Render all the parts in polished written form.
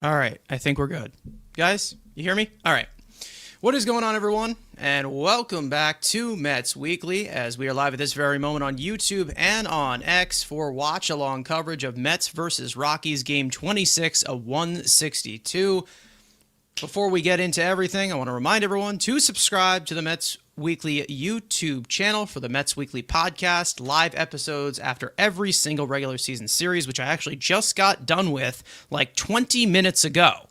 All right, I think we're good. Guys, you hear me? All right. What is going on, everyone? And welcome back to Mets Weekly, as we are live at this very moment on YouTube and on X for watch-along coverage of Mets versus Rockies Game 26 of 162. Before we get into everything, I want to remind everyone to subscribe to the Mets Weekly YouTube channel for the Mets Weekly podcast, live episodes after every single regular season series, which I actually just got done with like 20 minutes ago.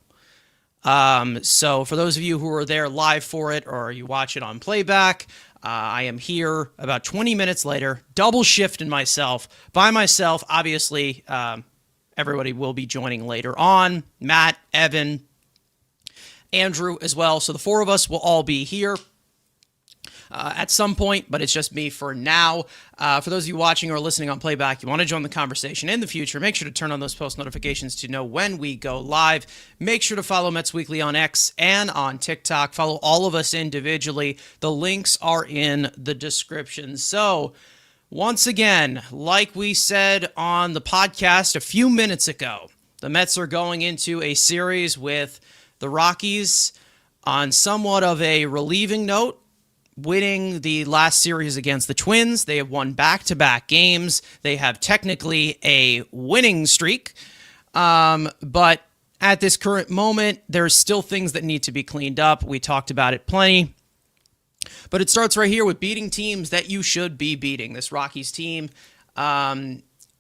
So for those of you who are there live for it or you watch it on playback, I am here about 20 minutes later, double shifting myself by myself. Obviously, everybody will be joining later on. Matt, Evan, Andrew as well. So the four of us will all be here at some point, but it's just me for now. For those of you watching or listening on playback, you want to join the conversation in the future, make sure to turn on those post notifications to know when we go live. Make sure to follow Mets Weekly on X and on TikTok. Follow all of us individually. The links are in the description. So once again, like we said on the podcast a few minutes ago, the Mets are going into a series with the Rockies on somewhat of a relieving note, winning the last series against the Twins. They have won back-to-back games. They have technically a winning streak. But at this current moment, there's still things that need to be cleaned up. We talked about it plenty. But it starts right here with beating teams that you should be beating. This Rockies team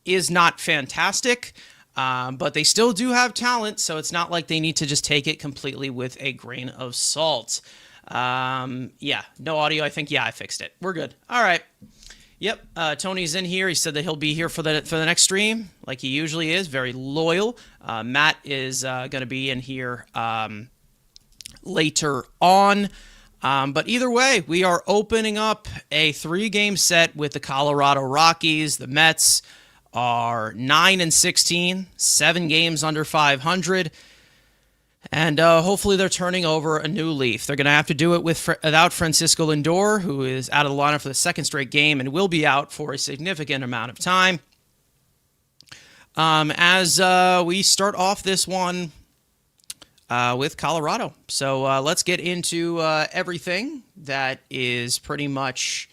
is not fantastic, but they still do have talent, so it's not like they need to just take it completely with a grain of salt. Yeah, no audio. I think, I fixed it. We're good. All right. Yep. Tony's in here. He said that he'll be here for the next stream, like he usually is. Very loyal. Matt is going to be in here later on. But either way, we are opening up a 3-game set with the Colorado Rockies. The Mets are 9-16, 7 games under 500. And hopefully they're turning over a new leaf. They're going to have to do it without Francisco Lindor, who is out of the lineup for the second straight game and will be out for a significant amount of time. As we start off this one with Colorado. So let's get into everything that is pretty much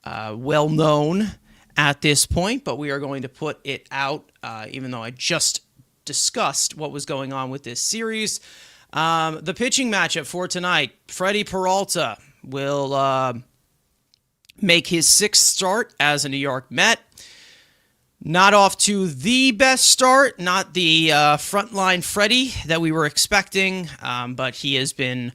well known at this point, but we are going to put it out, even though I just discussed what was going on with this series. The pitching matchup for tonight, Freddie Peralta will make his 6th start as a New York Met. Not off to the best start, not the frontline Freddie that we were expecting, but he has been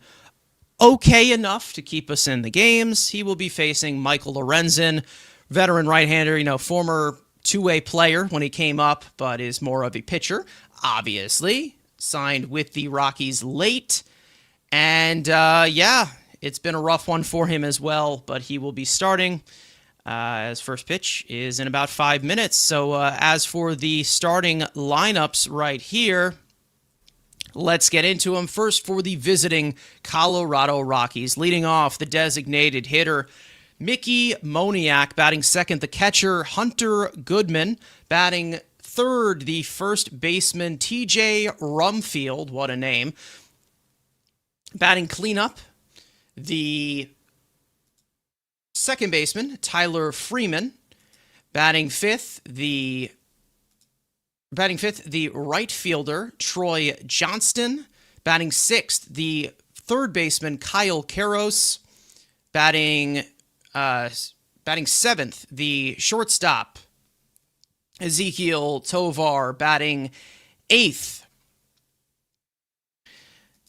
okay enough to keep us in the games. He will be facing Michael Lorenzen, veteran right-hander, former two-way player when he came up, but is more of a pitcher, obviously. Signed with the Rockies late. And, it's been a rough one for him as well, but he will be starting. His first pitch is in about 5 minutes. So as for the starting lineups right here, let's get into them. First for the visiting Colorado Rockies. Leading off, the designated hitter, Mickey Moniak. Batting second, the catcher, Hunter Goodman. Batting third, the first baseman, TJ Rumfield. What a name. Batting cleanup, the second baseman, Tyler Freeman. Batting fifth, the right fielder, Troy Johnston. Batting sixth, the third baseman, Kyle Karros. Batting seventh, the shortstop, Ezekiel Tovar. Batting eighth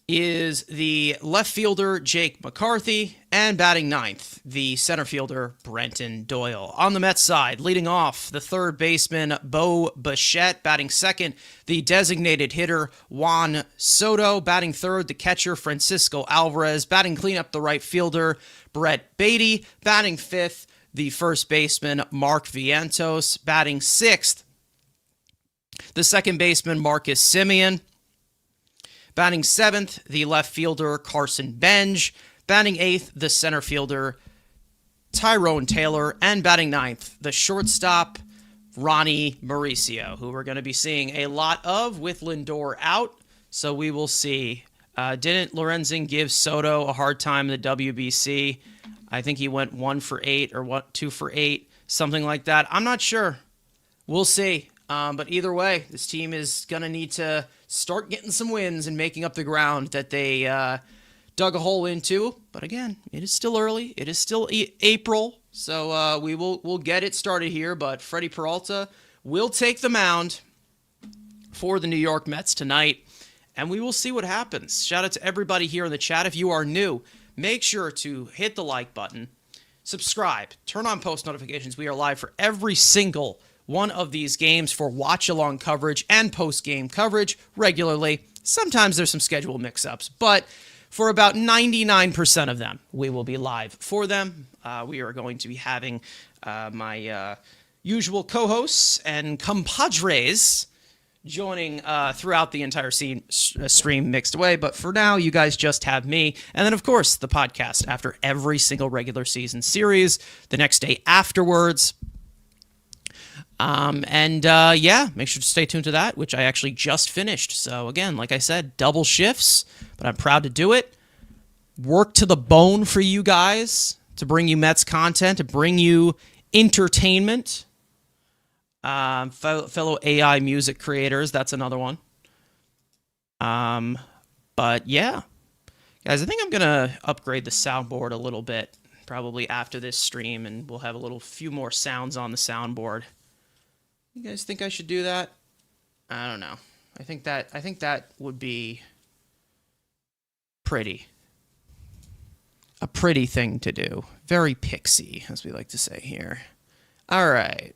is the left fielder, Jake McCarthy. And batting ninth, the center fielder, Brenton Doyle. On the Mets side, leading off, the third baseman, Bo Bichette. Batting second, the designated hitter, Juan Soto. Batting third, the catcher, Francisco Alvarez. Batting cleanup, the right fielder, Brett Beatty. Batting fifth, the first baseman, Mark Vientos. Batting sixth, the second baseman, Marcus Semien. Batting seventh, the left fielder, Carson Benj. Batting eighth, the center fielder, Tyrone Taylor. And batting ninth, the shortstop, Ronnie Mauricio, who we're going to be seeing a lot of with Lindor out. So we will see. Didn't Lorenzen give Soto a hard time in the WBC? I think he went 1 for 8 or 2 for 8, something like that. I'm not sure. We'll see. But either way, this team is going to need to start getting some wins and making up the ground that they dug a hole into. But again, it is still early. It is still April. So we'll get it started here. But Freddie Peralta will take the mound for the New York Mets tonight. And we will see what happens. Shout out to everybody here in the chat. If you are new, make sure to hit the like button, subscribe, turn on post notifications. We are live for every single one of these games for watch-along coverage and post-game coverage regularly. Sometimes there's some schedule mix-ups, but for about 99% of them, we will be live for them. We are going to be having my usual co-hosts and compadres joining throughout the entire stream mixed away. But for now, you guys just have me. And then, of course, the podcast after every single regular season series, the next day afterwards. Make sure to stay tuned to that, which I actually just finished. So again, like I said, double shifts, but I'm proud to do it. Work to the bone for you guys to bring you Mets content, to bring you entertainment. Fellow AI music creators, that's another one. But yeah, guys, I think I'm gonna upgrade the soundboard a little bit, probably after this stream, and we'll have a few more sounds on the soundboard. You guys think I should do that? I don't know. I think that would be pretty. A pretty thing to do. Very pixie, as we like to say here. All right.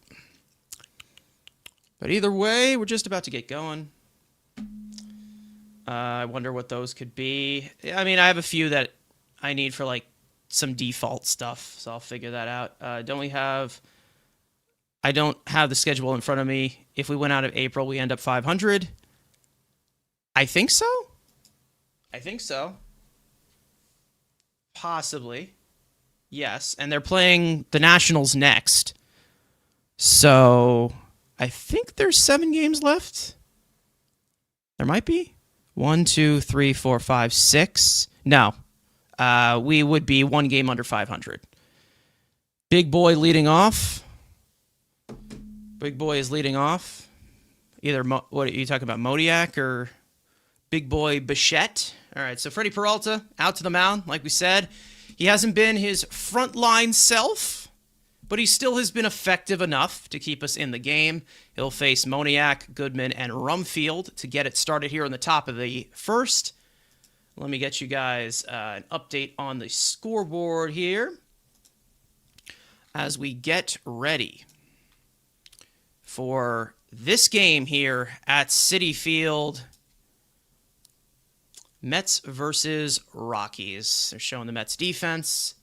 But either way, we're just about to get going. I wonder what those could be. I mean, I have a few that I need for, like, some default stuff, so I'll figure that out. I don't have the schedule in front of me. If we went out of April, we end up 500. I think so. Possibly. Yes. And they're playing the Nationals next. So I think there's 7 games left. There might be. 1, 2, 3, 4, 5, 6. No. We would be 1 game under 500. Big Boy leading off. Big Boy is leading off. Either, what are you talking about, Modiak or Big Boy Bichette? All right, so Freddie Peralta out to the mound, like we said. He hasn't been his frontline self, but he still has been effective enough to keep us in the game. He'll face Moniak, Goodman, and Rumfield to get it started here on the top of the first. Let me get you guys an update on the scoreboard here as we get ready for this game here at Citi Field. Mets versus Rockies. They're showing the Mets defense.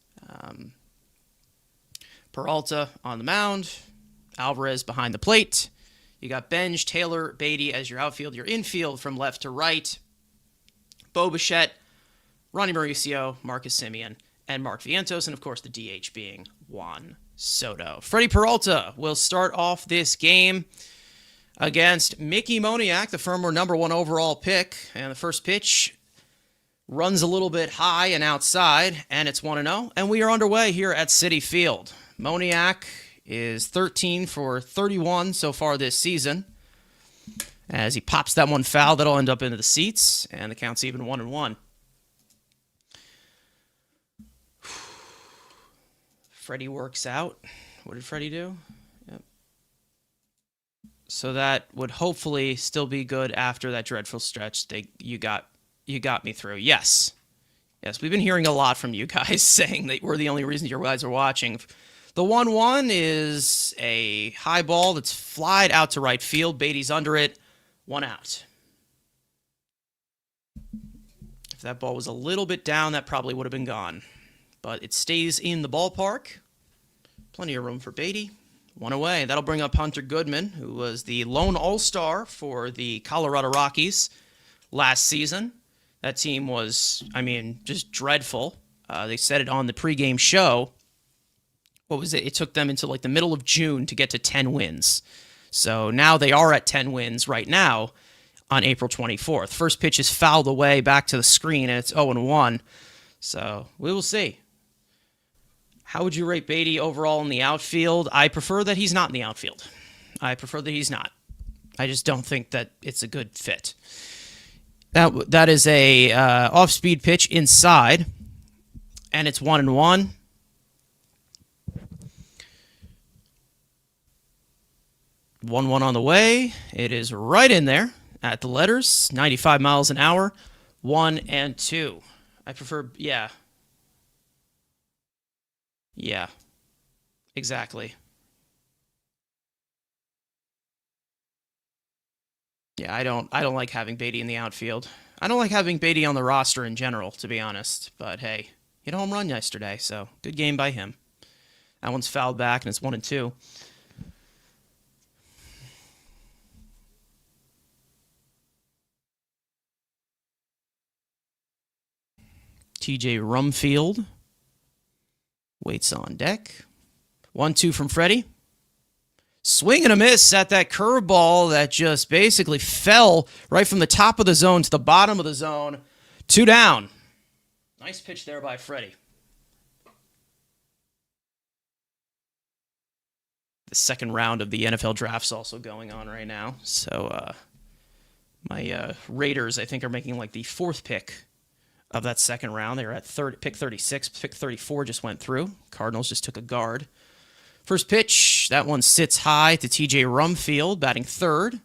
Peralta on the mound. Alvarez behind the plate. You got Benj, Taylor, Beatty as your outfield. Your infield from left to right. Bo Bichette, Ronnie Mauricio, Marcus Semien, and Mark Vientos. And, of course, the DH being Juan Soto. Freddie Peralta will start off this game against Mickey Moniak, the former number 1 overall pick. And the first pitch runs a little bit high and outside, and it's 1-0. And we are underway here at Citi Field. Moniak is 13 for 31 so far this season. As he pops that one foul, that'll end up into the seats, and the count's even 1-1. Freddie works out. What did Freddie do? Yep. So that would hopefully still be good after that dreadful stretch you got me through. Yes, we've been hearing a lot from you guys saying that we're the only reason you guys are watching. The 1-1 is a high ball that's flied out to right field. Beatty's under it. 1 out. If that ball was a little bit down, that probably would have been gone. But it stays in the ballpark. Plenty of room for Beatty. 1 away. That'll bring up Hunter Goodman, who was the lone all-star for the Colorado Rockies last season. That team was, just dreadful. They said it on the pregame show. What was it? It took them until the middle of June to get to 10 wins. So now they are at 10 wins right now. on April 24th. First pitch is fouled away back to the screen, and it's 0-1. So we will see. How would you rate Beatty overall in the outfield? I prefer that he's not in the outfield. I prefer that he's not. I just don't think that it's a good fit. That is a off-speed pitch inside, and it's 1-1. One on the way. It is right in there at the letters. 95 miles an hour. 1-2. I prefer, yeah. Yeah. Exactly. Yeah, I don't like having Beatty in the outfield. I don't like having Beatty on the roster in general, to be honest. But hey, hit a home run yesterday, so good game by him. That one's fouled back, and it's 1-2. TJ Rumfield waits on deck. 1-2 from Freddie. Swing and a miss at that curveball that just basically fell right from the top of the zone to the bottom of the zone. 2 down. Nice pitch there by Freddie. The second round of the NFL draft's also going on right now. So my Raiders, I think, are making like the 4th pick of that second round. They were at pick 36. Pick 34 just went through. Cardinals just took a guard. First pitch, that one sits high to TJ Rumfield, batting third.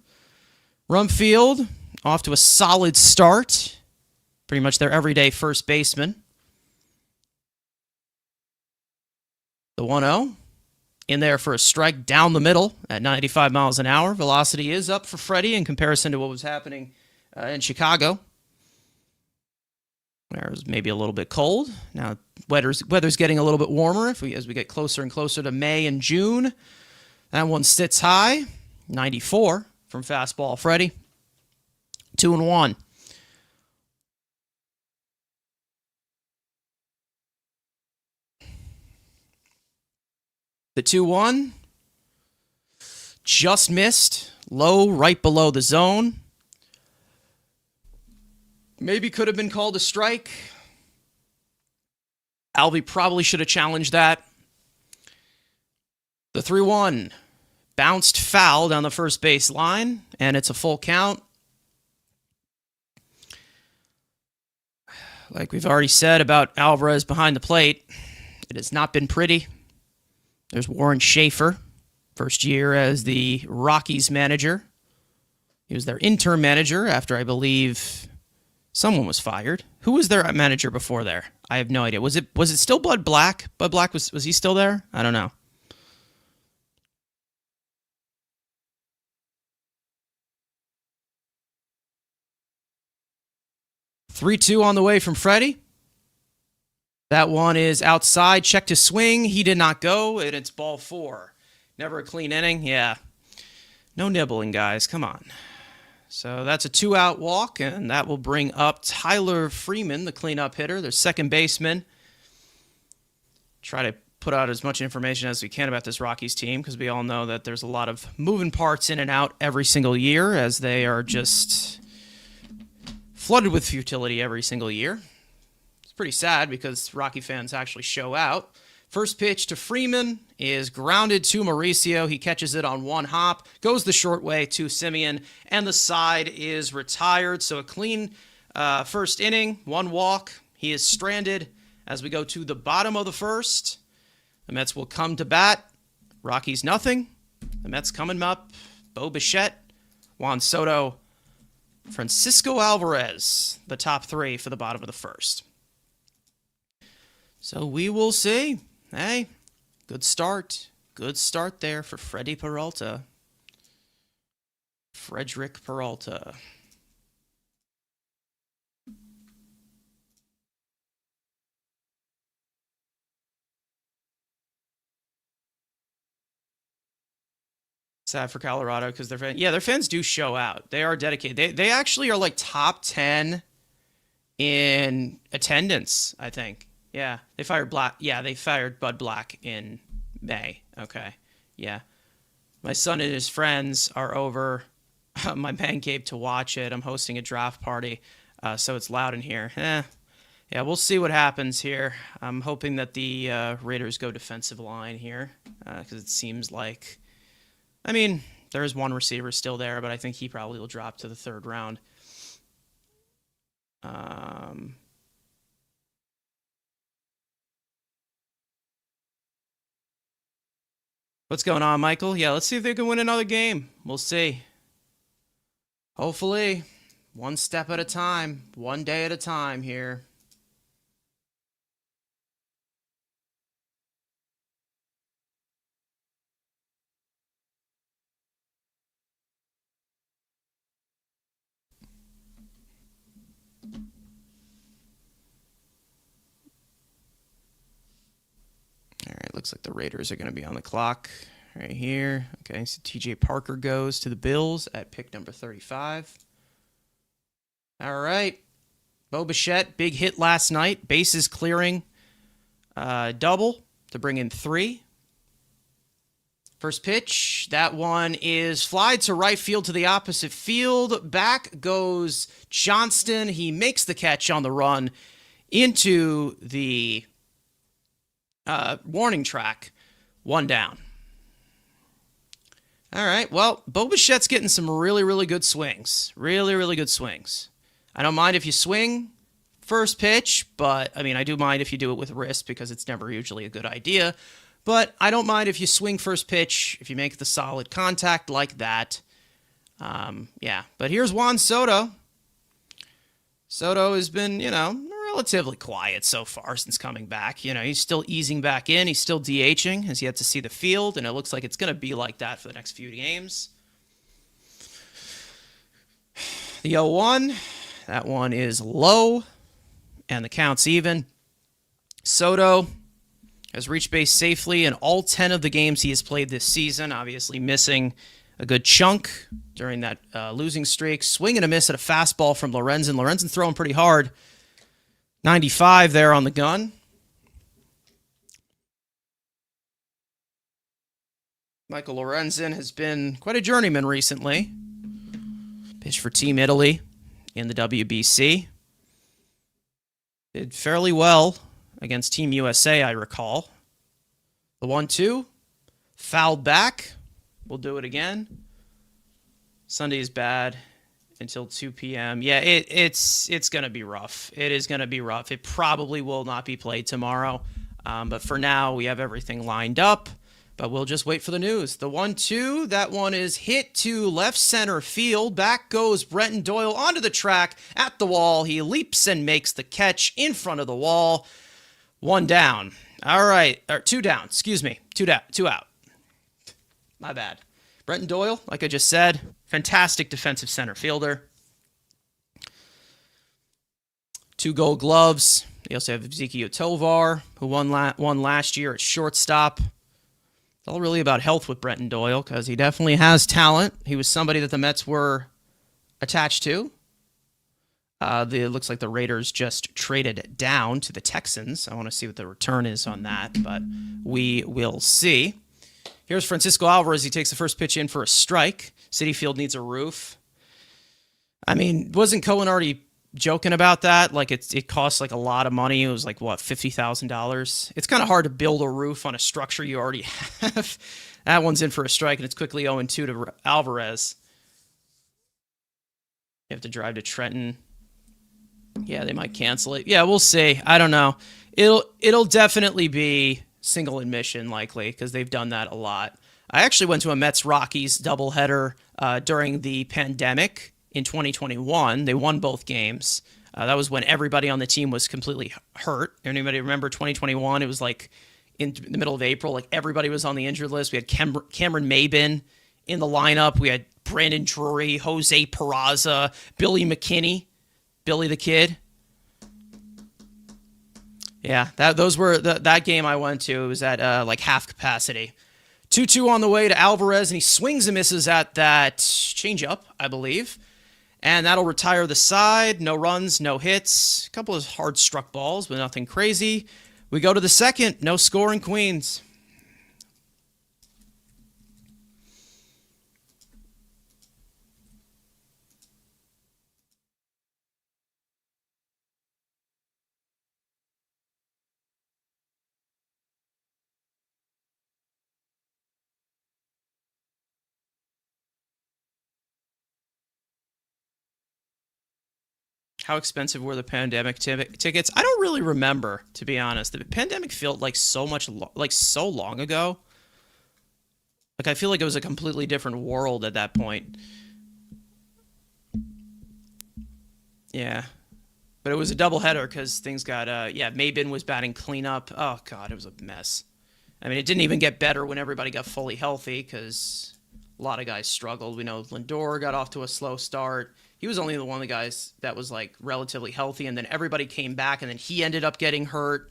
Rumfield off to a solid start. Pretty much their everyday first baseman. The 1-0. In there for a strike down the middle at 95 miles an hour. Velocity is up for Freddie in comparison to what was happening in Chicago. Where it was maybe a little bit cold. Now, weather's getting a little bit warmer as we get closer and closer to May and June. That one sits high. 94 from fastball Freddie. 2-1. The 2-1 just missed. Low, right below the zone. Maybe could have been called a strike. Alvey probably should have challenged that. The 3-1 bounced foul down the first base line, and it's a full count. Like we've already said about Alvarez behind the plate, it has not been pretty. There's Warren Schaefer, first year as the Rockies manager. He was their interim manager after, I believe, someone was fired. Who was their manager before there? I have no idea. Was it still Bud Black? Bud Black, was he still there? I don't know. Three-two on the way from Freddie. That one is outside. Check to swing. He did not go, and it's ball 4. Never a clean inning. Yeah. No nibbling, guys. Come on. So that's a 2-out walk, and that will bring up Tyler Freeman, the cleanup hitter, their second baseman. Try to put out as much information as we can about this Rockies team, because we all know that there's a lot of moving parts in and out every single year, as they are just flooded with futility every single year. It's pretty sad because Rocky fans actually show out. First pitch to Freeman is grounded to Mauricio. He catches it on one hop, goes the short way to Semien, and the side is retired. So a clean first inning, 1 walk. He is stranded as we go to the bottom of the first. The Mets will come to bat. Rockies nothing. The Mets coming up. Bo Bichette, Juan Soto, Francisco Alvarez, the top 3 for the bottom of the first. So we will see. Hey, good start. Good start there for Freddie Peralta. Frederick Peralta. Sad for Colorado because their fans do show out. They are dedicated. They actually are like top 10 in attendance, I think. Yeah, they fired Black. Yeah, they fired Bud Black in May. Okay, yeah. My son and his friends are over my man cave to watch it. I'm hosting a draft party, so it's loud in here. Yeah, we'll see what happens here. I'm hoping that the Raiders go defensive line here because it seems like, I mean, there is one receiver still there, but I think he probably will drop to the third round. What's going on, Michael? Yeah, let's see if they can win another game. We'll see. Hopefully, one step at a time, one day at a time here. All right, looks like the Raiders are going to be on the clock right here. Okay, so TJ Parker goes to the Bills at pick number 35. All right, Bo Bichette, big hit last night. Bases clearing double to bring in 3. First pitch, that one is fly to right field to the opposite field. Back goes Johnston. He makes the catch on the run into the warning track. 1 down. All right, well, Bo Bichette's getting some really, really good swings. Really, really good swings. I don't mind if you swing first pitch, but, I mean, I do mind if you do it with wrist because it's never usually a good idea. But I don't mind if you swing first pitch, if you make the solid contact like that. Yeah, but here's Juan Soto. Soto has been, relatively quiet so far since coming back. He's still easing back in. He's still DHing. Has yet to see the field, and it looks like it's going to be like that for the next few games. The 0-1, that one is low, and the count's even. Soto has reached base safely in all 10 of the games he has played this season, obviously missing a good chunk during that losing streak. Swing and a miss at a fastball from Lorenzen. Lorenzen throwing pretty hard. 95 there on the gun. Michael Lorenzen has been quite a journeyman recently. Pitched for Team Italy in the WBC. Did fairly well against Team USA, I recall. The 1-2. Fouled back. We'll do it again. Sunday is bad until 2 p.m. Yeah, it's going to be rough. It is going to be rough. It probably will not be played tomorrow. But for now, we have everything lined up. But we'll just wait for the news. The 1-2, that one is hit to left center field. Back goes Brenton Doyle onto the track at the wall. He leaps and makes the catch in front of the wall. 1 down. All right. Or 2 down. Excuse me. 2 down. 2 out. My bad. Brenton Doyle, like I just said, fantastic defensive center fielder. 2 Gold Gloves. They also have Ezekiel Tovar, who won last year at shortstop. It's all really about health with Brenton Doyle because he definitely has talent. He was somebody that the Mets were attached to. It looks like the Raiders just traded down to the Texans. I want to see what the return is on that, but we will see. Here's Francisco Alvarez. He takes the first pitch in for a strike. Citi Field needs a roof. I mean, wasn't Cohen already joking about that? Like, it costs like a lot of money. It was like, what, $50,000? It's kind of hard to build a roof on a structure you already have. That one's in for a strike, and it's quickly 0-2 to Alvarez. You have to drive to Trenton. Yeah, they might cancel it. Yeah, we'll see. I don't know. It'll definitely be single admission likely because they've done that a lot. I actually went to a Mets Rockies doubleheader during the pandemic in 2021. They won both games. That was when everybody on the team was completely hurt. Anybody remember 2021? It was like in the middle of April. Like everybody was on the injured list. We had Cameron Maybin in the lineup. We had Brandon Drury, Jose Peraza, Billy McKinney, Billy the Kid. Yeah, that game I went to. It was at like half capacity. 2-2 on the way to Alvarez, and he swings and misses at that changeup, I believe. And that'll retire the side. No runs, no hits. A couple of hard struck balls, but nothing crazy. We go to the second. No score in Queens. How expensive were the pandemic tickets? I don't really remember, to be honest. The pandemic felt like so long ago. Like I feel like it was a completely different world at that point. Yeah. But it was a doubleheader because things got yeah, Maben was batting cleanup. Oh god, it was a mess. I mean, it didn't even get better when everybody got fully healthy because a lot of guys struggled. We know Lindor got off to a slow start. He was only the one of the guys that was like relatively healthy, and then everybody came back, and then he ended up getting hurt.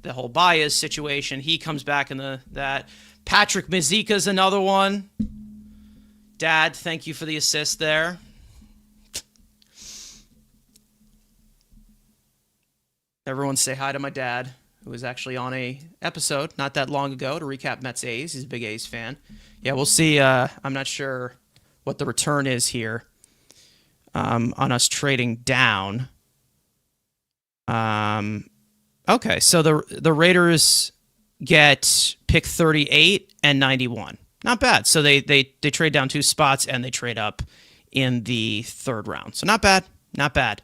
The whole Baez situation, he comes back in that. Patrick Mazika's another one. Dad, thank you for the assist there. Everyone say hi to my dad, who was actually on a episode not that long ago to recap Mets A's. He's a big A's fan. Yeah, we'll see. I'm not sure what the return is here on us trading down. Okay, so the Raiders get pick 38 and 91. Not bad. So they trade down 2 spots and they trade up in the 3rd round. So not bad. Not bad.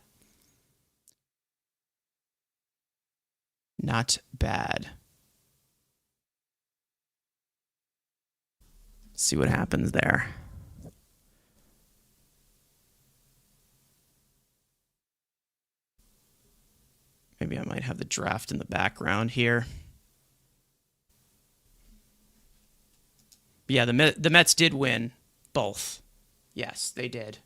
Not bad. Let's see what happens there. Maybe I might have the draft in the background here. But yeah, the Mets did win both. Yes, they did.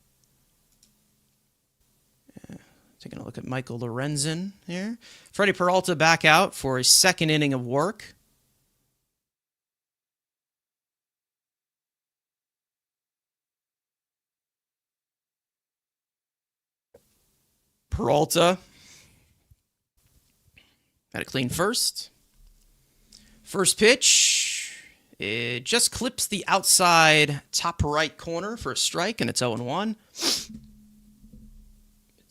Taking a look at Michael Lorenzen here. Freddie Peralta back out for his 2nd inning of work. Peralta got a clean first. First pitch, it just clips the outside top right corner for a strike, and it's 0-1.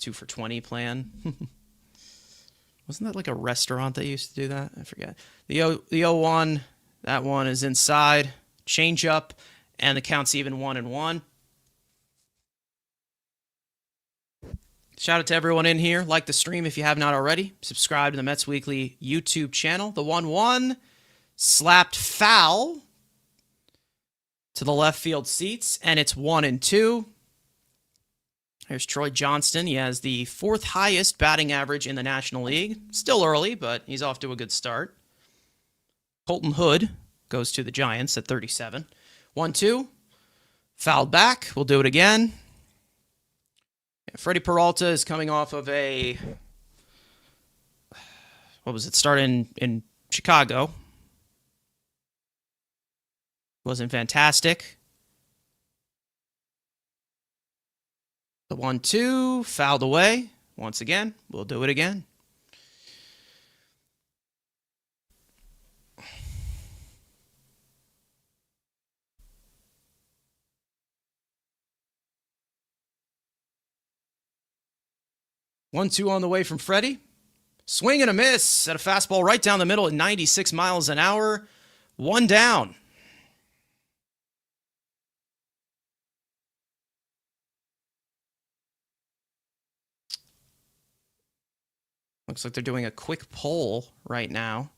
2 for 20 plan. Wasn't that like a restaurant that used to do that? I forget. The 0-1, that one is inside. Change up, and the count's even 1-1. Shout out to everyone in here. Like the stream if you have not already. Subscribe to the Mets Weekly YouTube channel. The 1-1 slapped foul to the left field seats, and it's 1-2. Here's Troy Johnston. He has the 4th highest batting average in the National League. Still early, but he's off to a good start. Colton Hood goes to the Giants at 37. 1-2. Fouled back. We'll do it again. Yeah, Freddie Peralta is coming off of a... What was it? Start in Chicago. Wasn't fantastic. The 1-2, fouled away. Once again, we'll do it again. One, two on the way from Freddie. Swing and a miss at a fastball right down the middle at 96 miles an hour. 1 down. Looks like they're doing a quick poll right now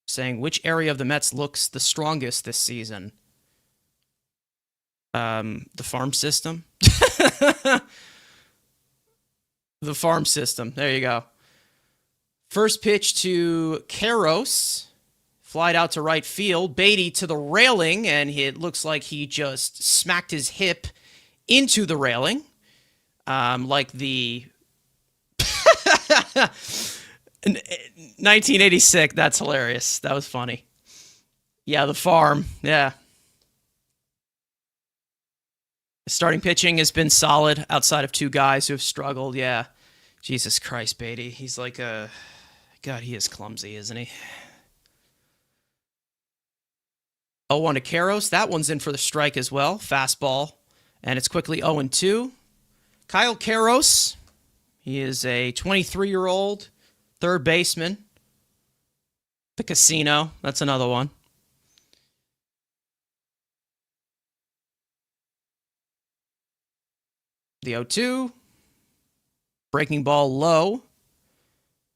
saying which area of the Mets looks the strongest this season. The farm system. The farm system. There you go. First pitch to Karros. Flied out to right field. Beatty to the railing, and it looks like he just smacked his hip into the railing. Like the 1986. That's hilarious. That was funny. Yeah, the farm. Yeah. Starting pitching has been solid outside of 2 guys who have struggled. Yeah. Jesus Christ, Beatty. He's like a... God, he is clumsy, isn't he? 0-1 to Karros. That one's in for the strike as well. Fastball. And it's quickly 0-2. Kyle Karros. He is a 23-year-old third baseman. The casino. That's another one. The 0-2. Breaking ball low.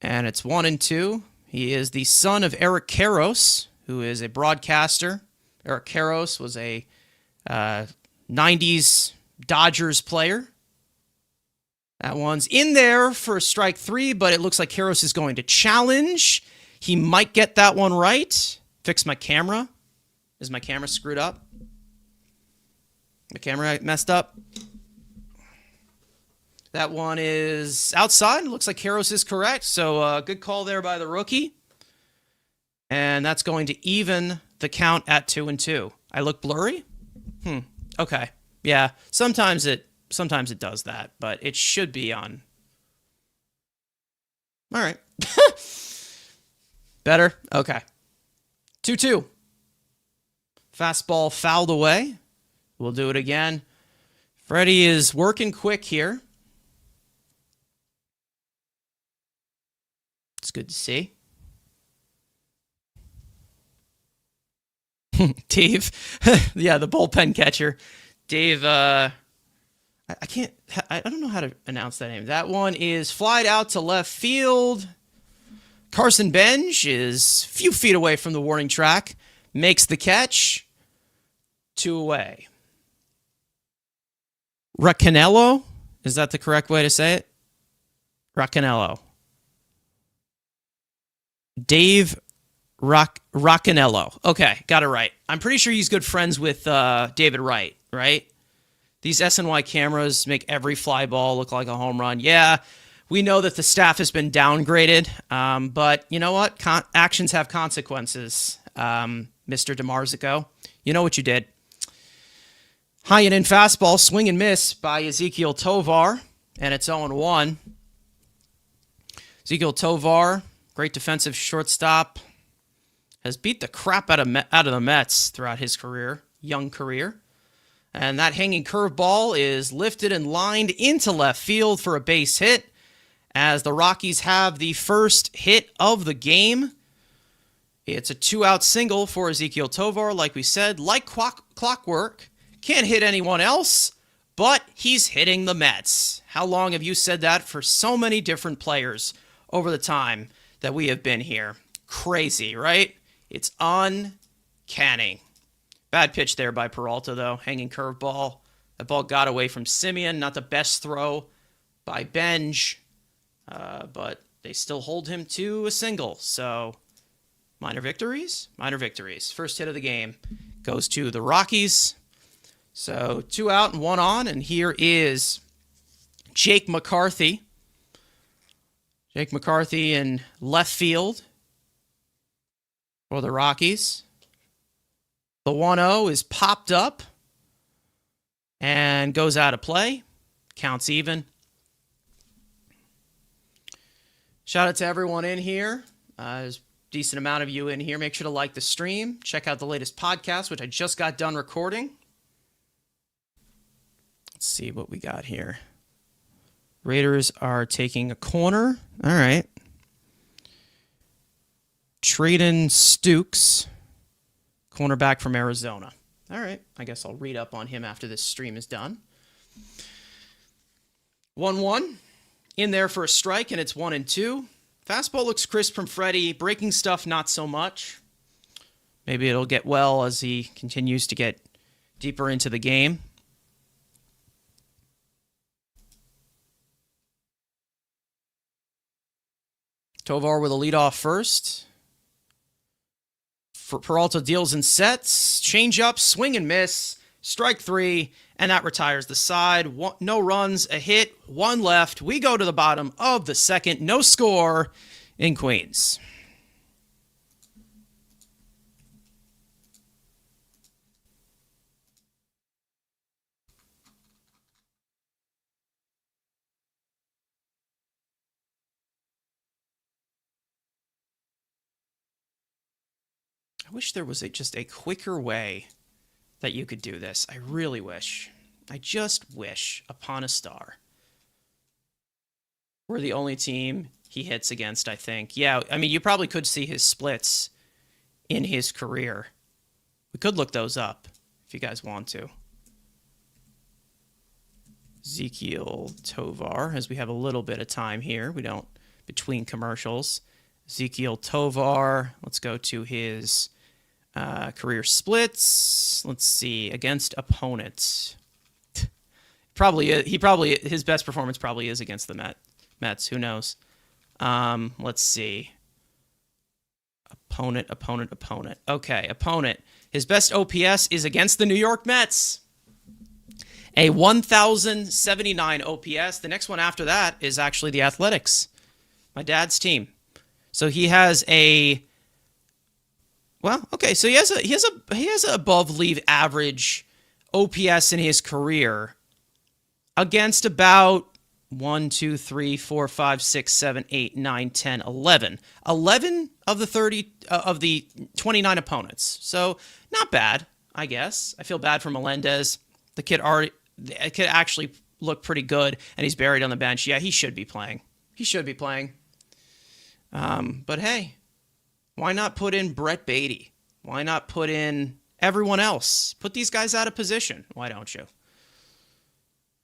And it's 1-2. He is the son of Eric Karros, who is a broadcaster. Eric Karros was a 90s Dodgers player. That one's in there for strike 3, but it looks like Karros is going to challenge. He might get that one right. Fix my camera. Is my camera screwed up? My camera messed up? That one is outside. Looks like Karros is correct. So good call there by the rookie. And that's going to even the count at 2-2. I look blurry? Okay. Yeah. Sometimes it does that, but it should be on. All right. Better? Okay. 2-2. Fastball fouled away. We'll do it again. Freddie is working quick here. It's good to see. Dave, yeah, the bullpen catcher. Dave, I don't know how to announce that name. That one is flied out to left field. Carson Benj is a few feet away from the warning track. Makes the catch. 2 away. Roccanello? Is that the correct way to say it? Roccanello. Dave Roccanello. Okay, got it right. I'm pretty sure he's good friends with David Wright, right? These SNY cameras make every fly ball look like a home run. Yeah, we know that the staff has been downgraded, but you know what? Actions have consequences, Mr. DeMarzico. You know what you did. High and in fastball, swing and miss by Ezequiel Tovar, and it's 0-1. Ezequiel Tovar, great defensive shortstop, has beat the crap out of the Mets throughout his career, young career. And that hanging curveball is lifted and lined into left field for a base hit as the Rockies have the first hit of the game. It's a 2-out single for Ezequiel Tovar, like we said, like clockwork. Can't hit anyone else, but he's hitting the Mets. How long have you said that for so many different players over the time that we have been here? Crazy, right? It's uncanny. Bad pitch there by Peralta, though. Hanging curveball. That ball got away from Simeon. Not the best throw by Benj, but they still hold him to a single. So, minor victories? Minor victories. First hit of the game goes to the Rockies. So, 2 out and 1 on, and here is Jake McCarthy. Jake McCarthy in left field for the Rockies. The 1-0 is popped up and goes out of play. Counts even. Shout out to everyone in here. There's a decent amount of you in here. Make sure to like the stream. Check out the latest podcast, which I just got done recording. Let's see what we got here. Raiders are taking a corner. All right. Traden Stukes, cornerback from Arizona. All right. I guess I'll read up on him after this stream is done. 1-1. In there for a strike, and it's 1-2. Fastball looks crisp from Freddie. Breaking stuff, not so much. Maybe it'll get well as he continues to get deeper into the game. Tovar with a leadoff first. Peralta deals and sets. Change up, swing and miss. Strike 3, and that retires the side. No runs, a hit, 1 left. We go to the bottom of the second. No score in Queens. I wish there was just a quicker way that you could do this. I really wish. I just wish upon a star. We're the only team he hits against, I think. Yeah, I mean, you probably could see his splits in his career. We could look those up if you guys want to. Ezekiel Tovar, as we have a little bit of time here. We don't, between commercials. Ezekiel Tovar, let's go to his career splits. Let's see, against opponents. His best performance probably is against the Mets. Who knows? Let's see. Opponent. Okay, opponent. His best OPS is against the New York Mets. A 1,079 OPS. The next one after that is actually the Athletics, my dad's team. So he has a so he has a above league average OPS in his career against about 1, 2, 3, 4, 5, 6, 7, 8, 9, 10, 11. 11 of the 29 opponents. So not bad, I guess. I feel bad for Melendez. The kid actually looked pretty good, and he's buried on the bench. Yeah, he should be playing. But hey, why not put in Brett Beatty? Why not put in everyone else? Put these guys out of position. Why don't you?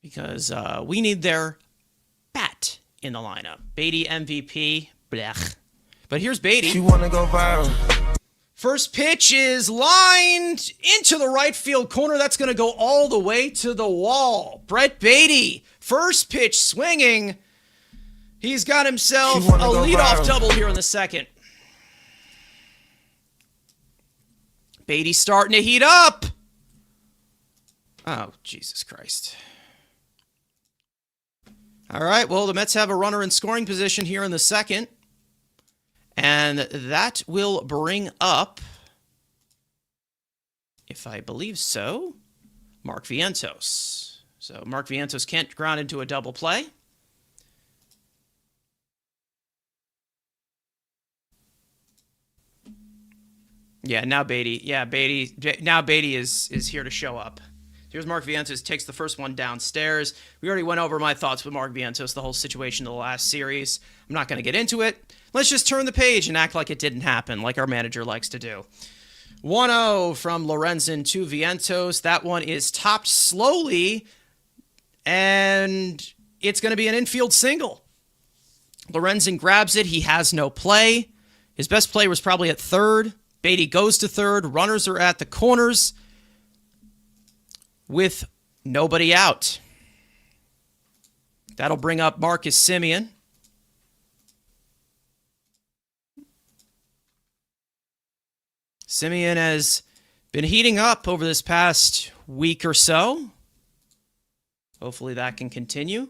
Because we need their bat in the lineup. Beatty MVP. Blech. But here's Beatty. You want to go viral. First pitch is lined into the right field corner. That's going to go all the way to the wall. Brett Beatty, first pitch swinging. He's got himself a leadoff double here in the second. Beatty starting to heat up. Oh, Jesus Christ. All right, well, the Mets have a runner in scoring position here in the second. And that will bring up, if I believe so, Mark Vientos. So Mark Vientos can't ground into a double play. Now Beatty is here to show up. Here's Mark Vientos, takes the first one downstairs. We already went over my thoughts with Mark Vientos, the whole situation in the last series. I'm not going to get into it. Let's just turn the page and act like it didn't happen, like our manager likes to do. 1-0 from Lorenzen to Vientos. That one is topped slowly, and it's going to be an infield single. Lorenzen grabs it. He has no play. His best play was probably at third. Beatty goes to third. Runners are at the corners with nobody out. That'll bring up Marcus Semien. Semien has been heating up over this past week or so. Hopefully that can continue.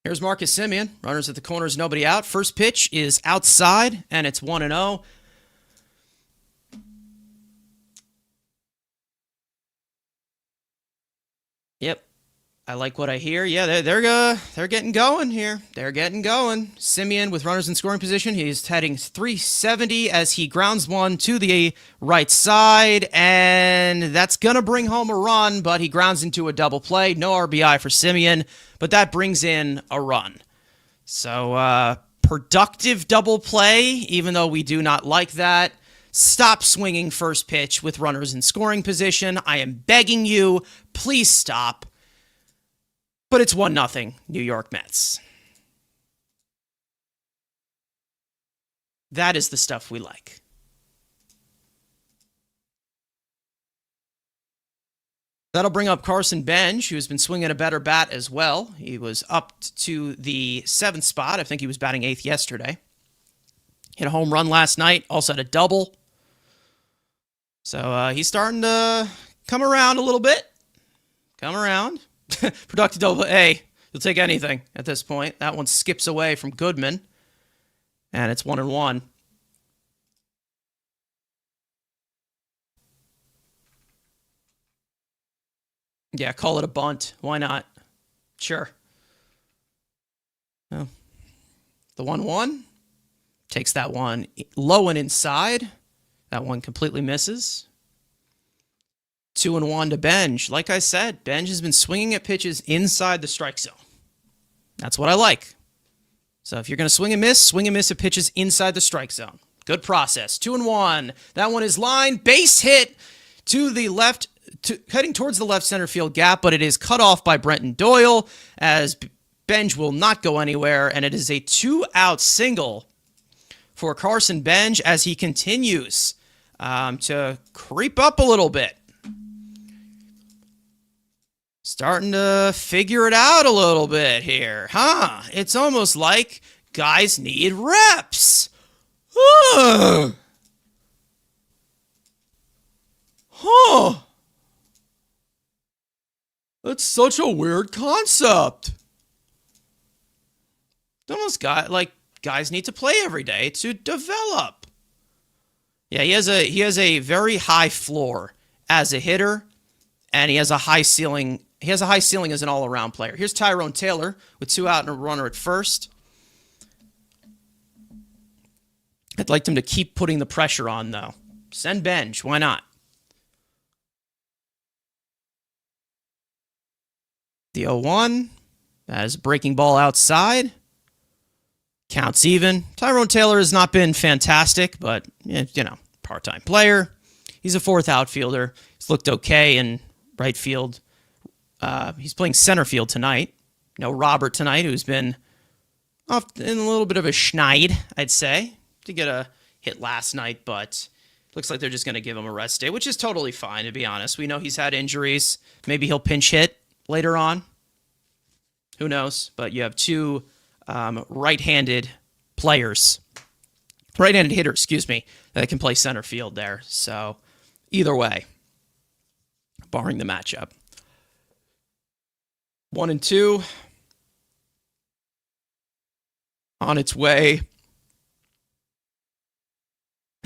Here's Marcus Semien. Runners at the corners, nobody out. First pitch is outside, and it's 1-0. Yep. I like what I hear. Yeah, they're getting going here. They're getting going. Semien with runners in scoring position. He's heading 370 as he grounds one to the right side, and that's going to bring home a run, but he grounds into a double play. No RBI for Semien, but that brings in a run. So, productive double play, even though we do not like that. Stop swinging first pitch with runners in scoring position. I am begging you, please stop. But it's 1-0 New York Mets. That is the stuff we like. That'll bring up Carson Bench, who's been swinging a better bat as well. He was up to the 7th spot. I think he was batting 8th yesterday. Hit a home run last night. Also had a double. So he's starting to come around a little bit. Come around. Productive double. Hey, you'll take anything at this point. That one skips away from Goodman. And it's 1-1. Yeah, call it a bunt. Why not? Sure. Well, the 1-1 takes that one low and inside. That one completely misses. 2-1 to Benj. Like I said, Benj has been swinging at pitches inside the strike zone. That's what I like. So if you're going to swing and miss at pitches inside the strike zone. Good process. 2-1. That one is line. Base hit to the left, heading towards the left center field gap, but it is cut off by Brenton Doyle as Benj will not go anywhere, and it is a 2-out single for Carson Benj as he continues to creep up a little bit. Starting to figure it out a little bit here, huh? It's almost like guys need reps. Huh. That's such a weird concept. It's almost like guys need to play every day to develop. Yeah, he has a very high floor as a hitter, and he has a high ceiling. He has a high ceiling as an all-around player. Here's Tyrone Taylor with 2 out and a runner at first. I'd like them to keep putting the pressure on, though. Send Benj. Why not? The 0-1. That is a breaking ball outside. Counts even. Tyrone Taylor has not been fantastic, but, part-time player. He's a 4th outfielder. He's looked okay in right field. He's playing center field tonight. No Robert tonight, who's been off in a little bit of a schneid, I'd say. To get a hit last night, but looks like they're just going to give him a rest day, which is totally fine, to be honest. We know he's had injuries. Maybe he'll pinch hit later on. Who knows? But you have 2 right-handed players. Right-handed hitter, that can play center field there. So either way, barring the matchup. 1-2. On its way.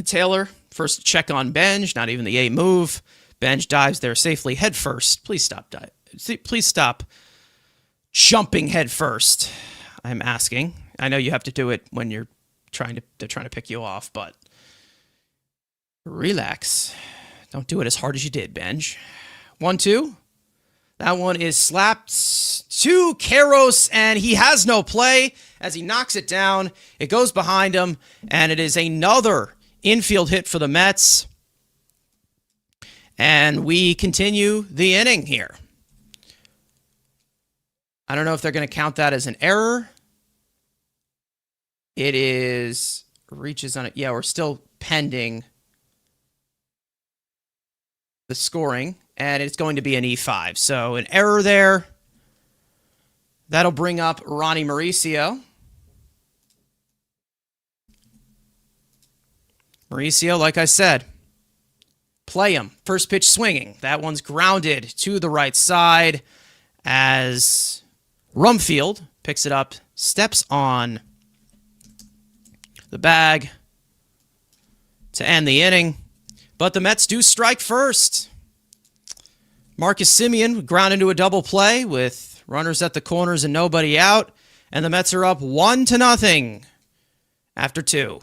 Taylor, first check on Benj, not even the A move. Benj dives there safely head first. Please stop jumping head first. I'm asking. I know you have to do it when they're trying to pick you off, but relax. Don't do it as hard as you did, Benj. 1-2. That one is slapped to Karros, and he has no play as he knocks it down. It goes behind him, and it is another infield hit for the Mets. And we continue the inning here. I don't know if they're going to count that as an error. It is reaches on it. Yeah, we're still pending the scoring, and it's going to be an E5. So an error there. That'll bring up Ronnie Mauricio. Mauricio, like I said, play him. First pitch swinging. That one's grounded to the right side as Rumfield picks it up, steps on the bag to end the inning. But the Mets do strike first. Marcus Semien ground into a double play with runners at the corners and nobody out. And the Mets are up 1-0 after 2.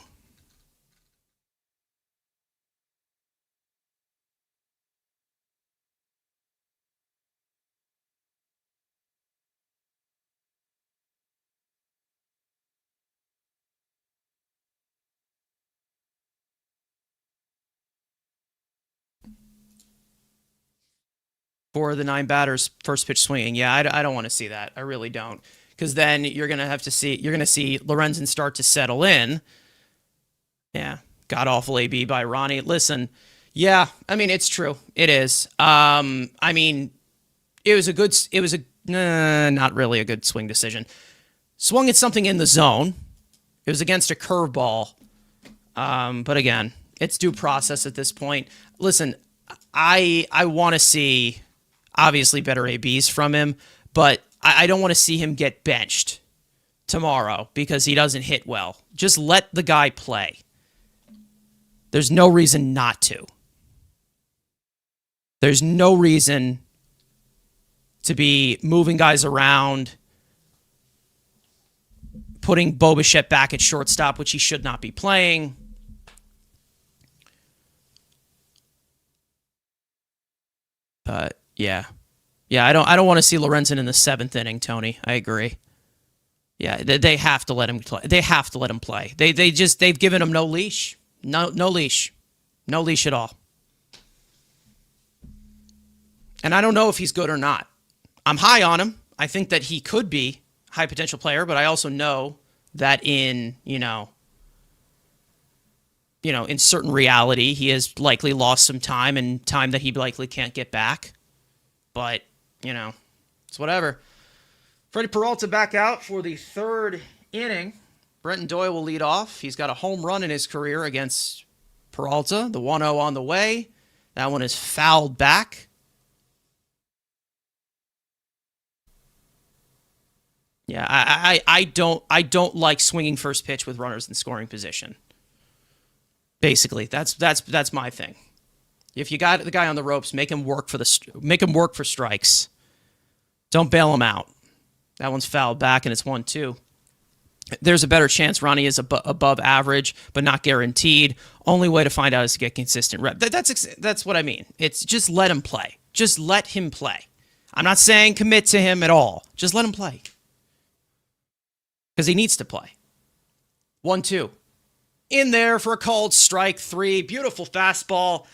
For the 9 batters, first pitch swinging. Yeah, I don't want to see that. I really don't. Because then you're going to see Lorenzen start to settle in. Yeah, god-awful AB by Ronnie. Listen, yeah, I mean, it's true. It is. I mean, it was not really a good swing decision. Swung at something in the zone. It was against a curveball. But again, it's due process at this point. Listen, I want to see obviously better ABs from him, but I don't want to see him get benched tomorrow because he doesn't hit well. Just let the guy play. There's no reason not to. There's no reason to be moving guys around, putting Bo Bichette back at shortstop, which he should not be playing. Yeah, I don't want to see Lorenzen in the 7th inning, Tony. I agree. Yeah, they have to let him play. They have to let him play. They've given him no leash. No leash. No leash at all. And I don't know if he's good or not. I'm high on him. I think that he could be a high potential player, but I also know that in in certain reality, he has likely lost some time and time that he likely can't get back. But, it's whatever. Freddie Peralta back out for the third inning. Brenton Doyle will lead off. He's got a home run in his career against Peralta. The 1-0 on the way. That one is fouled back. Yeah, I don't like swinging first pitch with runners in scoring position. Basically, that's my thing. If you got the guy on the ropes, make him work for strikes. Don't bail him out. That one's fouled back, and it's 1-2. There's a better chance Ronnie is above average, but not guaranteed. Only way to find out is to get consistent rep. That's what I mean. It's just let him play. Just let him play. I'm not saying commit to him at all. Just let him play. Because he needs to play. 1-2. In there for a called strike 3. Beautiful fastball.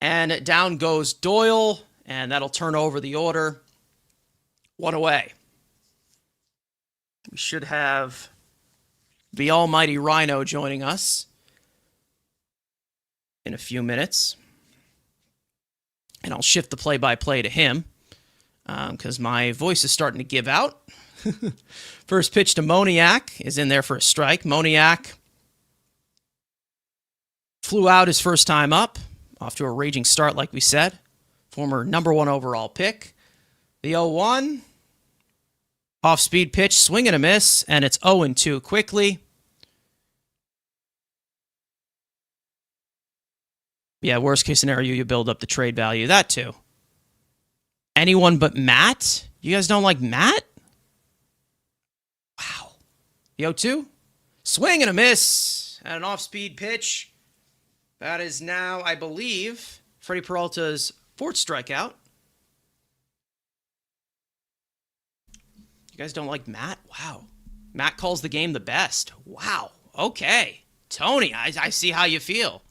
And down goes Doyle, and that'll turn over the order. 1 away. We should have the almighty Rhino joining us in a few minutes. And I'll shift the play-by-play to him because my voice is starting to give out. First pitch to Moniak is in there for a strike. Moniak flew out his first time up, off to a raging start like we said. Former number 1 overall pick. The 0-1. Off-speed pitch, swing and a miss, and it's 0-2 quickly. Yeah, worst case scenario, you build up the trade value. That too. Anyone but Matt? You guys don't like Matt? Wow. The 0-2. Swing and a miss, and an off-speed pitch. That is now, I believe, Freddie Peralta's 4th strikeout. You guys don't like Matt? Wow. Matt calls the game the best. Wow. Okay. Tony, I see how you feel.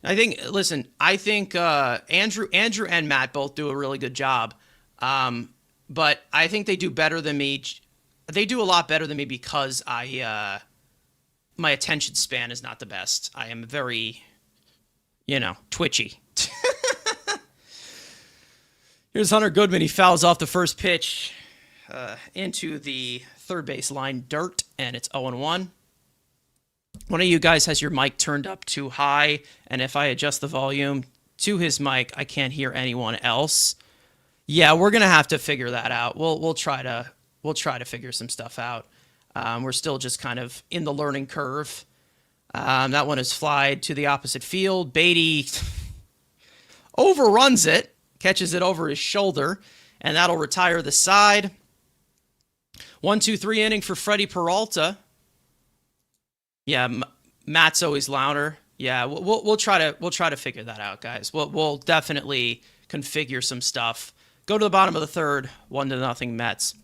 I think Andrew and Matt both do a really good job. But I think they do better than me. They do a lot better than me because my attention span is not the best. I am very, twitchy. Here's Hunter Goodman. He fouls off the first pitch into the third base line dirt, and it's 0-1. One of you guys has your mic turned up too high, and if I adjust the volume to his mic, I can't hear anyone else. Yeah, we're gonna have to figure that out. We'll try to figure some stuff out. We're still just kind of in the learning curve. That one is flied to the opposite field. Beatty overruns it. Catches it over his shoulder, and that'll retire the side. 1-2-3 inning for Freddie Peralta. Yeah, Matt's always louder. Yeah, we'll try to figure that out, guys. We'll definitely configure some stuff. Go to the bottom of the third, 1-0 Mets.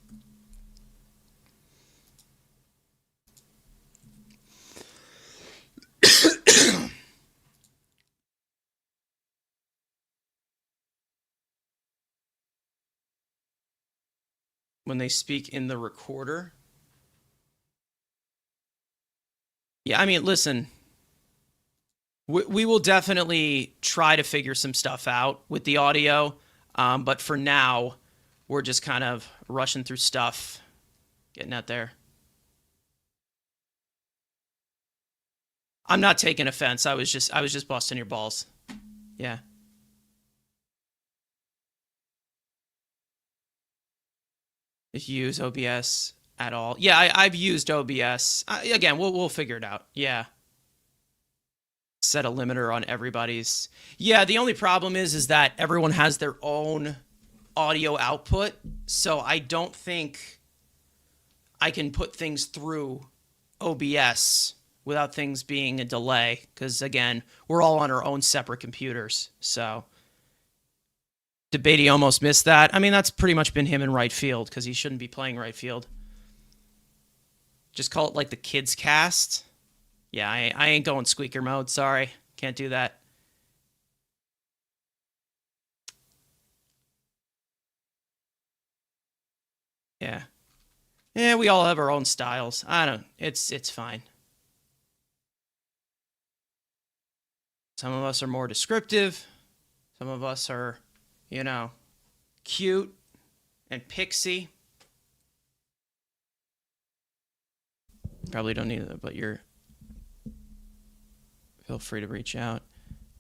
When they speak in the recorder. Yeah, I mean, listen, we will definitely try to figure some stuff out with the audio, but for now, we're just kind of rushing through stuff, getting out there. I'm not taking offense. I was just busting your balls. Yeah. If you use OBS at all. Yeah, I've used OBS. Again, we'll figure it out. Yeah. Set a limiter on everybody's. Yeah, the only problem is that everyone has their own audio output, so I don't think I can put things through OBS without things being a delay, because again, we're all on our own separate computers, so Debatey almost missed that. I mean, that's pretty much been him in right field because he shouldn't be playing right field. Just call it like the kids cast. Yeah, I ain't going squeaker mode. Sorry. Can't do that. Yeah. Yeah, we all have our own styles. I don't. It's fine. Some of us are more descriptive. Some of us are, you know, cute and pixie. Probably don't need it, but you're. Feel free to reach out.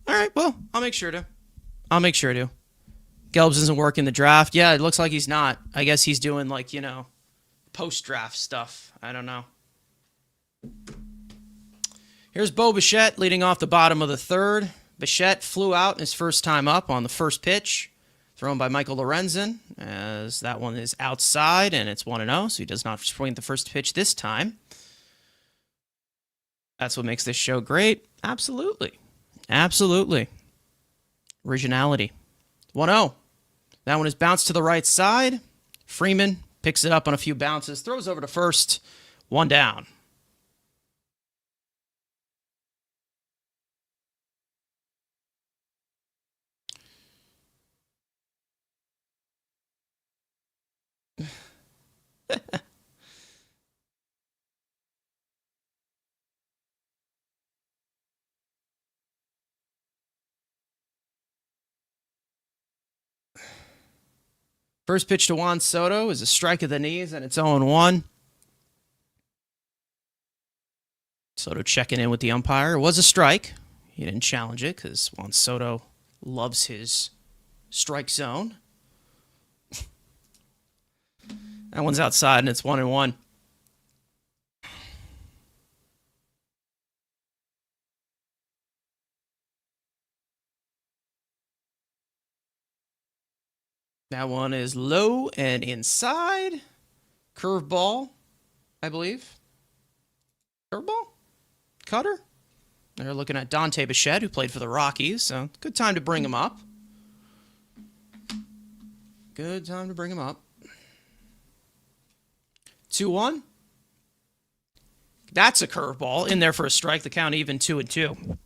All right, well, I'll make sure to. Gelbs isn't working the draft. Yeah, it looks like he's not. I guess he's doing like, post-draft stuff. I don't know. Here's Bo Bichette leading off the bottom of the third. Bichette flew out his first time up on the first pitch, thrown by Michael Lorenzen, as that one is outside, and it's 1-0, so he does not swing the first pitch this time. That's what makes this show great. Absolutely. Originality. 1-0. That one is bounced to the right side. Freeman picks it up on a few bounces, throws over to first. 1 down. First pitch to Juan Soto is a strike at the knees, and it's 0-1. Soto checking in with the umpire. It was a strike. He didn't challenge it because Juan Soto loves his strike zone. That one's outside, and it's 1-1. That one is low and inside. Curveball, I believe. Curveball? Cutter? They're looking at Dante Bichette, who played for the Rockies, so good time to bring him up. Good time to bring him up. 2-1. That's a curveball in there for a strike. The count even 2-2.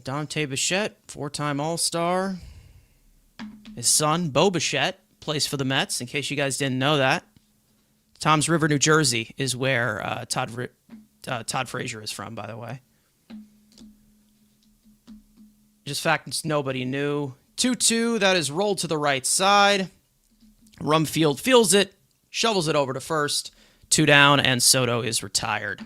Dante Bichette, 4-time All-Star. His son, Bo Bichette, plays for the Mets, in case you guys didn't know that. Toms River, New Jersey is where Todd Frazier is from, by the way. Just facts nobody knew. 2-2, that is rolled to the right side. Rumfield feels it, shovels it over to first. 2 down, and Soto is retired.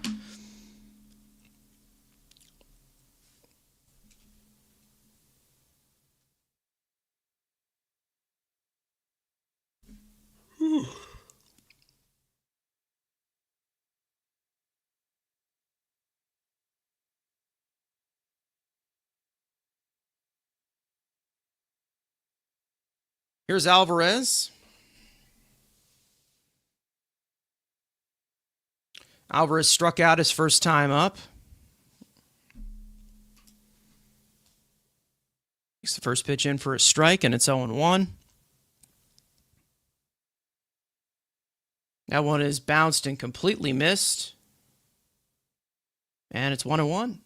Here's Alvarez. Alvarez struck out his first time up. Takes the first pitch in for a strike, and it's 0-1. That one is bounced and completely missed. And it's 1-1.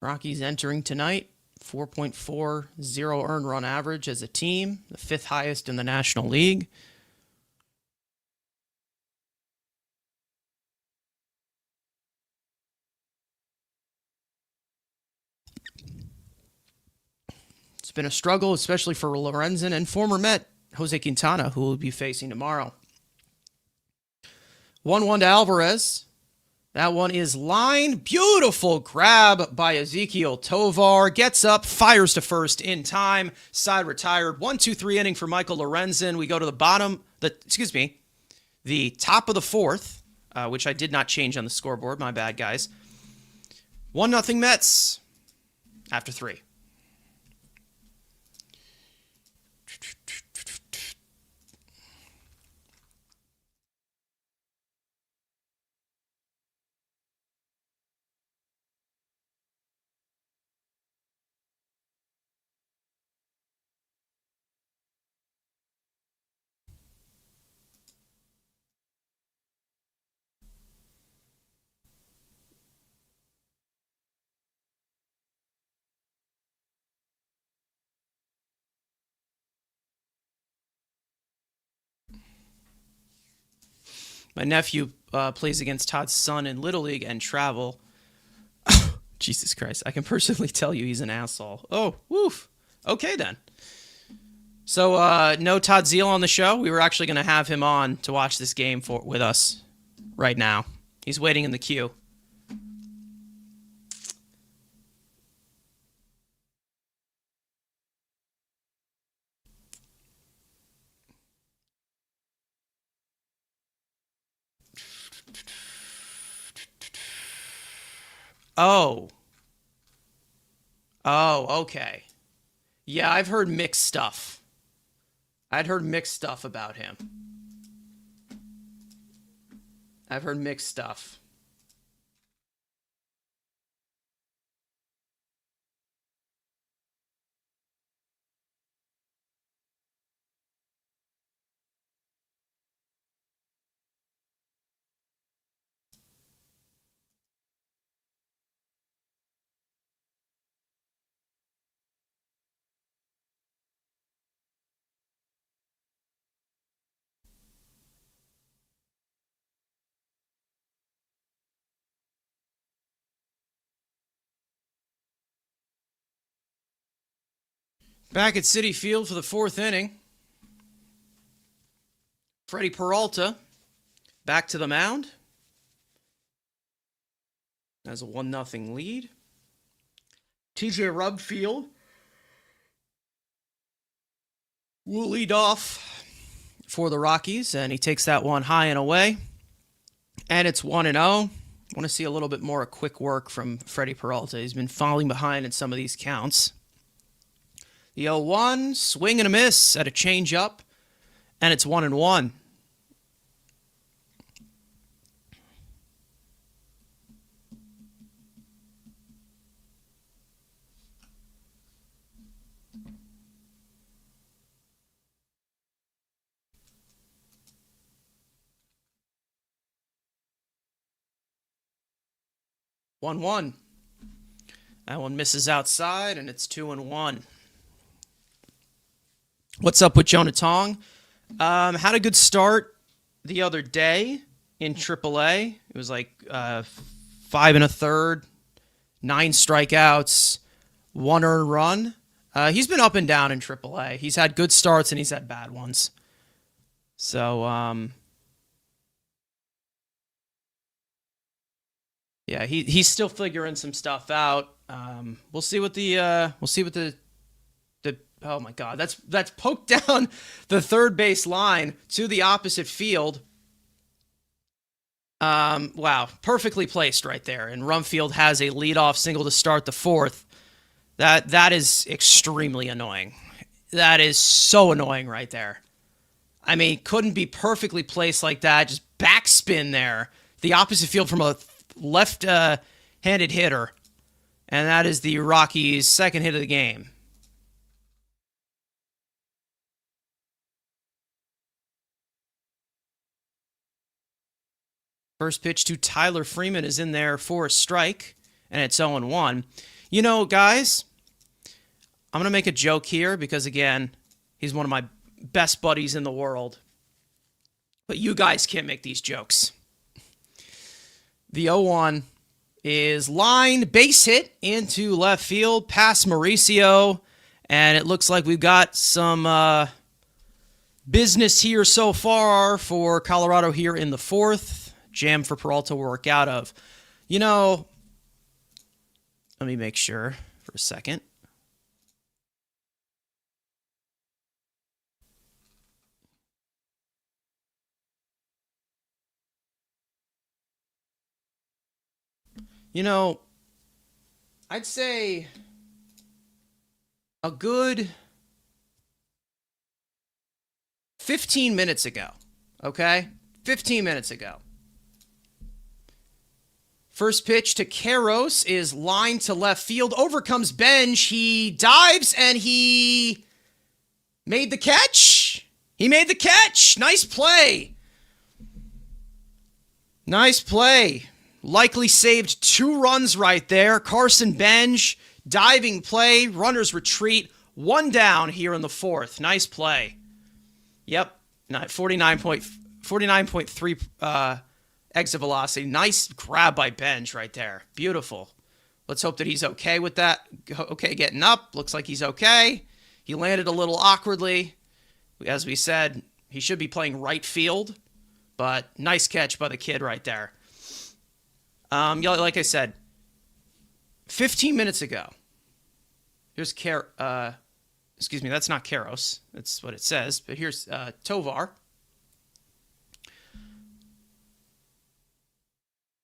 Rockies entering tonight. 4.40 earned run average as a team, the 5th highest in the National League. It's been a struggle, especially for Lorenzen and former Met Jose Quintana, who will be facing tomorrow. 1-1 to Alvarez. That one is line. Beautiful grab by Ezequiel Tovar. Gets up, fires to first in time. Side retired. 1-2-3 inning for Michael Lorenzen. We go to the top of the fourth, which I did not change on the scoreboard. My bad, guys. 1-0 Mets after 3. My nephew plays against Todd's son in Little League and travel. Jesus Christ. I can personally tell you he's an asshole. Oh, woof. Okay, then. So, no Todd Zeal on the show. We were actually going to have him on to watch this game with us right now. He's waiting in the queue. Oh. Oh, okay. Yeah, I've heard mixed stuff. I'd heard mixed stuff about him. I've heard mixed stuff. Back at Citi Field for the fourth inning. Freddie Peralta back to the mound. Has a 1-0 lead. TJ Rubfield will lead off for the Rockies, and he takes that one high and away. And it's 1-0. I want to see a little bit more quick work from Freddie Peralta. He's been falling behind in some of these counts. The 0-1, swing and a miss at a changeup, and it's 1-1. That one misses outside, and it's 2-1. What's up with Jonah Tong? Had a good start the other day in AAA. It was like 5 1/3, 9 strikeouts, 1 earned run. He's been up and down in AAA. He's had good starts and he's had bad ones. So, yeah, he's still figuring some stuff out. We'll see what the oh my God, that's poked down the third base line to the opposite field. Wow, perfectly placed right there. And Rumfield has a leadoff single to start the fourth. That is extremely annoying. That is so annoying right there. I mean, couldn't be perfectly placed like that. Just backspin there. The opposite field from a left-handed hitter. And that is the Rockies' second hit of the game. First pitch to Tyler Freeman is in there for a strike, and it's 0-1. You know, guys, I'm going to make a joke here because, again, he's one of my best buddies in the world. But you guys can't make these jokes. The 0-1 is lined, base hit into left field past Mauricio, and it looks like we've got some business here so far for Colorado here in the fourth. Jam for Peralta will work out of. You know, let me make sure for a second. You know, I'd say a good 15 minutes ago, okay? 15 minutes ago. First pitch to Karros is lined to left field. Over comes Benj. He dives and he made the catch. He made the catch. Nice play. Nice play. Likely saved 2 runs right there. Carson Benj, diving play. Runners retreat. 1 down here in the fourth. Nice play. Yep. 49.5 49.3 exit velocity. Nice grab by Benj right there. Beautiful. Let's hope that he's okay with that. Okay getting up. Looks like he's okay. He landed a little awkwardly. As we said, he should be playing right field, but nice catch by the kid right there. Like I said, 15 minutes ago, here's excuse me, that's not Karos. That's what it says. But here's Tovar.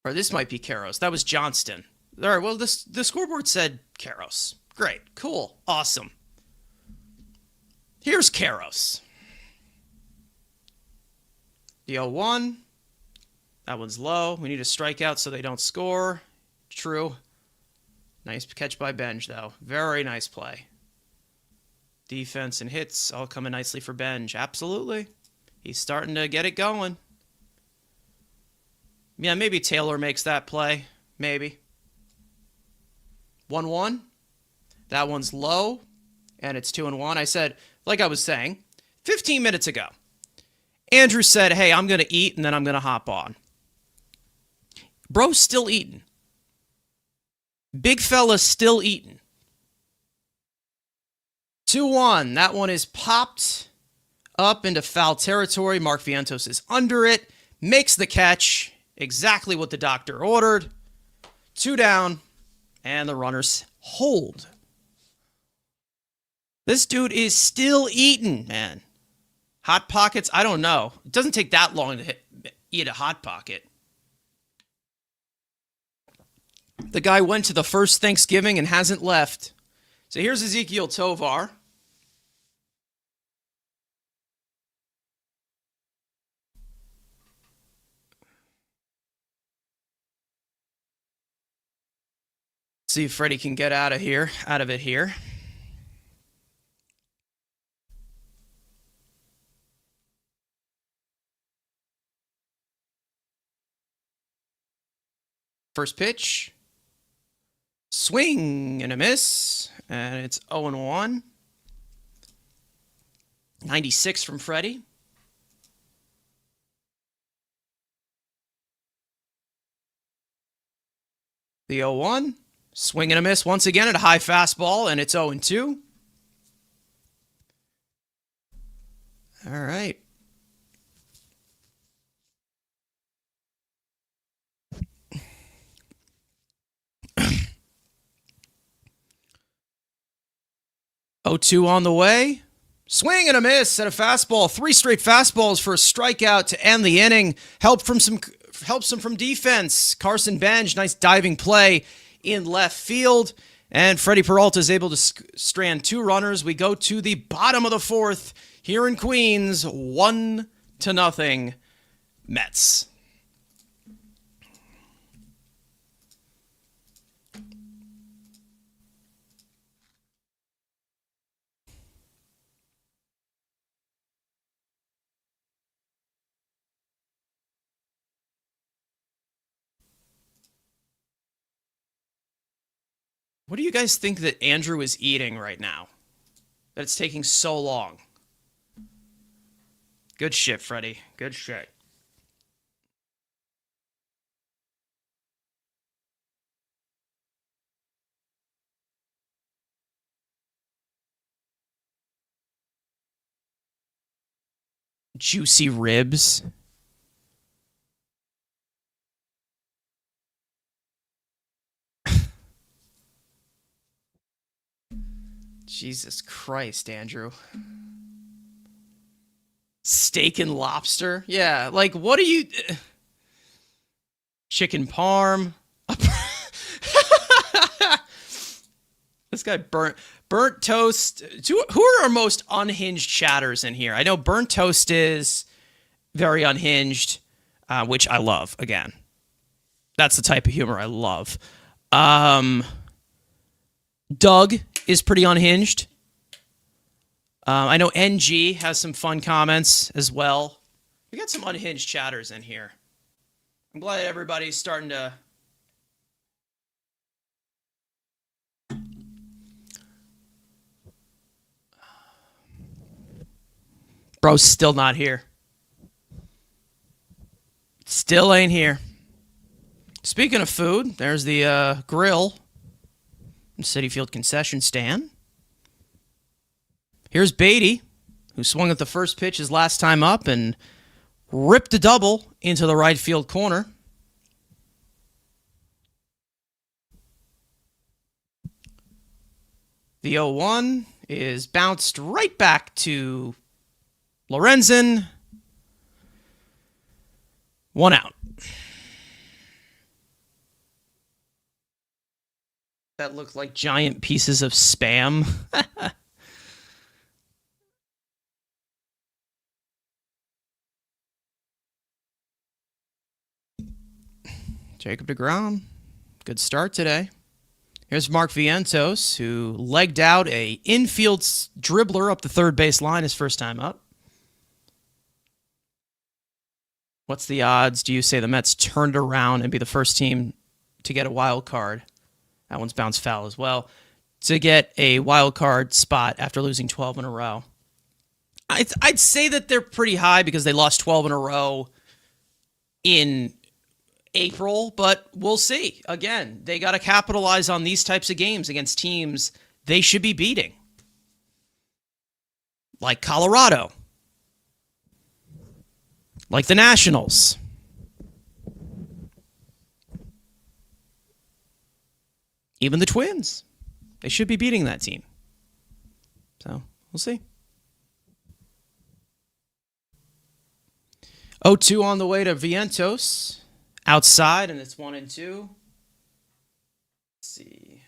Or this might be Karos. That was Johnston. All right, well, the scoreboard said Karos. Great. Cool. Awesome. Here's Karos. The 0-1. That one's low. We need a strikeout so they don't score. True. Nice catch by Benj, though. Very nice play. Defense and hits all coming nicely for Benj. Absolutely. He's starting to get it going. Yeah, maybe Taylor makes that play. Maybe. 1-1. That one's low, and it's 2-1. I said, like I was saying, 15 minutes ago, Andrew said, hey, I'm going to eat, and then I'm going to hop on. Bro's still eating. Big fella's still eating. 2-1. That one is popped up into foul territory. Mark Vientos is under it. Makes the catch. Exactly what the doctor ordered. 2 down. And the runners hold. This dude is still eating, man. Hot Pockets? I don't know. It doesn't take that long to eat a Hot Pocket. The guy went to the first Thanksgiving and hasn't left. So here's Ezekiel Tovar. See if Freddie can get out of it here. First pitch. Swing and a miss. And it's 0-1. 96 from Freddie. The 0-1. Swing and a miss once again at a high fastball, and it's 0-2. All right. Oh, 2 on the way. Swing and a miss at a fastball. 3 straight fastballs for a strikeout to end the inning. Helps him from defense. Carson Benj, nice diving play in left field. And Freddie Peralta is able to strand 2 runners. We go to the bottom of the 4th here in Queens. 1-0 Mets. What do you guys think that Andrew is eating right now? That it's taking so long. Good shit, Freddie. Good shit. Juicy ribs. Jesus Christ, Andrew. Steak and lobster? Yeah, like, what are you... Chicken parm. This guy burnt toast. Who are our most unhinged chatters in here? I know burnt toast is very unhinged, which I love, again. That's the type of humor I love. Doug is pretty unhinged. I know NG has some fun comments as well. We got some unhinged chatters in here. I'm glad everybody's starting to... Bro's still not here. Still ain't here. Speaking of food, there's the grill and City Field concession stand. Here's Beatty, who swung at the first pitch his last time up and ripped a double into the right field corner. The 0-1 is bounced right back to Lorenzen. 1 out. That looked like giant pieces of Spam. Jacob deGrom, good start today. Here's Mark Vientos, who legged out a infield dribbler up the third base line his first time up. What's the odds, do you say, the Mets turned around and be the first team to get a wild card? That one's bounced foul as well. To get a wild card spot after losing 12 in a row. I'd say that they're pretty high because they lost 12 in a row in April, but we'll see. Again, they got to capitalize on these types of games against teams they should be beating. Like Colorado. Like the Nationals. Even the Twins. They should be beating that team. So, we'll see. 0-2 on the way to Vientos. Outside, and it's 1-2. Let's see.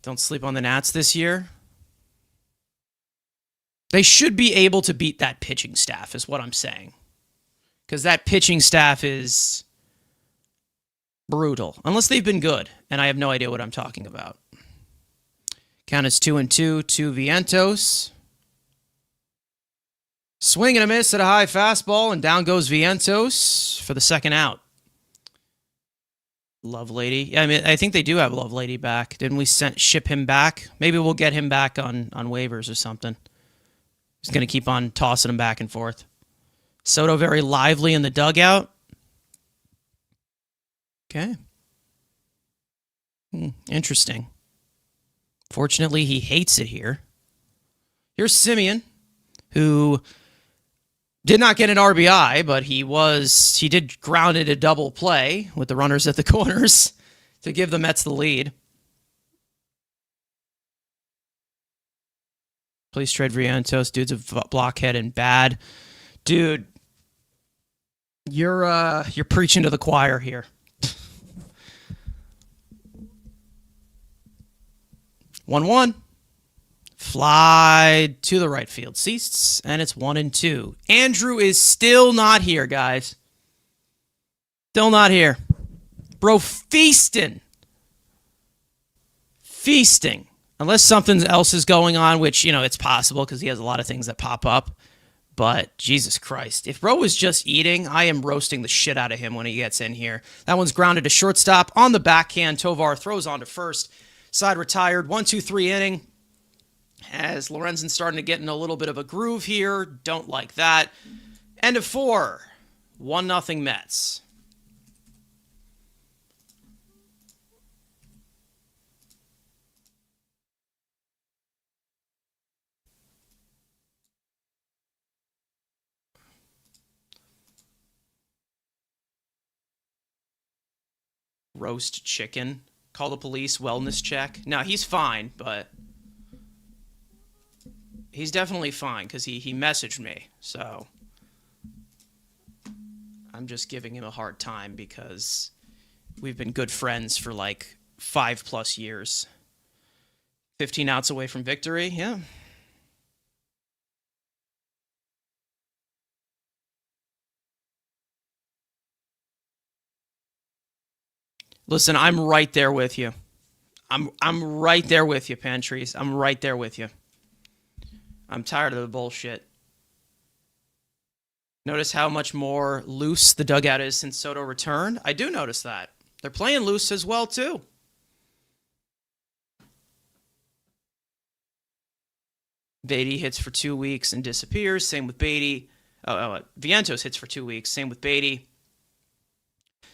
Don't sleep on the Nats this year. They should be able to beat that pitching staff, is what I'm saying. Because that pitching staff is brutal. Unless they've been good, and I have no idea what I'm talking about. Count is 2-2 to Vientos. Swing and a miss at a high fastball, and down goes Vientos for the second out. Lovelady. Yeah, I mean, I think they do have Lovelady back. Didn't we ship him back? Maybe we'll get him back on waivers or something. He's going to keep on tossing him back and forth. Soto very lively in the dugout. Okay. Interesting. Fortunately, he hates it here. Here's Simeon, who did not get an RBI, but he did ground it a double play with the runners at the corners to give the Mets the lead. Please trade Vientos. Dude's a blockhead and bad. Dude, you're preaching to the choir here. 1-1. Fly to the right field seats, and it's 1-2. Andrew is still not here, guys. Still not here. Bro, feasting. Feasting. Unless something else is going on, which, it's possible because he has a lot of things that pop up. But, Jesus Christ. If Bro was just eating, I am roasting the shit out of him when he gets in here. That one's grounded to shortstop. On the backhand, Tovar throws on to first. Side retired. 1-2-3 inning. As Lorenzen's starting to get in a little bit of a groove here. Don't like that. End of 4. 1-0 Mets. Roast chicken. Call the police. Wellness check. No, he's fine, but he's definitely fine because he messaged me. So I'm just giving him a hard time because we've been good friends for like 5+ years. 15 outs away from victory. Yeah. Listen, I'm right there with you. I'm right there with you, Pantries. I'm right there with you. I'm tired of the bullshit. Notice how much more loose the dugout is since Soto returned? I do notice that. They're playing loose as well, too. Beatty hits for 2 weeks and disappears. Same with Beatty. Vientos hits for 2 weeks. Same with Beatty.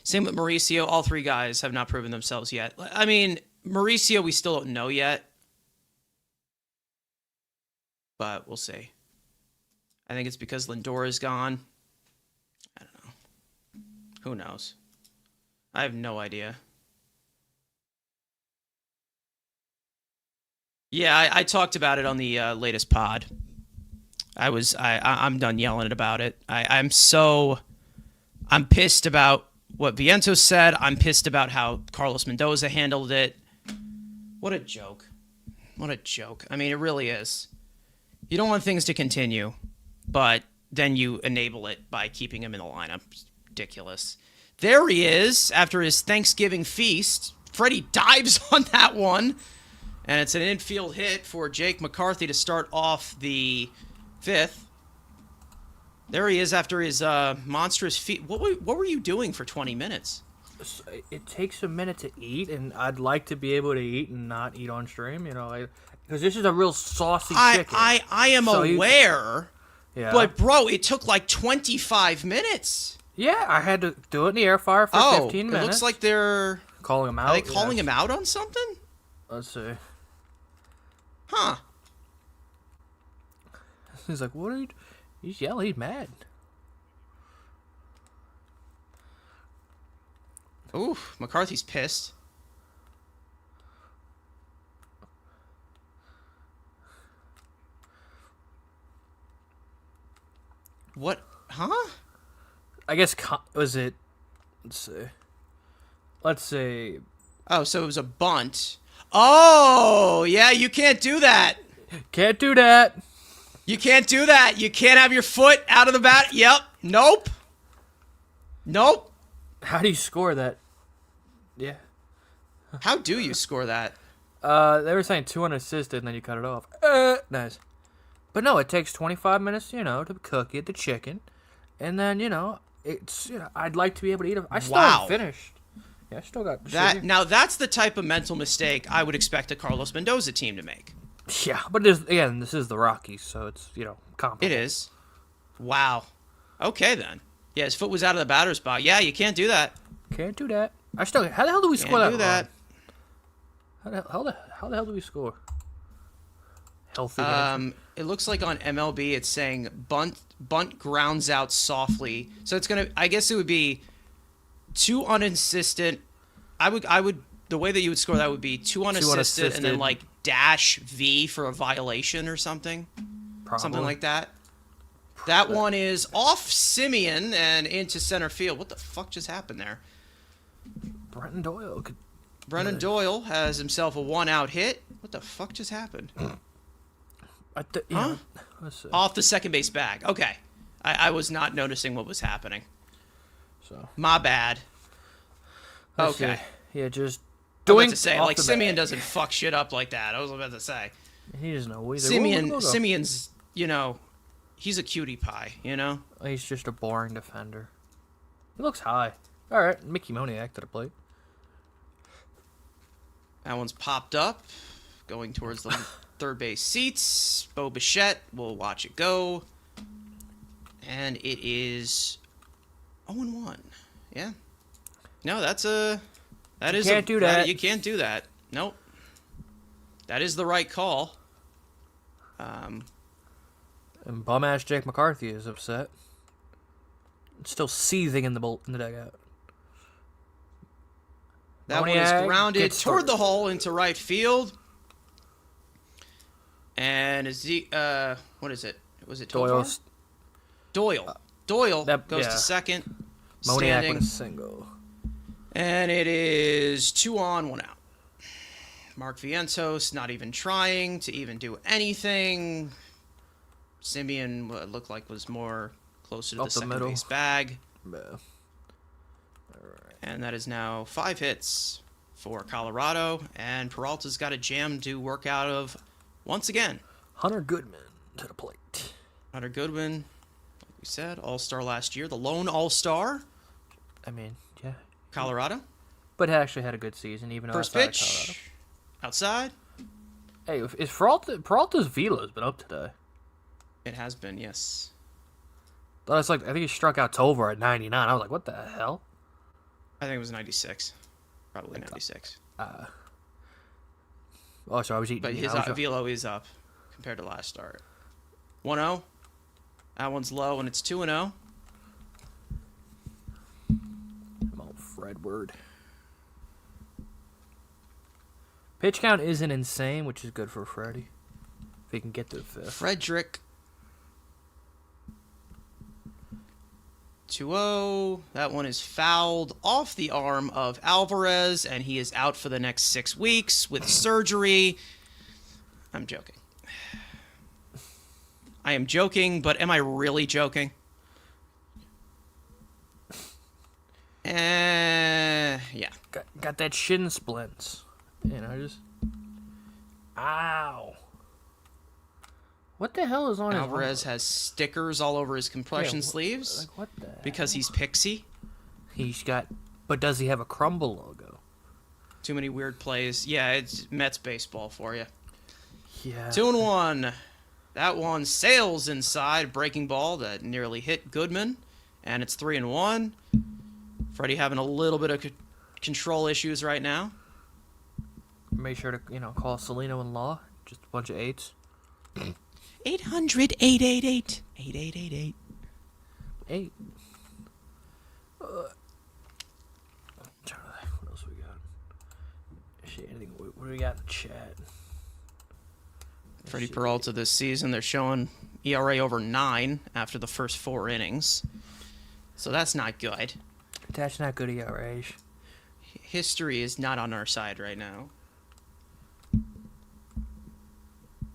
Same with Mauricio. All three guys have not proven themselves yet. I mean, Mauricio, we still don't know yet. But we'll see. I think it's because Lindor is gone. I don't know. Who knows? I have no idea. Yeah, I talked about it on the latest pod. I'm done yelling about it. I'm pissed about what Vientos said. I'm pissed about how Carlos Mendoza handled it. What a joke. What a joke. I mean, it really is. You don't want things to continue, but then you enable it by keeping him in the lineup. It's ridiculous. There he is after his Thanksgiving feast. Freddie dives on that one. And it's an infield hit for Jake McCarthy to start off the fifth. There he is after his monstrous feat. What were you doing for 20 minutes? It takes a minute to eat, and I'd like to be able to eat and not eat on stream, because this is a real saucy chicken. I am aware, yeah. But bro, it took like 25 minutes. Yeah, I had to do it in the air fryer for 15 minutes. It looks like they're calling him out. Are they calling him out on something? Let's see. Huh. He's like, what are you... He's yelling, he's mad. Ooh, McCarthy's pissed. What? Huh? I guess, was it... Let's see. Oh, so it was a bunt. Oh, yeah, you can't do that. Can't do that. You can't do that. You can't have your foot out of the bat. Yep. Nope. Nope. How do you score that? Yeah. How do you score that? They were saying 2 unassisted, and then you cut it off. Nice. But no, it takes 25 minutes, to cook it, the chicken. And then, it's, I'd like to be able to eat it. I still haven't finished. Yeah, I still got that. Now, that's the type of mental mistake I would expect a Carlos Mendoza team to make. Yeah, but this is the Rockies, so it's, comparable. It is. Wow. Okay, then. Yeah, his foot was out of the batter's box. Yeah, you can't do that. Can't do that. How the hell do we score that? Can't do that. How the hell do we score? Healthy. It looks like on MLB it's saying bunt grounds out softly. So it's gonna. I guess it would be 2 unassisted. I would. The way that you would score that would be 2 unassisted and then like -V for a violation or something. Probably. Something like that. That one is off Simeon and into center field. What the fuck just happened there? Brenton Doyle. Brennan Doyle has himself a 1-out hit. What the fuck just happened? Huh? Off the second base bag. Okay. I was not noticing what was happening. So my bad. Okay. Yeah, just doing to say like Simeon doesn't fuck shit up like that. I was about to say. He doesn't know either. Simeon's, he's a cutie pie, He's just a boring defender. He looks high. All right, Mickey Moniak to the plate. That one's popped up, going towards the third base seats. Bo Bichette will watch it go. And it is 0-1. Yeah. No, that is can't do that. You can't do that. Nope. That is the right call. And bum-ass Jake McCarthy is upset. Still seething in the dugout. That one is grounded toward the hole into right field. And is what is it? Was it Tovar? Doyle. Doyle goes to second. Moniak with a single. And it is 2 on, 1 out. Mark Vientos not even trying to even do anything. Simeon looked like was more closer to the second base bag. Yeah. And that is now 5 hits for Colorado. And Peralta's got a jam to work out of once again. Hunter Goodman to the plate. Hunter Goodman, like we said, all-star last year. The lone all-star. I mean, yeah. Colorado. But actually had a good season, even though First pitch. Outside. Hey, is Peralta's velo's been up today? It has been, yes. I think he struck out Tovar at 99. I was like, what the hell? I think it was 96. Probably 96. So I was eating. But his velo is up compared to last start. 1-0. That one's low, and it's 2-0. Come on, Fredward. Pitch count isn't insane, which is good for Freddie. If he can get to the fifth. Frederick. 2-0. That one is fouled off the arm of Alvarez, and he is out for the next 6 weeks with surgery. I'm joking. I am joking, but am I really joking? Yeah. Got that shin splints. Just... Ow. What the hell is on Alvarez has stickers all over his compression sleeves. Like, what the hell? Because he's Pixie. But does he have a Crumble logo? Too many weird plays. Yeah, it's Mets baseball for you. Yeah. 2-1. That one sails inside. Breaking ball that nearly hit Goodman. And it's 3-1. Freddie having a little bit of control issues right now. Make sure to, call Celino in law. Just a bunch of 8s. 800-888-8888. 8. What else we got? Anything? What do we got in the chat? Freddie Peralta this season, they're showing ERA over 9 after the first 4 innings. So that's not good. That's not good ERA. History is not on our side right now.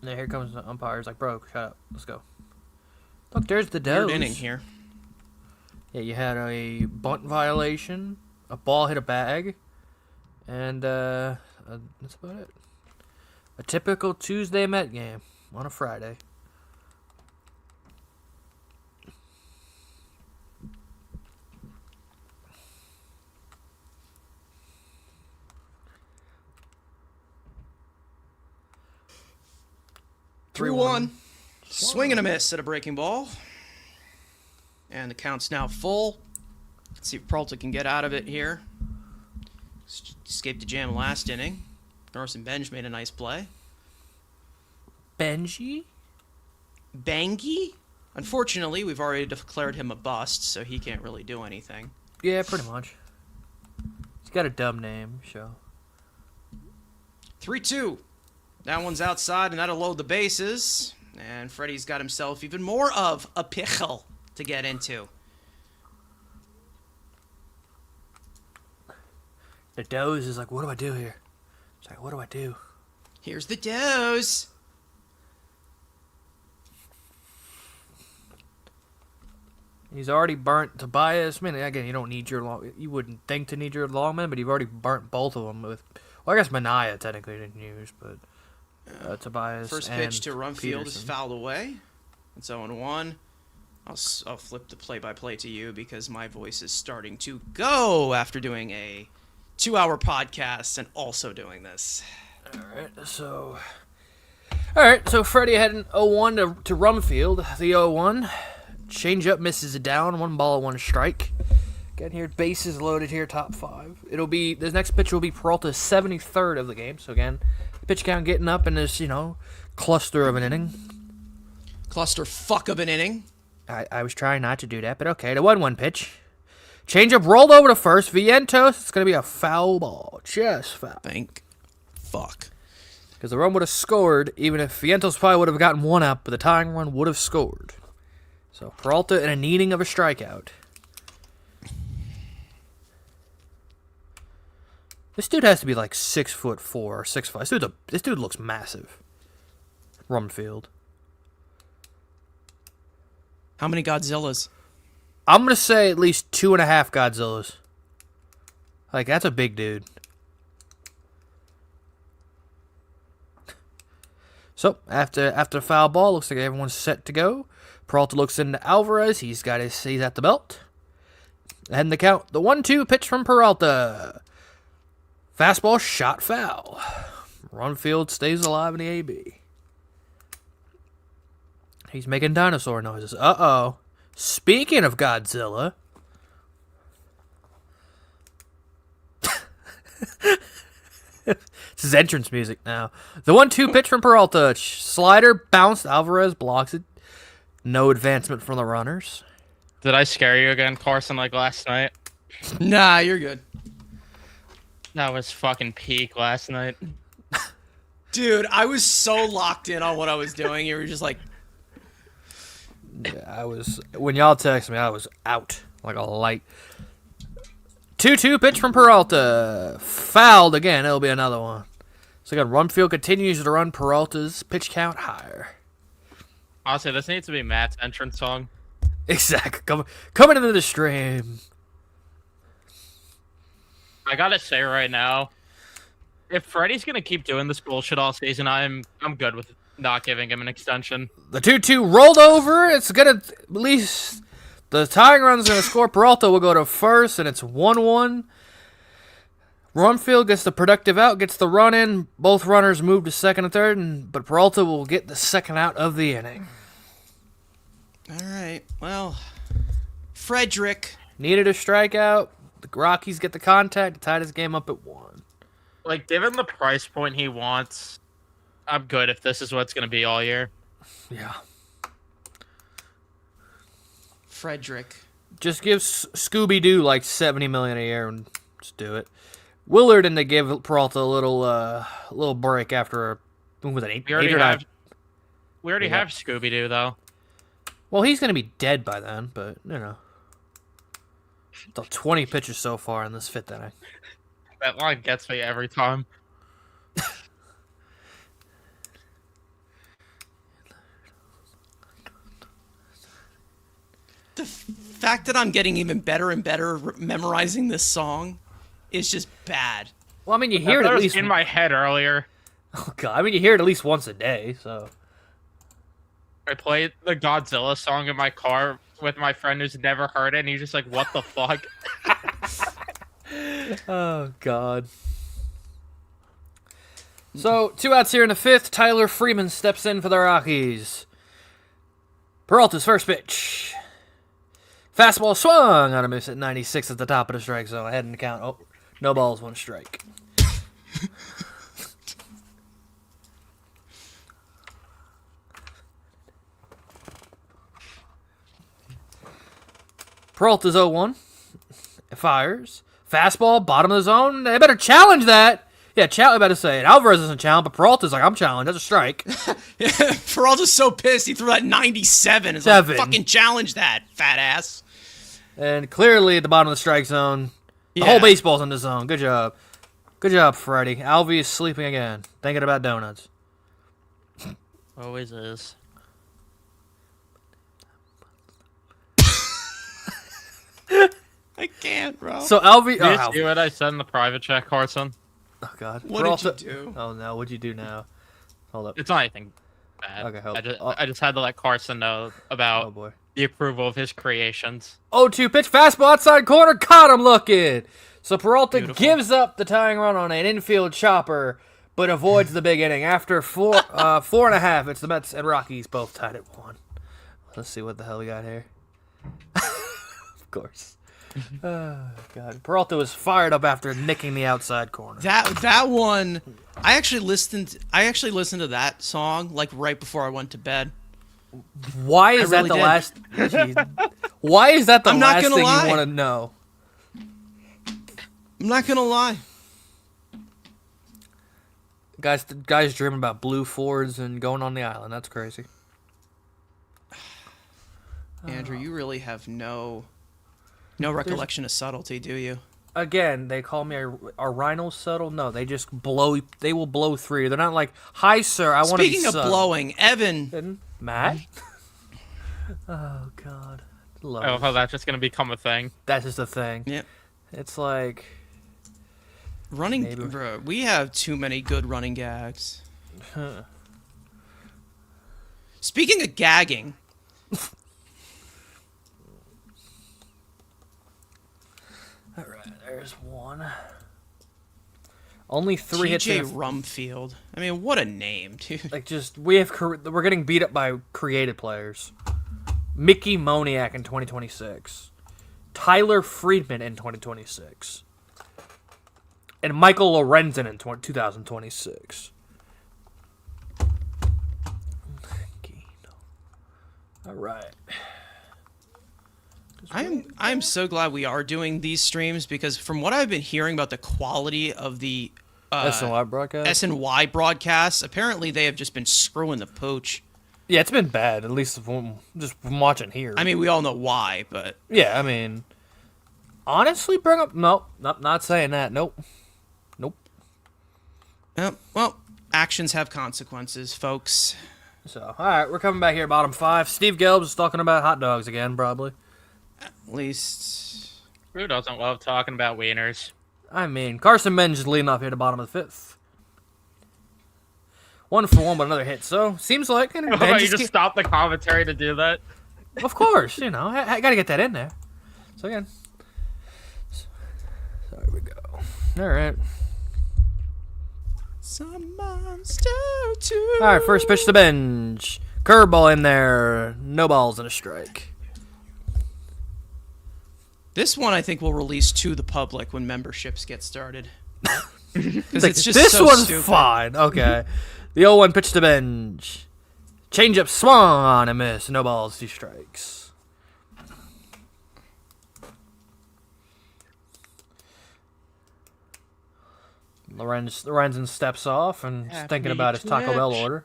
Now here comes the umpires like, bro, shut up. Let's go. Look, there's the Does. Third inning here. Yeah, you had a bunt violation, a ball hit a bag, and that's about it. A typical Tuesday Met game on a Friday. Three one. Swing and a miss at a breaking ball. And the count's now full. Let's see if Peralta can get out of it here. Escaped the jam last inning. Norris Benj made a nice play. Benji? Bangy? Unfortunately, we've already declared him a bust, so he can't really do anything. Yeah, pretty much. He's got a dumb name, so. 3-2. That one's outside, and that'll load the bases. And Freddie's got himself even more of a pickle to get into. The Doze is like, what do I do here? It's like, what do I do? Here's the dose. He's already burnt Tobias. I mean, again, you don't need you wouldn't think to need your longman, but you've already burnt both of them with. Well, I guess Mania technically didn't use, but Tobias. First and pitch to Rumfield is Peterson. fouled away. It's 0-1. I'll flip the play-by-play to you because my voice is starting to go after doing a 2-hour podcast and also doing this. All right, so Freddie had an 0-1 to Rumfield. The 0-1. Change-up misses it down. 1 ball, 1 strike. Getting here, bases loaded here, top 5. The next pitch will be Peralta's 73rd of the game. So again, pitch count getting up in this, cluster of an inning. Cluster fuck of an inning. I was trying not to do that, but okay. The 1-1 pitch. Change-up rolled over to first. Vientos, it's going to be a foul ball. Just foul. Thank fuck. Because the run would have scored, even if Vientos probably would have gotten 1 out, but the tying run would have scored. So Peralta in a needing of a strikeout. This dude has to be like 6'4" or 6'5". This dude looks massive. Rumfield. How many Godzillas? I'm going to say at least 2.5 Godzillas. Like, that's a big dude. So, after the foul ball, looks like everyone's set to go. Peralta looks into Alvarez. He's at the belt. And the count. The 1-2 pitch from Peralta. Fastball shot foul. Runfield stays alive in the AB. He's making dinosaur noises. Uh-oh. Speaking of Godzilla... It's his entrance music now. The 1-2 pitch from Peralta. Slider bounced. Alvarez blocks it. No advancement from the runners. Did I scare you again, Carson, like last night? Nah, you're good. That was fucking peak last night. Dude, I was so locked in on what I was doing. You were just like... Yeah, I was... When y'all texted me, I was out like a light. 2-2 pitch from Peralta. Fouled again. It'll be another one. So again, Runfield continues to run Peralta's pitch count higher. Honestly, this needs to be Matt's entrance song. Exactly. Coming into the stream. I gotta say right now, if Freddie's gonna keep doing this bullshit all season, I'm good with not giving him an extension. The 2-2 rolled over. It's gonna at least the tying run's gonna score. Peralta will go to first, and it's 1-1. Runfield gets the productive out, gets the run in. Both runners move to second and third, but Peralta will get the second out of the inning. All right. Well, Frederick Needed a strikeout. The Rockies get the contact. Tied his game up at 1. Like, given the price point he wants, I'm good if this is what it's gonna be all year. Yeah. Frederick. Just give Scooby-Doo like $70 million a year and just do it. Willard and they gave Peralta a little break after when was it, eight or nine? We already have Scooby-Doo though. Well, he's gonna be dead by then, but you know. The 20 pitches so far in this 5th inning. That line gets me every time. The fact that I'm getting even better and better memorizing this song is just bad. Well, I mean, you hear it That at was least in my head earlier. Oh god, I mean, you hear it at least once a day, so. I played the Godzilla song in my car with my friend who's never heard it, and he's just like, "What the fuck?" Oh god. So, 2 outs here in the 5th. Tyler Freeman steps in for the Rockies. Peralta's first pitch. Fastball swung on a miss at 96 at the top of the strike zone. Ahead in the count. Oh, no balls, 1 strike. Peralta's 0-1. Fires. Fastball, bottom of the zone. They better challenge that. Yeah, I better say it. Alvarez doesn't challenge, but Peralta's like, I'm challenged. That's a strike. Peralta's so pissed he threw that 97. It's like, fucking challenge that, fat ass. And clearly at the bottom of the strike zone. The whole baseball's in the zone. Good job. Good job, Freddie. Alvy is sleeping again. Thinking about donuts. Always is. I can't, bro. So Alvy... Did you see what I said in the private chat, Carson? Oh, God. What did you do? Oh, no. What'd you do now? Hold up. It's not anything bad. Okay, I just had to let Carson know about Oh, boy. the approval of his creations. 0-2 pitch. Fastball outside corner. Caught him looking. So Peralta Beautiful. gives up the tying run on an infield chopper, but avoids the big inning. After 4.5, it's the Mets and Rockies both tied at 1. Let's see what the hell we got here. Of course. Oh, God. Peralta was fired up after nicking the outside corner. That one, I actually listened to that song like right before I went to bed. Why is that really the did. last? Jeez. Why is that the I'm not last gonna thing lie. you want to know? I'm not gonna lie. Guys dreaming about blue Fords and going on the island. That's crazy. Andrew, you really have no recollection of subtlety, do you? Again, they call me a rhino subtle. No, they just blow. They will blow through. They're not like, "Hi, sir, I want to be Speaking of subtle." blowing, Evan. Matt. Oh God, love. I love it. how that's just gonna become a thing. That's just a thing. Yeah. It's like Running, Maybe. bro. We have too many good running gags. Speaking of gagging, all right. There's one. Only 3 hits. TJ Rumfield. I mean, what a name, dude. Like, just we're getting beat up by creative players. Mickey Moniak in 2026. Tyler Friedman in 2026. And Michael Lorenzen in 2026. All right. I'm so glad we are doing these streams because from what I've been hearing about the quality of the SNY broadcasts, apparently they have just been screwing the pooch. Yeah, it's been bad, at least from watching here. I mean, we all know why, but... Yeah, I mean... Honestly, bring up... Nope, not saying that. Nope. Well, actions have consequences, folks. So, alright, we're coming back here, bottom 5. Steve Gelbs is talking about hot dogs again, probably. At least... Who doesn't love talking about wieners? I mean, Carson Ben's just leading off here to bottom of the 5th. 1 for 1, but another hit. So, seems like... You just stopped the commentary to do that? Of course, I gotta get that in there. So, again... So, there we go. Alright. Some monster too. Alright, first pitch to Benj. Curveball in there. No balls and a strike. This one I think we'll release to the public when memberships get started. Because it's just this so one's stupid. Fine. Okay. The 0-1 pitch to Benj. Changeup swung on and miss. No balls, 2 strikes. Lorenzen steps off and is thinking about his Taco Bell order.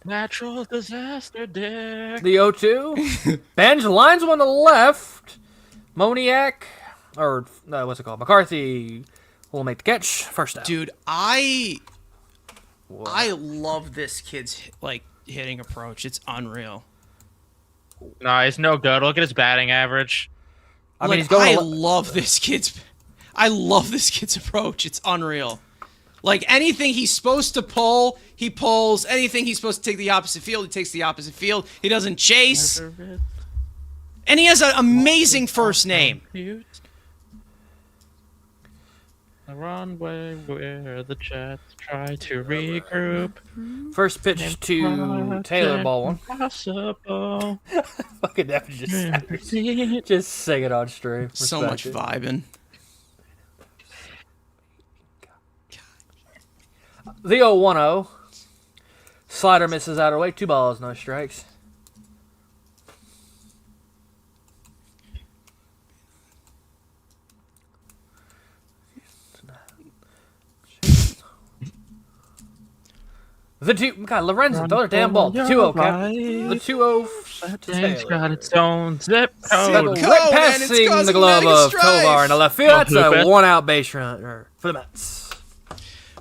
Natural disaster, Dick. The 0-2. Benj lines one to the left. Moniak, or what's it called? McCarthy will make the catch. First out. Dude, I love this kid's hitting approach. It's unreal. No, he's no good. Look at his batting average. I mean, he's going. I love this kid's approach. It's unreal. Like, anything he's supposed to pull, he pulls. Anything he's supposed to take the opposite field, he takes the opposite field. He doesn't chase. And he has an amazing first name. The runway where the Jets try to regroup. First pitch to Taylor, ball 1. Possible. Fucking that was just sing it on stream. So much vibing. The 0-1-0. Slider misses out of the way. 2 balls, no strikes. The 2, God, Lorenzen, throw their damn ball. The 2-0, Cap. The 2-0. Thing's got its own zip code. Passing the glove of Tovar in the left field. That's a 1-out base runner for the Mets.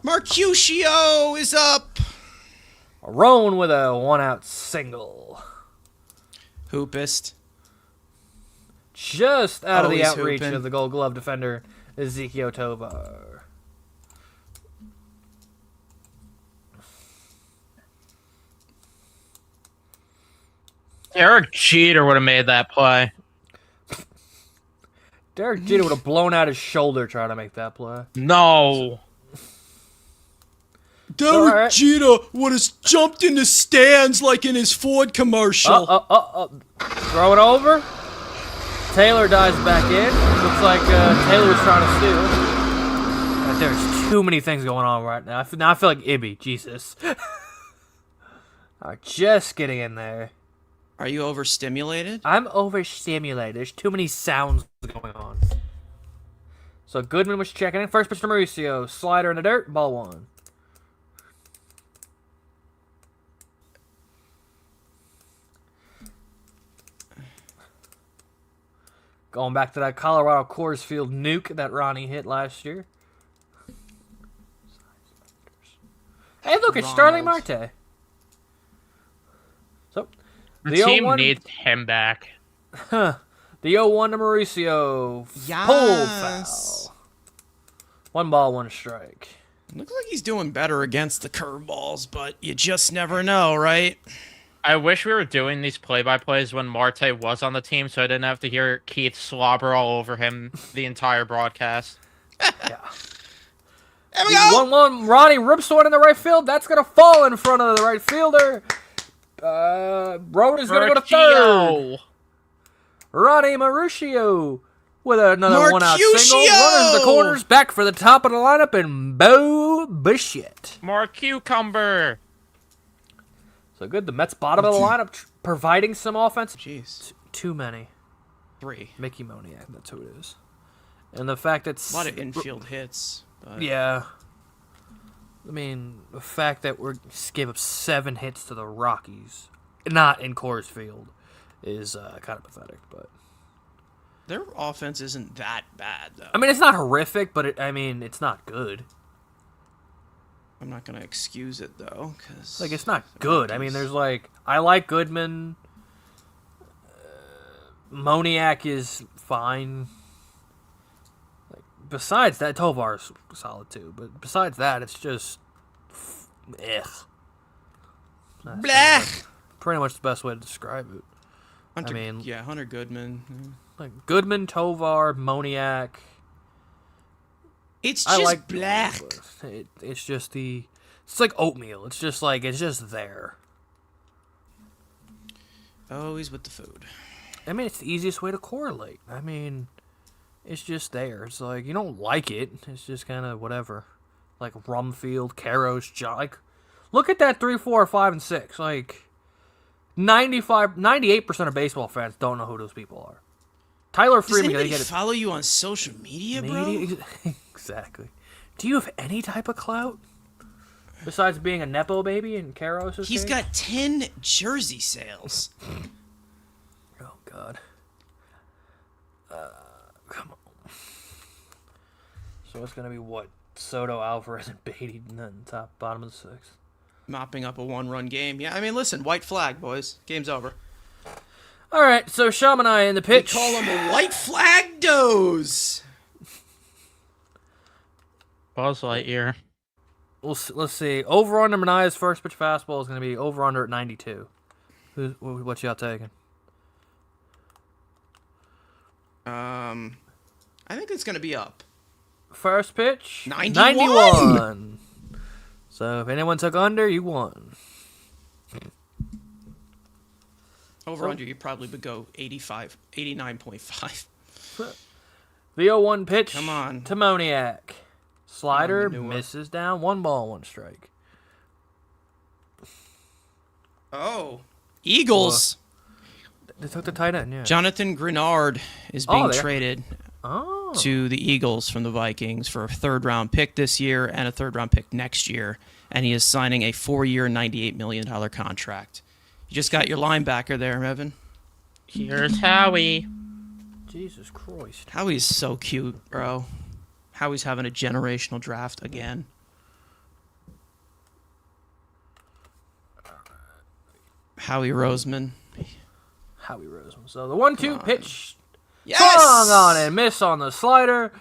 Mercutio is up. Roan with a 1-out single. Hoopist. Just out of the outreach hooping. of the Gold Glove defender, Ezekiel Tovar. Derek Jeter would have made that play. Derek Jeter would have blown out his shoulder trying to make that play. No. Derek Jeter would have jumped in the stands like in his Ford commercial. Throw it over. Taylor dives back in. Looks like Taylor was trying to steal. God, there's too many things going on right now. I feel like Ibby. Jesus. Alright, just getting in there. Are you overstimulated? I'm overstimulated. There's too many sounds going on. So Goodman was checking in. First pitch to Mauricio. Slider in the dirt. Ball 1. Going back to that Colorado Coors Field nuke that Ronnie hit last year. Hey, look, it's Starling Marte. So, the team needs him back. The 0-1 to Mauricio. Yes. Pulled foul. 1 ball, 1 strike. Looks like he's doing better against the curveballs, but you just never know, right? I wish we were doing these play-by-plays when Marte was on the team, so I didn't have to hear Keith slobber all over him the entire broadcast. Yeah. There we go. 1-1. Ronnie rips one in the right field. That's gonna fall in front of the right fielder. Road is gonna go to third. Ronnie Mauricio with another one-out single. Runners the corners, back for the top of the lineup, and Bo Bichette. More cucumber. So good. The Mets bottom of the lineup, providing some offense. Jeez. Too many. 3. Mickey Moniak, that's who it is. And the fact that... A lot of infield hits. But... Yeah. I mean, the fact that we gave up 7 hits to the Rockies, not in Coors Field, is kind of pathetic, but... Their offense isn't that bad, though. I mean, it's not horrific, but it's not good. I'm not going to excuse it, though, because... Like, it's not good. I mean, there's, like... I like Goodman. Moniak is fine. Like, besides that, Tovar's solid, too. But besides that, it's just... Blech! Pretty much the best way to describe it. Hunter Goodman. Like, Goodman, Tovar, Moniak... It's just black. It's just the... It's like oatmeal. It's just there. Always with the food. I mean, it's the easiest way to correlate. I mean, it's just there. It's like, you don't like it. It's just kind of whatever. Like Rumfield, Caros, John. Like, look at that 3, 4, 5, and 6. Like, 98% of baseball fans don't know who those people are. Tyler Freeman. Does anybody follow you on social media, bro? Exactly. Do you have any type of clout? Besides being a Nepo baby in Caros' He's got 10 jersey sales. Oh, God. Come on. So it's going to be what? Soto, Alvarez, and Beatty in the bottom of the 6th. Mopping up a 1-run game. Yeah, I mean, listen, white flag, boys. Game's over. All right, so Shamanai in the pitch. We call him a white flag doze. Buzz Lightyear. Let's see. Over-under Manaya's first pitch fastball is going to be over-under at 92. What y'all taking? I think it's going to be up. First pitch? 91. So if anyone took under, you won. Over under, you probably would go 89.5. The 0-1 pitch. Come on. To Moniak. Slider misses down. 1 ball, 1 strike. Oh. Eagles. They took the tight end, yeah. Jonathan Grenard is being traded to the Eagles from the Vikings for a 3rd-round pick this year and a 3rd-round pick next year. And he is signing a 4-year, $98 million contract. You just got your linebacker there, Evan. Here's Howie. Jesus Christ. Howie's so cute, bro. Howie's having a generational draft again. Howie Roseman. So the 1-2 pitch. Yes! Swung on and miss on the slider.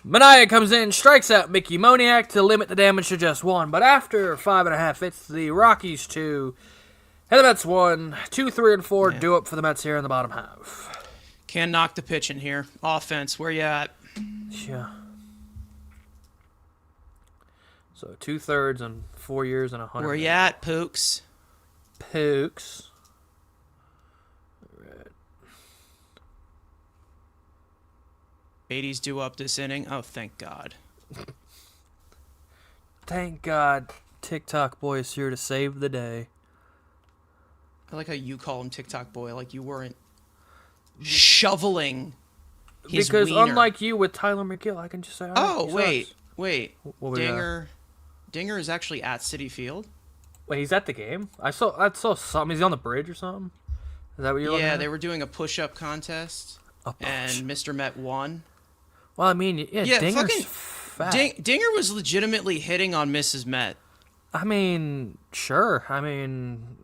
Manaya comes in, strikes out Mickey Moniak to limit the damage to just 1. But after 5.5, it's the Rockies 2. And the Mets 1. 2, 3, and 4 do up for the Mets here in the bottom half. Can't knock the pitch in here. Offense, where you at? Yeah. So 2/3 and 4 years and 100. Where you at, Pooks? Pooks. Right. Beatty's due up this inning. Oh, thank God. Thank God TikTok boy is here to save the day. I like how you call him TikTok boy, like you weren't shoveling his Because wiener. unlike you with Tyler McGill, I can just say, Oh, he sucks. wait. What we got? Dinger is actually at Citi Field. Wait, he's at the game? I saw something. Is he on the bridge or something? Is that what you're looking at? Yeah, they were doing a push-up contest, and Mr. Met won. Well, I mean, yeah Dinger's fucking fat. Dinger was legitimately hitting on Mrs. Met. I mean, sure. I mean,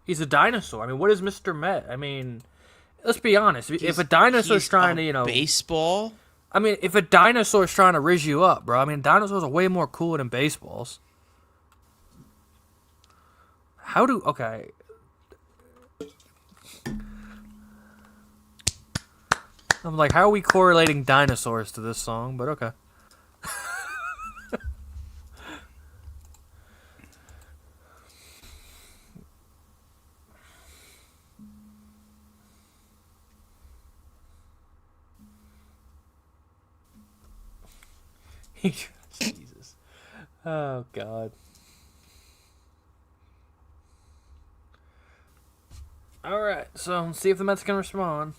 he's a dinosaur. I mean, what is Mr. Met? I mean, let's be honest. If a dinosaur's trying to, baseball. I mean, if a dinosaur's trying to riz you up, bro. I mean, dinosaurs are way more cooler than baseballs. Okay. I'm like, how are we correlating dinosaurs to this song? But okay. Jesus. Oh, God. All right, so let's see if the Mets can respond.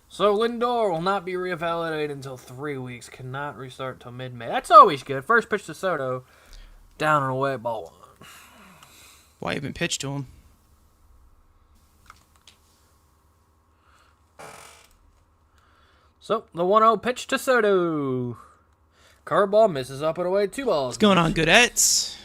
So Lindor will not be reevaluated until 3 weeks. Cannot restart till mid-May. That's always good. First pitch to Soto. Down and away, ball 1. Why even pitch to him? So the 1-0 pitch to Soto. Curveball misses up and away. 2 balls. What's going on, Goodettes?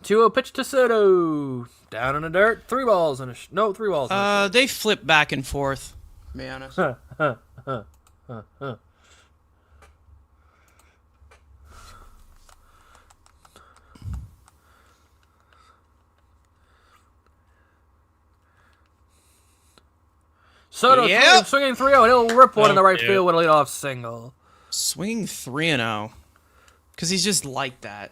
2-0 pitch to Soto. Down in the dirt. 3 balls and 3 balls. They flip back and forth. To be honest. Soto Yep. swinging 3-0. He'll rip one in the right dude. field with a leadoff single. Swinging 3-0. Because he's just like that.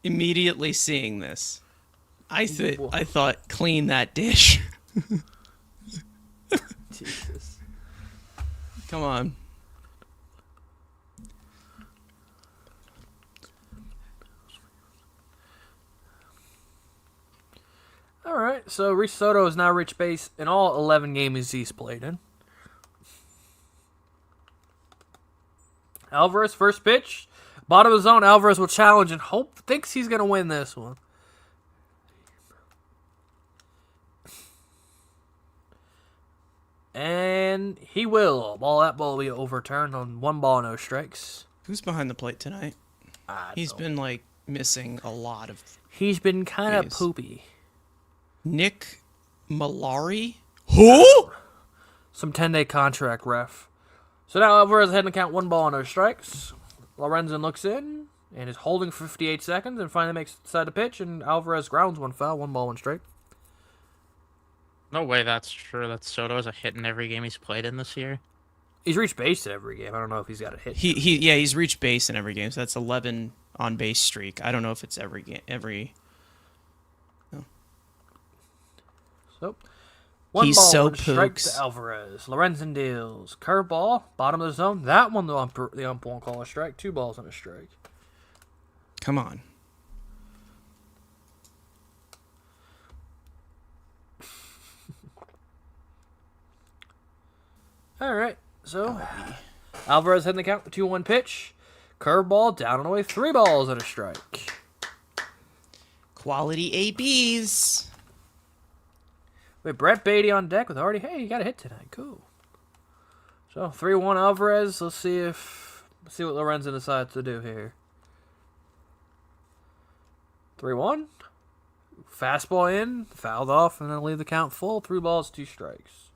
Immediately seeing this, I thought clean that dish. Jesus. Come on. All right, so Reese Soto has now reached base in all 11 games he's played in. Alvarez, first pitch. Bottom of the zone, Alvarez will challenge and thinks he's going to win this one. And he will. That ball will be overturned on 1 ball, no strikes. Who's behind the plate tonight? He's been, like, missing a lot of... He's been kind of Jeez. poopy. Nick Malari? Who? Some 10-day contract ref. So now Alvarez ahead and count 1 ball, no strikes. Lorenzen looks in and is holding for 58 seconds and finally makes decide to pitch, and Alvarez grounds 1 foul, 1 ball, 1 strike. No way that's true. That Soto has a hit in every game he's played in this year. He's reached base in every game. I don't know if he's got a hit. He's reached base in every game, so that's 11 on base streak. I don't know if it's every game. So, 1 He's ball, so 1 strike pooks. to Alvarez. Lorenzen deals. Curveball, bottom of the zone. That one the ump won't call a strike. 2 balls and a strike. Come on. All right. So, Alvarez heading the count. 2-1 pitch. Curveball, down and away. 3 balls and a strike. Quality ABs. Wait, Brett Beatty on deck with already. Hey, you got a hit tonight. Cool. So 3-1 Alvarez. Let's see what Lorenzen decides to do here. 3-1. Fastball in, fouled off, and then leave the count full. 3 balls, 2 strikes.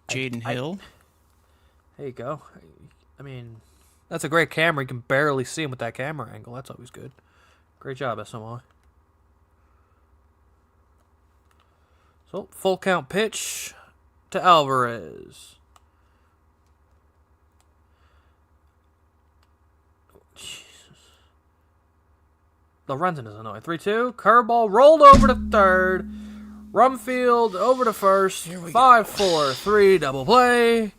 Jaden Hill. There you go. I mean, that's a great camera. You can barely see him with that camera angle. That's always good. Great job, SMI. So, full count pitch to Alvarez. Jesus. Lorenzen is annoying. 3-2. Curveball rolled over to third. Rumfield over to first. 5-4-3 double play.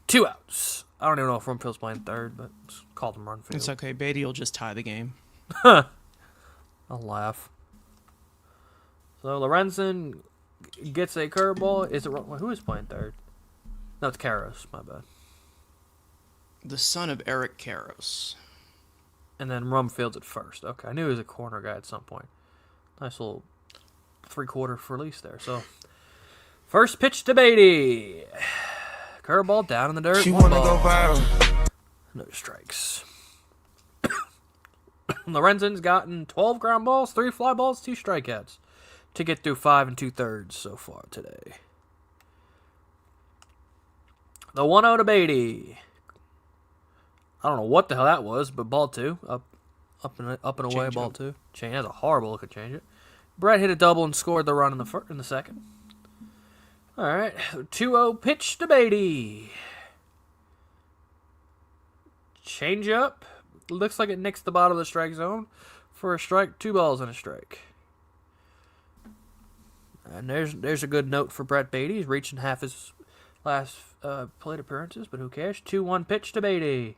2 outs. I don't even know if Rumfield's playing third, but called him Rumfield. It's okay. Beatty will just tie the game. I'll laugh. So Lorenzen gets a curveball. Who is playing third? No, it's Karros. My bad. The son of Eric Karros. And then Rumfield's at first. Okay, I knew he was a corner guy at some point. Nice little 3/4 release there. So, first pitch to Beatty. Curveball down in the dirt. She 1 wanna ball. go viral. No strikes. Lorenzen's gotten 12 ground balls, 3 fly balls, 2 strikeouts to get through 5 2/3 so far today. The 1-0 to Beatty. I don't know what the hell that was, but ball 2. Up and away, Change ball up. 2. That's a horrible looking change it. Brett hit a double and scored the run in the second. All right, 2-0 pitch to Beatty. Change up. Looks like it nicks the bottom of the strike zone for a strike. 2 balls and a strike. And there's a good note for Brett Beatty. He's reaching half his last plate appearances, but who cares? 2-1 pitch to Beatty.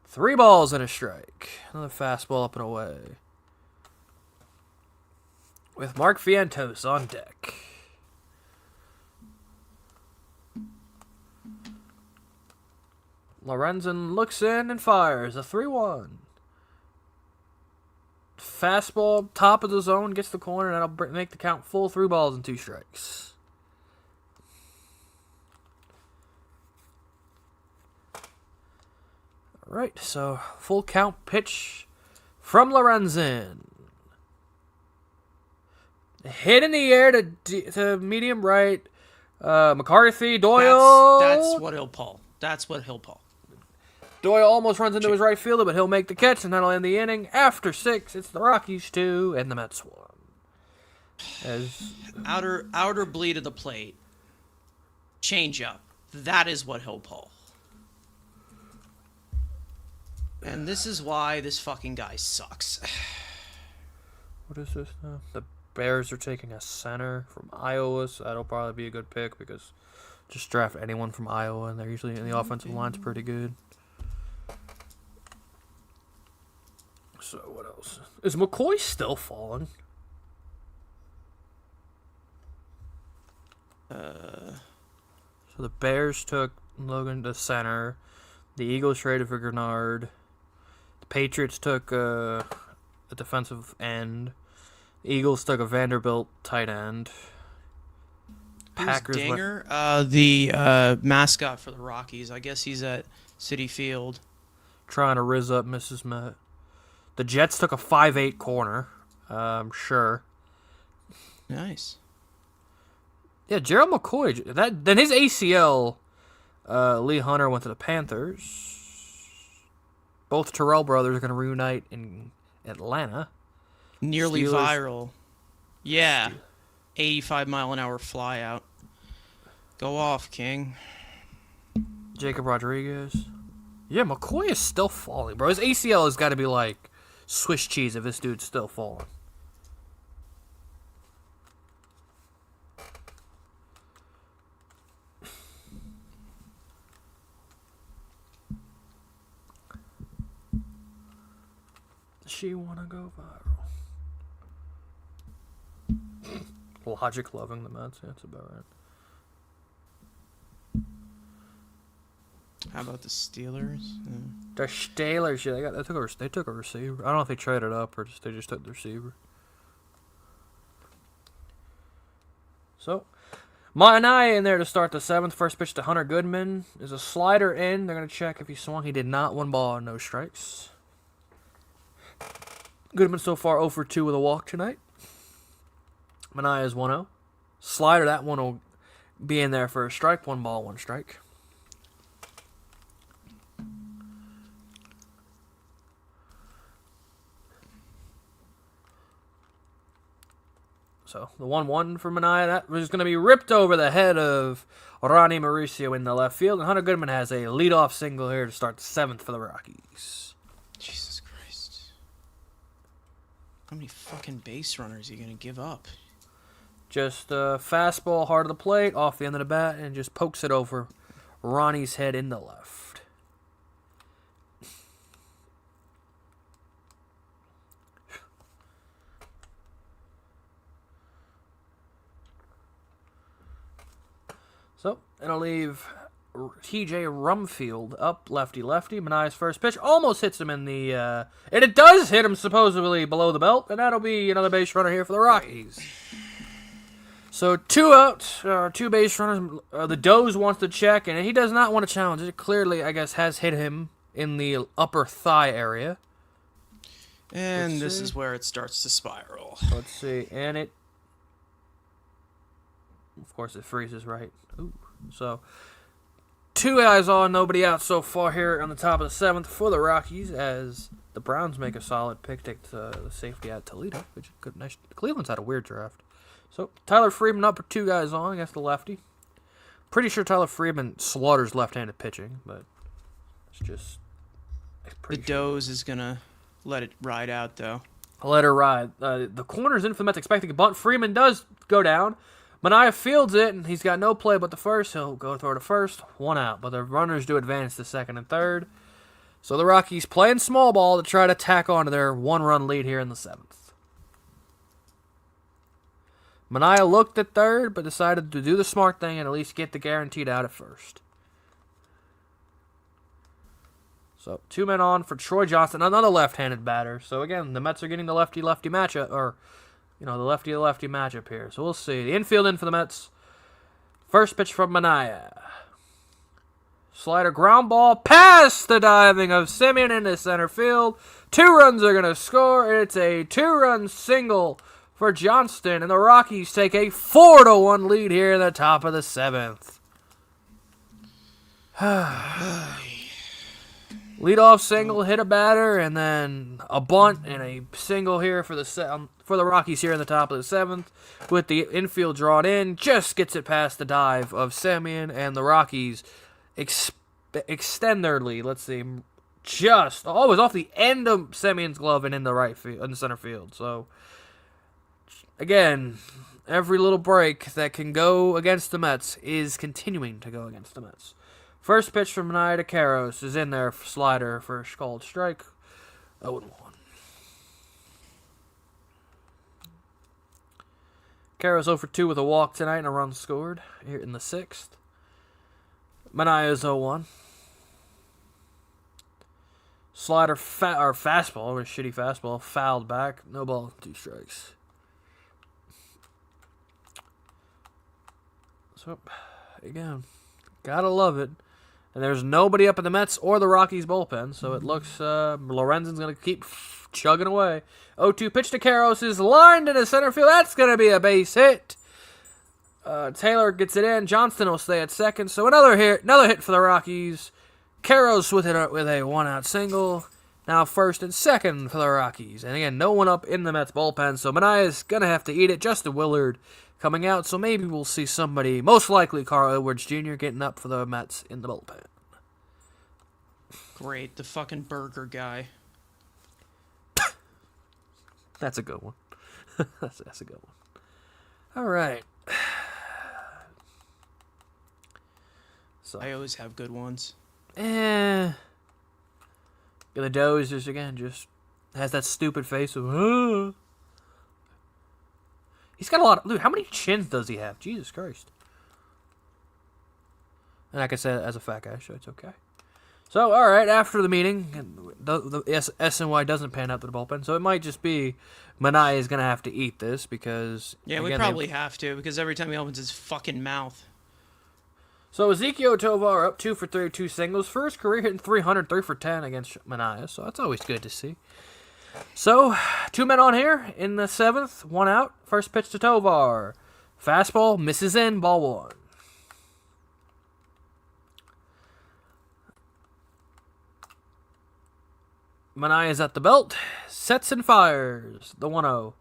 3 balls and a strike. Another fastball up and away. With Mark Vientos on deck. Lorenzen looks in and fires a 3-1. Fastball, top of the zone, gets the corner, and that'll make the count full. 3 balls and 2 strikes. All right, so full count pitch from Lorenzen. Hit in the air to medium right. McCarthy, Doyle. That's what he'll pull. That's what he'll pull. Doyle almost runs into his right fielder, but he'll make the catch, and that'll end the inning. After 6, it's the Rockies 2 and the Mets 1. As Outer bleed of the plate. Change up. That is what he'll pull. And this is why this fucking guy sucks. what is this now? The Bears are taking a center from Iowa, so that'll probably be a good pick because just draft anyone from Iowa, and they're usually in the offensive line's pretty good. So what else? Is McCoy still falling? So the Bears took Logan to center. The Eagles traded for Grenard. The Patriots took a defensive end. The Eagles took a Vanderbilt tight end. Who's Dinger? The mascot for the Rockies. I guess he's at Citi Field. Trying to riz up Mrs. Met. The Jets took a 5'8" corner. Sure. Nice. Yeah, Gerald McCoy. Then his ACL. Lee Hunter went to the Panthers. Both Terrell brothers are going to reunite in Atlanta. Nearly Steelers. viral. Yeah. 85-mile-an-hour fly out. Go off, King. Jacob Rodriguez. Yeah, McCoy is still falling, bro. His ACL has got to be like Swiss cheese if this dude's still falling. She wanna go viral. Logic loving the Mets. Yeah, that's about right. How about the Steelers? Yeah. The Steelers, yeah, they took a receiver. I don't know if they traded up or they just took the receiver. So, Ma'anai in there to start the 7th. First pitch to Hunter Goodman is a slider in. They're gonna check if he swung. He did not. 1 ball, no strikes. Goodman so far 0 for 2 with a walk tonight. Ma'anai is 1-0. Slider, that one will be in there for a strike. 1 ball, 1 strike. So, the 1-1 for Ma'anai, that was going to be ripped over the head of Ronnie Mauricio in the left field. And Hunter Goodman has a leadoff single here to start the 7th for the Rockies. Jesus Christ. How many fucking base runners are you going to give up? Just a fastball hard of the plate, off the end of the bat, and just pokes it over Ronnie's head in the left. So, it'll leave TJ Rumfield up lefty. Manaea's first pitch almost hits him in the, and it does hit him supposedly below the belt, and that'll be another base runner here for the Rockies. So 2 out, 2 base runners. The Doze wants to check, and he does not want to challenge it. Clearly, I guess, has hit him in the upper thigh area. And this is where it starts to spiral. Let's see, and it, of course, it freezes right. Ooh. So 2 guys on, nobody out so far here on the top of the 7th for the Rockies, as the Browns make a solid pick, take the safety out Toledo, which is good. Nice. Cleveland's had a weird draft. So Tyler Freeman up with 2 guys on against the lefty. Pretty sure Tyler Freeman slaughters left-handed pitching, but it's just the Doze is gonna let it ride out, though. Let her ride. The corner's in for the Mets, expecting a bunt. Freeman does go down. Manaea fields it, and he's got no play but the first. He'll go throw to first. 1 out, but the runners do advance to second and third. So the Rockies playing small ball to try to tack on to their 1-run lead here in the 7th. Manaea looked at third, but decided to do the smart thing and at least get the guaranteed out at first. So 2 men on for Troy Johnston, another left-handed batter. So again, the Mets are getting the lefty-lefty matchup, or the lefty-to-lefty matchup here. So we'll see. The infield in for the Mets. First pitch from Manaea. Slider ground ball past the diving of Semien into center field. 2 runs are going to score. It's a 2-run single for Johnston, and the Rockies take a 4-1 lead here in the top of the 7th. Leadoff single, hit a batter, and then a bunt and a single here for the Rockies here in the top of the 7th. With the infield drawn in, just gets it past the dive of Semien, and the Rockies extend their lead. Let's see, just always off the end of Semien's glove and in the right field, in the center field. So again, every little break that can go against the Mets is continuing to go against the Mets. First pitch from Manaea to Karros is in there for slider for a called strike. 0-1. Karros 0 for 2 with a walk tonight and a run scored here in the 6th. Manaea's 0-1. Slider or fastball, or a shitty fastball, fouled back. No ball, 2 strikes. So, again, gotta love it. And there's nobody up in the Mets or the Rockies bullpen, so it looks Lorenzen's going to keep chugging away. 0-2 pitch to Karros is lined into center field. That's going to be a base hit. Taylor gets it in. Johnston will stay at second. So another hit for the Rockies. Karros with a 1-out single. Now first and second for the Rockies. And again, no one up in the Mets bullpen, so Manaea's going to have to eat it. Justin Willard coming out, so maybe we'll see somebody, most likely Carl Edwards Jr., getting up for the Mets in the bullpen. Great, the fucking burger guy. That's a good one. That's a good one. All right. So I always have good ones. The Doze just has that stupid face of, He's got a lot of... Dude, how many chins does he have? Jesus Christ. And I can say that as a fat guy, so it's okay. So, all right, after the meeting, the SNY doesn't pan out to the bullpen, so it might just be Manaea is going to have to eat this because... Yeah, we probably have to, because every time he opens his fucking mouth. So, Ezequiel Tovar up 2 for 3, 2 singles. First career hitting 300, 3 for 10 against Manaea, so that's always good to see. So, 2 men on here in the 7th, 1 out. First pitch to Tovar. Fastball, misses in, ball 1. Manaea's at the belt, sets and fires, the 1-0.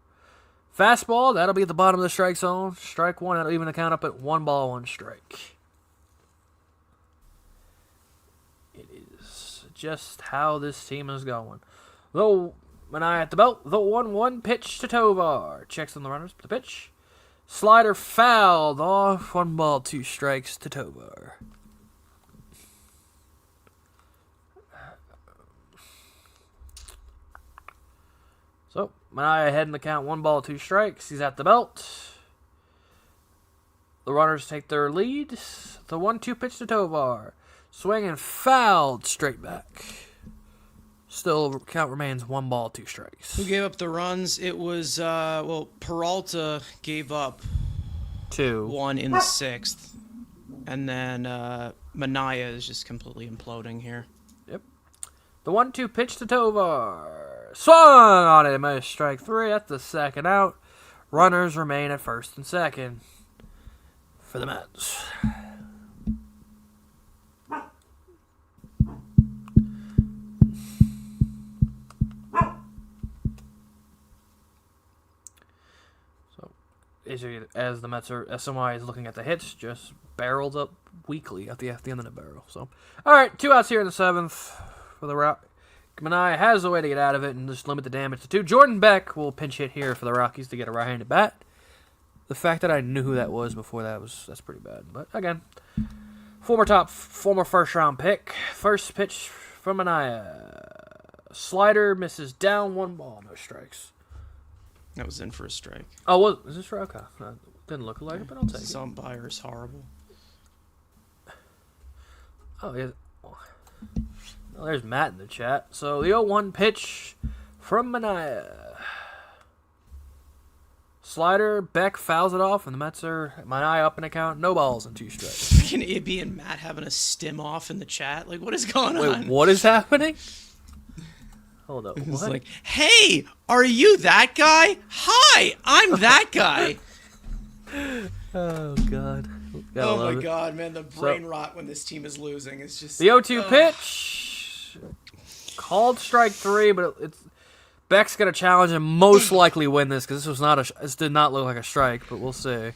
Fastball, that'll be at the bottom of the strike zone. Strike 1, that'll even the count up at 1 ball, 1 strike. It is just how this team is going. Though Manaea at the belt, the 1-1 pitch to Tovar. Checks on the runners, the pitch. Slider fouled off, 1 ball, 2 strikes to Tovar. So, Manaea ahead in the count, 1 ball, 2 strikes. He's at the belt. The runners take their lead. The 1-2 pitch to Tovar. Swing and fouled straight back. Still, count remains 1 ball, 2 strikes. Who gave up the runs? It was, Peralta gave up 2. 1 in the 6th. And then Manaya is just completely imploding here. Yep. The 1-2 pitch to Tovar. Swung on it. Missed strike 3. That's the second out. Runners remain at first and second for the Mets. So, as the Mets are, SMI is looking at the hits, just barreled up weakly at the end of the barrel. So, all right, 2 outs here in the 7th for the Rockies. Manai has a way to get out of it and just limit the damage to 2. Jordan Beck will pinch hit here for the Rockies to get a right-handed bat. The fact that I knew who that was before that's pretty bad. But again, former first-round pick. First pitch from Manaya. Slider misses down, 1 ball, no strikes. That was in for a strike. Oh, is this right? Okay. Didn't look like it, but I'll take it. This umpire is horrible. Oh, yeah. Well, there's Matt in the chat. So the 0-1 pitch from Manaya. Slider, Beck fouls it off, and the Mets are Manaya up in a count. No balls and 2 strikes. Freaking Ibby and Matt having a stim off in the chat. Like, what is going on? Wait, what is happening? Hold up. It's What? like, hey, are you that guy? Hi, I'm that guy. Oh, God. Gotta Oh, love my it. God, man. The brain rot when this team is losing is just... The 0-2 pitch. Called strike 3, but it's Beck's gonna challenge and most likely win this because this did not look like a strike, but we'll see.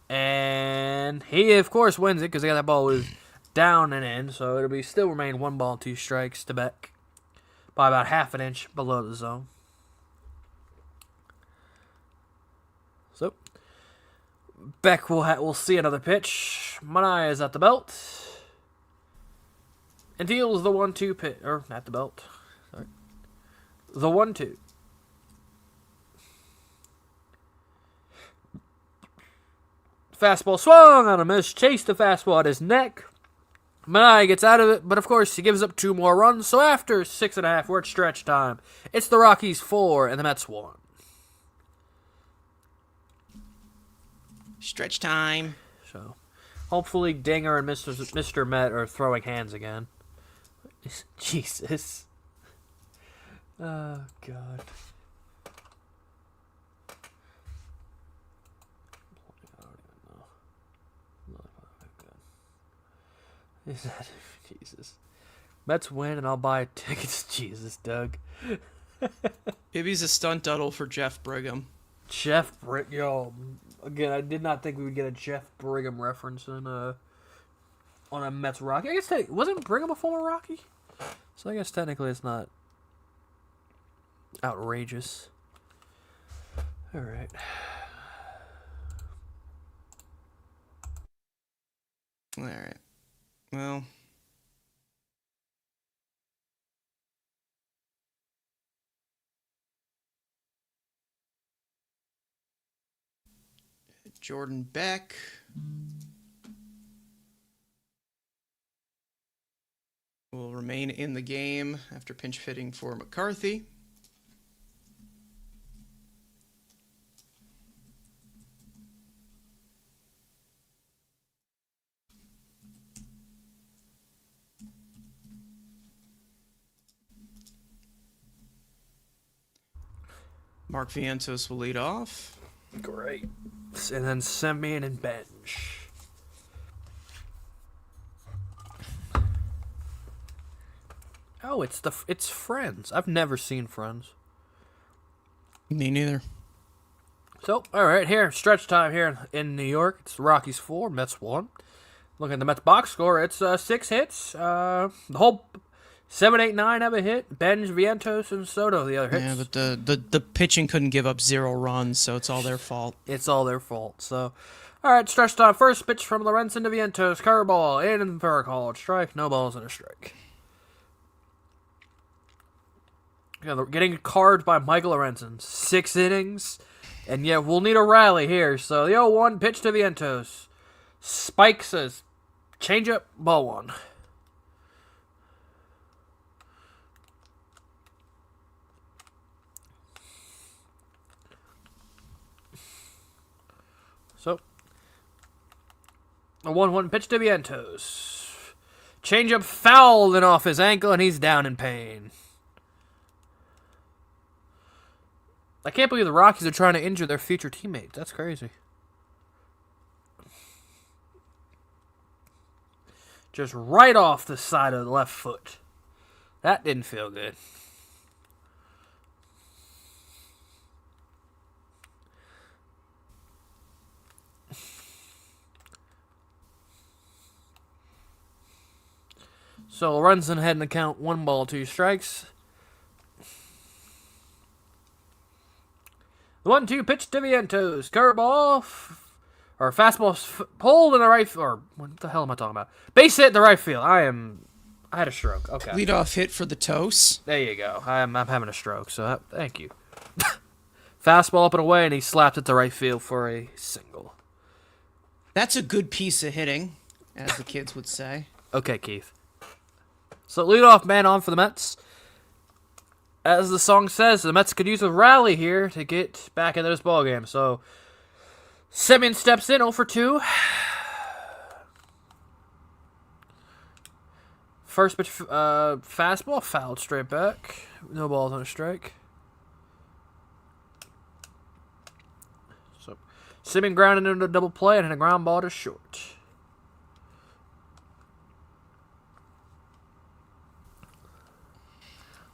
And he of course wins it because that ball was down and in, so it'll be still remain 1 ball, 2 strikes to Beck by about half an inch below the zone. So Beck will see another pitch. Manaya is at the belt. And deals the 1-2 pitch, or not the belt. Sorry. The 1-2. Fastball swung on a miss. Chased the fastball at his neck. Manaya gets out of it, but of course he gives up 2 more runs. So after 6.5, we're at stretch time. It's the Rockies 4 and the Mets 1. Stretch time. So hopefully Dinger and Mr. Met are throwing hands again. Jesus. Oh, God. I don't even know. Is that... Jesus. Mets win and I'll buy tickets. Jesus, Doug. Ibby's a stunt double for Jeff Brigham. Jeff Brigham. Yo, again, I did not think we would get a Jeff Brigham reference on a Mets Rocky. I guess wasn't Brigham a former Rocky? So I guess technically it's not outrageous. All right. All right. Well. Jordan Beck. Will remain in the game after pinch hitting for McCarthy. Mark Vientos will lead off. Great. And then Semien and bench. Oh, it's Friends. I've never seen Friends. Me neither. So, all right, here, stretch time here in New York. It's Rockies 4, Mets 1. Looking at the Mets box score, it's 6 hits. The whole 7, 8, 9 have a hit. Benj, Vientos, and Soto the other hits. Yeah, but the pitching couldn't give up 0 runs, so it's all their fault. It's all their fault. So, all right, stretch time. First pitch from Lorenzen to Vientos. Curveball in for a called strike. No balls and a strike. Yeah, getting carved by Michael Lorenzen. 6 innings, And yeah, we'll need a rally here. So the 0-1 pitch to Vientos. Spike says, change up, ball one. So, a 1-1 pitch to Vientos. Change up fouled and off his ankle, and he's down in pain. I can't believe the Rockies are trying to injure their future teammates. That's crazy. Just right off the side of the left foot. That didn't feel good. So Lorenzen heading to count 1 ball, 2 strikes. The 1-2 pitch to Vientos. Curveball. Or fastball pulled in the right field. Or what the hell am I talking about? Base hit in the right field. I had a stroke. Okay. Leadoff hit for the Toast. There you go. I'm having a stroke, so thank you. Fastball up and away, and he slapped it to right field for a single. That's a good piece of hitting, as the kids would say. Okay, Keith. So leadoff man on for the Mets. As the song says, the Mets could use a rally here to get back into this ballgame. So Semien steps in 0 for 2. First pitch, fastball, fouled straight back. No balls on a strike. So Semien grounded into a double play and hit a ground ball to short.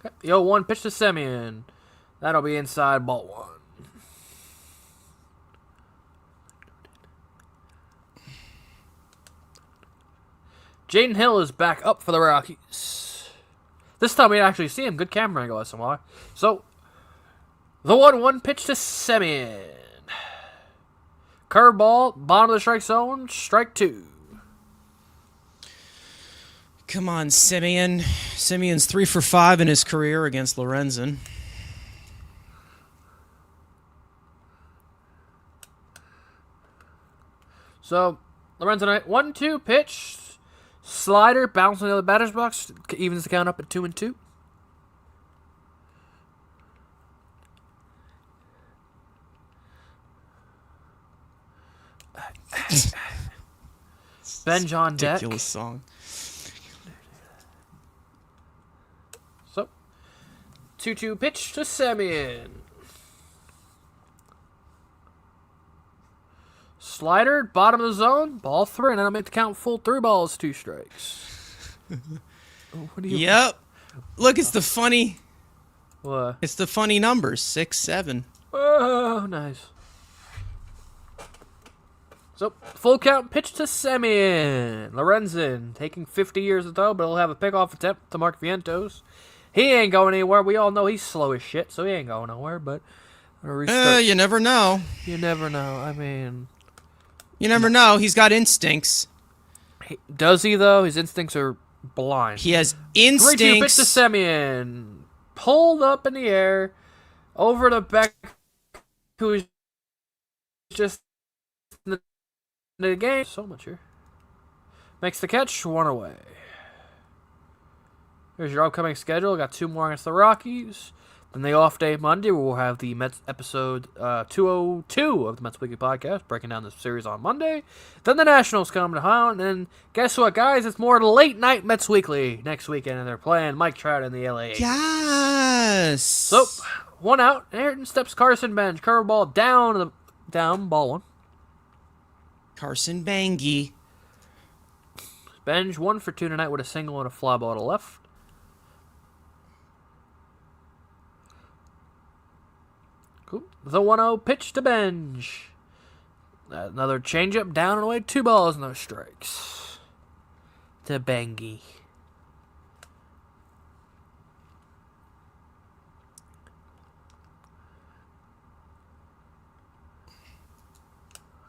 Okay. The 0-1 pitch to Semien. That'll be inside, ball 1. Jaden Hill is back up for the Rockies. This time we actually see him. Good camera angle, SMY. So, the 1-1 pitch to Semien. Curveball, bottom of the strike zone, strike 2. Come on, Semien. Semien's 3 for 5 in his career against Lorenzen. So, Lorenzen, 1-2 pitch. Slider, bouncing the other batter's box. Evens the count up at 2-2. Benj on deck. Ridiculous song. So, 2-2 pitch to Semien. Slider, bottom of the zone, ball 3, and that'll make the count full 3 balls, 2 strikes. Yep. Look, it's the funny. What? It's the funny numbers. 6, 7. Oh, nice. So, full count pitch to Semien. Lorenzen taking 50 years to throw, but he'll have a pickoff attempt to Mark Vientos. He ain't going anywhere. We all know he's slow as shit, so he ain't going nowhere, but... You never know. You never know. I mean... You never know. He's got instincts. Does he, though? His instincts are blind. He has instincts. 3-2 pitch to Semien. Pulled up in the air. Over to Beck, who's just in the game. So much here. Makes the catch. 1 away. Here's your upcoming schedule. Got 2 more against the Rockies. Then the off day Monday, we'll have the Mets episode 202 of the Mets Weekly Podcast, breaking down the series on Monday. Then the Nationals come to town, and guess what, guys? It's more late night Mets Weekly next weekend, and they're playing Mike Trout in the LA. Yes. So, 1 out. Ayrton steps Carson Bench. Curveball down, ball 1. Carson Bangy. Bench 1 for 2 tonight with a single and a fly ball to left. Cool. The 1-0 pitch to Benj. Another changeup down and away. 2 balls, no strikes. To Bangy.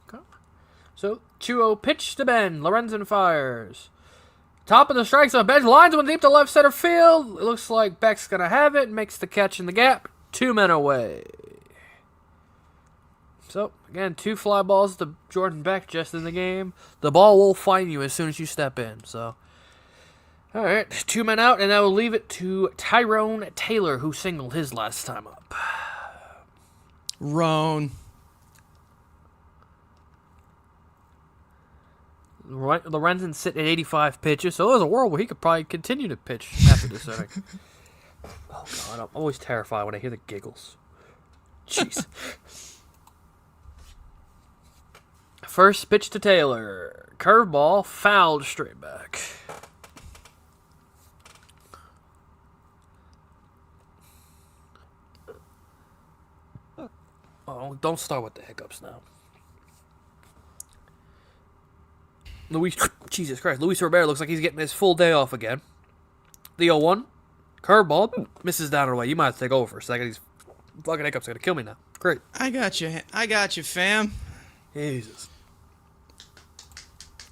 Okay. So 2-0 pitch to Ben. Lorenzen fires. Top of the strike zone. Benj lines one deep to left center field. It looks like Beck's gonna have it. Makes the catch in the gap. 2 men away. So, again, 2 fly balls to Jordan Beck just in the game. The ball will find you as soon as you step in. So, all right, 2 men out, and I will leave it to Tyrone Taylor, who singled his last time up. Roan. Lorenzen sitting at 85 pitches, so there's a world where he could probably continue to pitch after this inning. Oh, God, I'm always terrified when I hear the giggles. Jeez. First pitch to Taylor. Curveball, fouled straight back. Oh, don't start with the hiccups now. Jesus Christ. Luis Rivera looks like he's getting his full day off again. The 0-1. Curveball. Misses down and away. You might have to take over for a second. These fucking hiccups are going to kill me now. Great. I got you, fam. Jesus.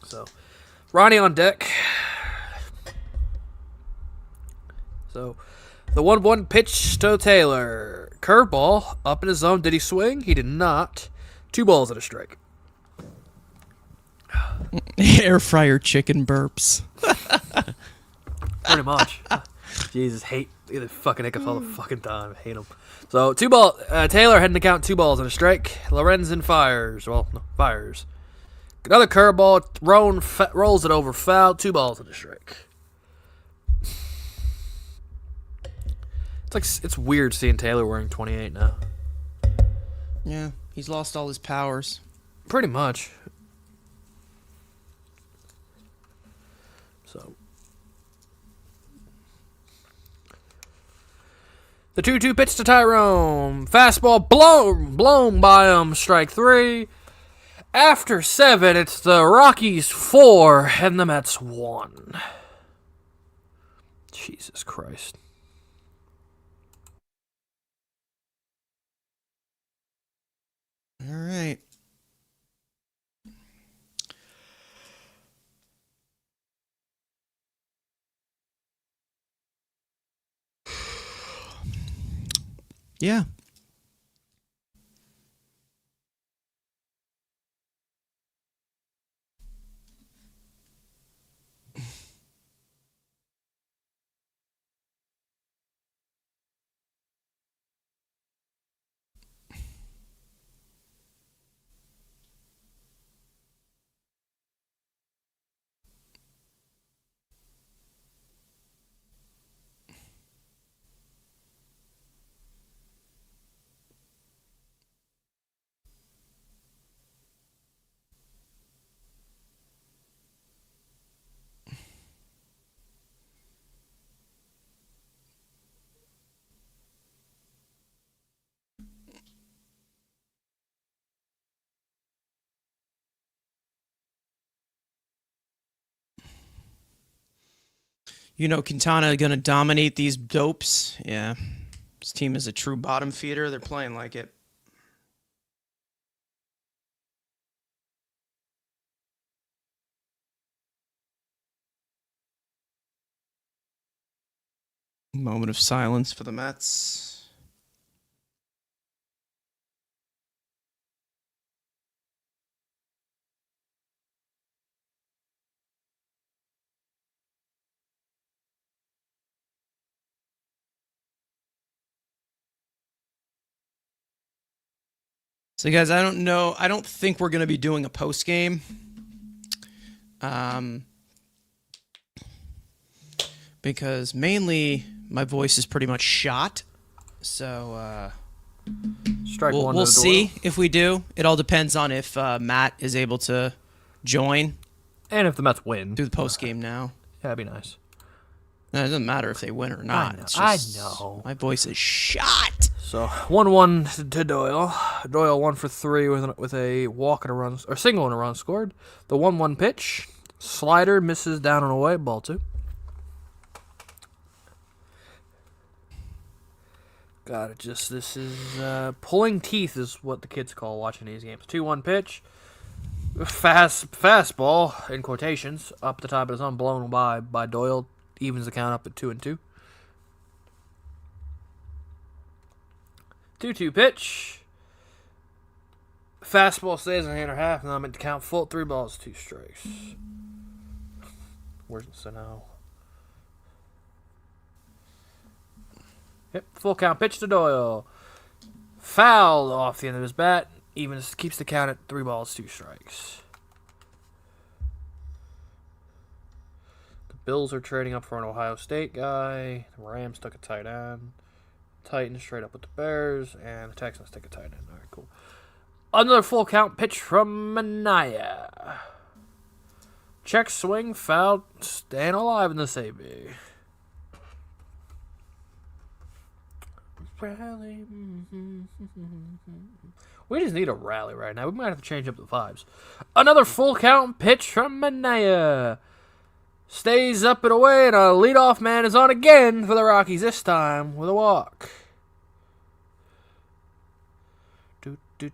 So, Ronnie on deck. So, the 1-1 pitch to Taylor. Curveball. Up in his zone. Did he swing? He did not. 2 balls and a strike. Air fryer chicken burps. Pretty much. Jesus, hate the fucking hiccups all the fucking time. I hate them. So, 2 ball. Taylor heading to count 2 balls and a strike. Lorenzen fires. Well, no, fires. Another curveball. Roan rolls it over foul. 2 balls and a strike. It's weird seeing Taylor wearing 28 now. Yeah, he's lost all his powers. Pretty much. So, the 2-2 pitch to Tyrone. Fastball blown by him. Strike 3. After 7, it's the Rockies 4 and the Mets 1. Jesus Christ. All right. Yeah. You know, Quintana going to dominate these dopes. Yeah. This team is a true bottom feeder. They're playing like it. Moment of silence for the Mets. So, guys, I don't know. I don't think we're going to be doing a post game. Because mainly my voice is pretty much shot. So, Strike 1. we'll see if we do. It all depends on if Matt is able to join. And if the Mets win. Do the post game now. Yeah, that'd be nice. No, it doesn't matter if they win or not. I know. My voice is shot. So 1-1 to Doyle. Doyle 1 for 3 with a walk and a run, or single and a run scored. The 1-1 pitch, slider misses down and away. Ball 2. Got it. This is pulling teeth is what the kids call watching these games. 2-1 pitch, fastball in quotations up the top of his arm, blown by Doyle. Evens the count up at 2-2. 2-2 pitch. Fastball stays in the hand half, and I'm at the count full. 3 balls, 2 strikes. Where's it? So now. Yep, full count. Pitch to Doyle. Fouled off the end of his bat. Even keeps the count at 3 balls, 2 strikes. The Bills are trading up for an Ohio State guy. The Rams took a tight end. Titans straight up with the Bears. And the Texans take a tight end. All right, cool. Another full count pitch from Mania. Check swing, foul, staying alive in this AB. Rally. We just need a rally right now. We might have to change up the vibes. Another full count pitch from Mania. Stays up and away, and a leadoff man is on again for the Rockies, this time with a walk.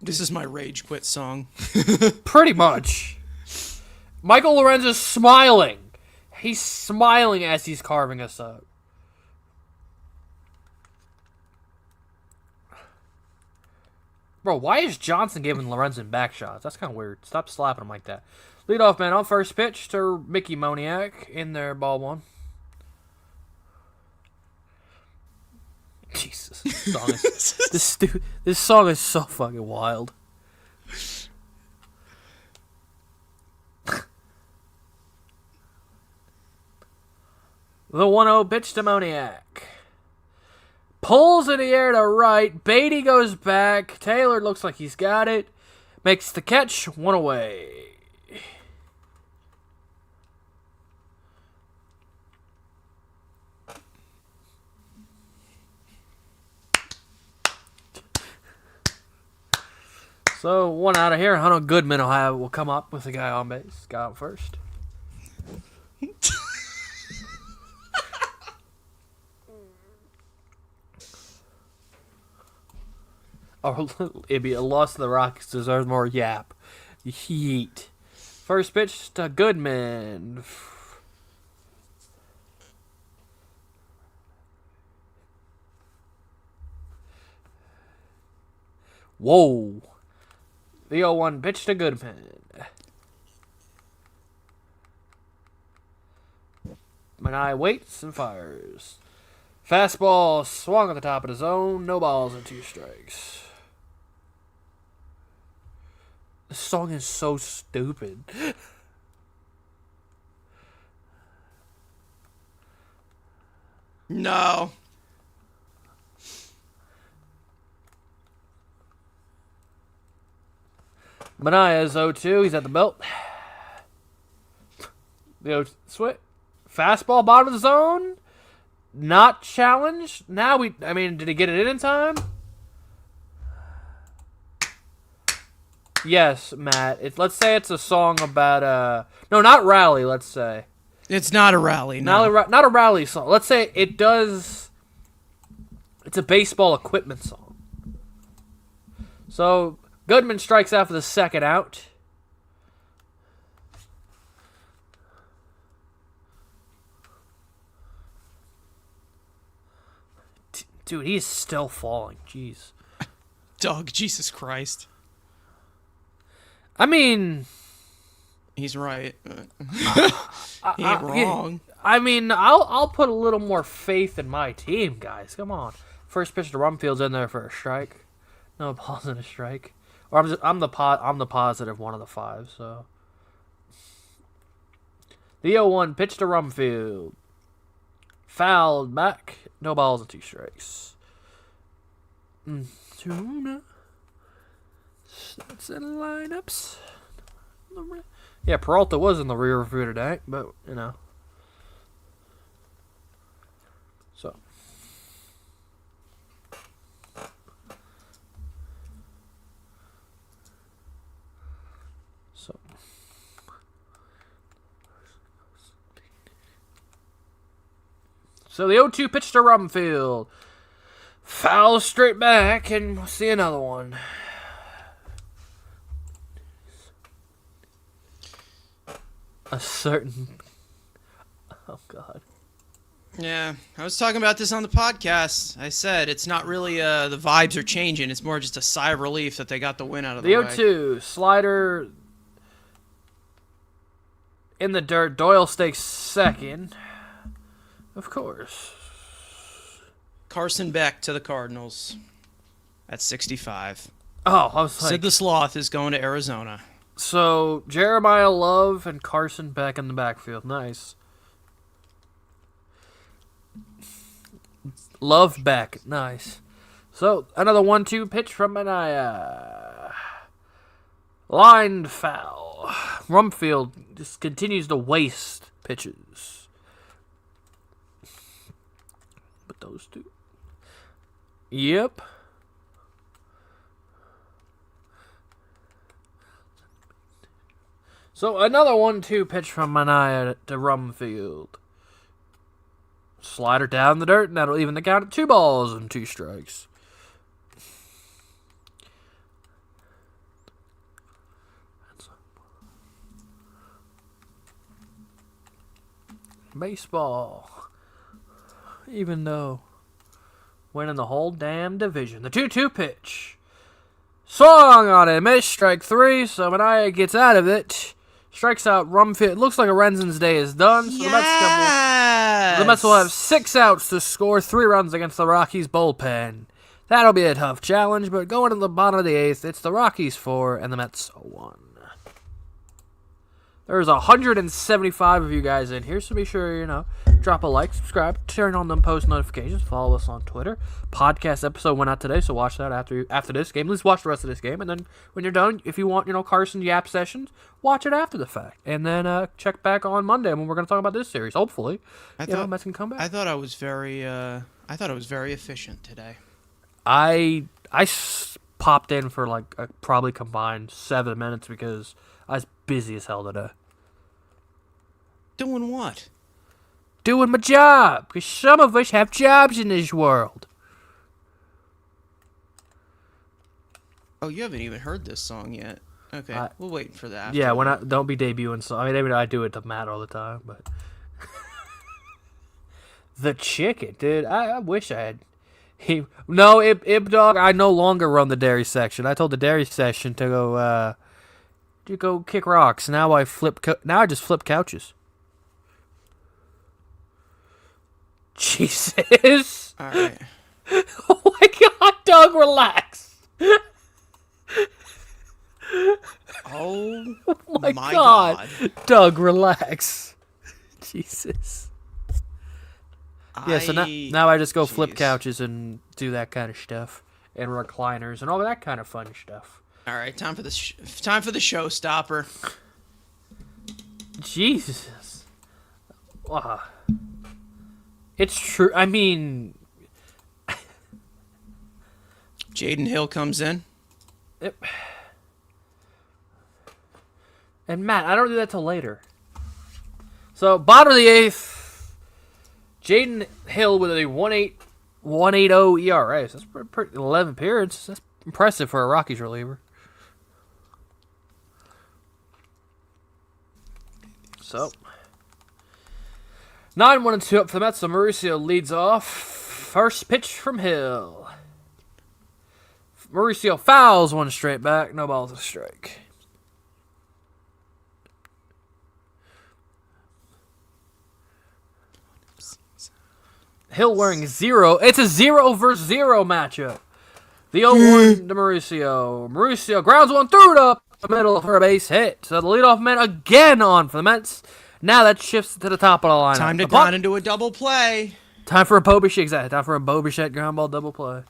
This is my rage quit song. Pretty much. Michael Lorenzo's smiling. He's smiling as he's carving us up. Bro, why is Johnson giving Lorenzen back shots? That's kind of weird. Stop slapping him like that. Leadoff man on first pitch to Mickey Moniak in there, ball 1. Jesus, this song is so fucking wild. The 1-0 pitch to Moniak. Pulls in the air to right. Beatty goes back. Taylor looks like he's got it. Makes the catch. 1 away. So, 1 out of here. Hunter Goodman will come up with the guy on base. Guy on first. Oh, it'd be a loss to the Rockies. Deserves more yap. Yeet. First pitch to Goodman. Whoa. The 0-1 pitch to Goodman. Manai waits and fires. Fastball swung at the top of the zone. No balls and 2 strikes. This song is so stupid. No. Mania is 0-2. He's at the belt. The switch. Fastball bottom of the zone. Not challenged. Now did he get it in time? Yes, Matt. Let's say it's a song about no, not rally. Let's say it's not a rally. No. Not a rally song. Let's say it does. It's a baseball equipment song. So Goodman strikes out for the second out. Dude, he's still falling. Jeez. Doug, Jesus Christ. I mean, he's right. He ain't wrong. I'll put a little more faith in my team, guys. Come on. First pitch to Rumfield's in there for a strike. No balls and a strike. Or I'm the positive one of the 5. So the 0-1 pitch to Rumfield. Fouled back. No balls and 2 strikes. That's in lineups. Yeah, Peralta was in the rear view today, but So the 0-2 pitch to Rumfield. Foul straight back, and we'll see another one. A certain... Oh, God. Yeah, I was talking about this on the podcast. I said it's not really the vibes are changing. It's more just a sigh of relief that they got the win out of the way. The 0-2 slider in the dirt. Doyle stakes second. Of course. Carson Beck to the Cardinals at 65. Oh, I was like... Sid the Sloth is going to Arizona. So, Jeremiah Love and Carson Beck in the backfield. Nice. Love Beck. Nice. So, another 1-2 pitch from Mania. Line foul. Rumfield just continues to waste pitches. But those two. Yep. So, another 1-2 pitch from Mania to Rumfield. Slider down the dirt, and that'll even the count at 2 balls and 2 strikes. Baseball. Even though winning the whole damn division. The 2-2 pitch. Swung on it. Missed. Strike 3. So Mania gets out of it. Strikes out Rumfield. It looks like Arenzen's day is done. So the Mets will have 6 outs to score 3 runs against the Rockies bullpen. That'll be a tough challenge, but going to the bottom of the 8th, it's the Rockies 4 and the Mets 1. There's 175 of you guys in here, so be sure, drop a like, subscribe, turn on them post notifications, follow us on Twitter. Podcast episode went out today, so watch that after this game. At least watch the rest of this game, and then when you're done, if you want, Carson Yap sessions, watch it after the fact. And then check back on Monday when we're going to talk about this series, hopefully. Mets can come back. I thought I was very efficient today. I popped in for probably combined 7 minutes because I was busy as hell today. Doing what? Doing my job, because some of us have jobs in this world. Oh, you haven't even heard this song yet. Okay, we'll wait for that. Yeah, don't be debuting song. I mean, I do it to Matt all the time, but the chicken, dude. I wish I had. Ibdog. I no longer run the dairy section. I told the dairy section to go kick rocks. Now I just flip couches. Jesus. All right. Oh my God, Doug, relax. Oh my God. Doug, relax. Jesus. So now I just go flip couches and do that kind of stuff, and recliners and all that kind of fun stuff. All right, time for the showstopper. Jesus. It's true. I mean, Jaden Hill comes in. Yep. And Matt, I don't do that till later. So, bottom of the 8th, Jaden Hill with a 1.80 ERA. So that's pretty 11 periods. That's impressive for a Rockies reliever. So, 9-1-2 up for the Mets. So Mauricio leads off. First pitch from Hill. Mauricio fouls one straight back. No balls, a strike. Hill wearing 0. It's a 0 versus 0 matchup. The 0-1 to Mauricio. Mauricio grounds one through it up the middle for a base hit. So the leadoff man again on for the Mets. Now that shifts to the top of the lineup. Time to grind into a double play. Time for a Bo Bichette. Exactly. Time for a Bo Bichette ground ball double play.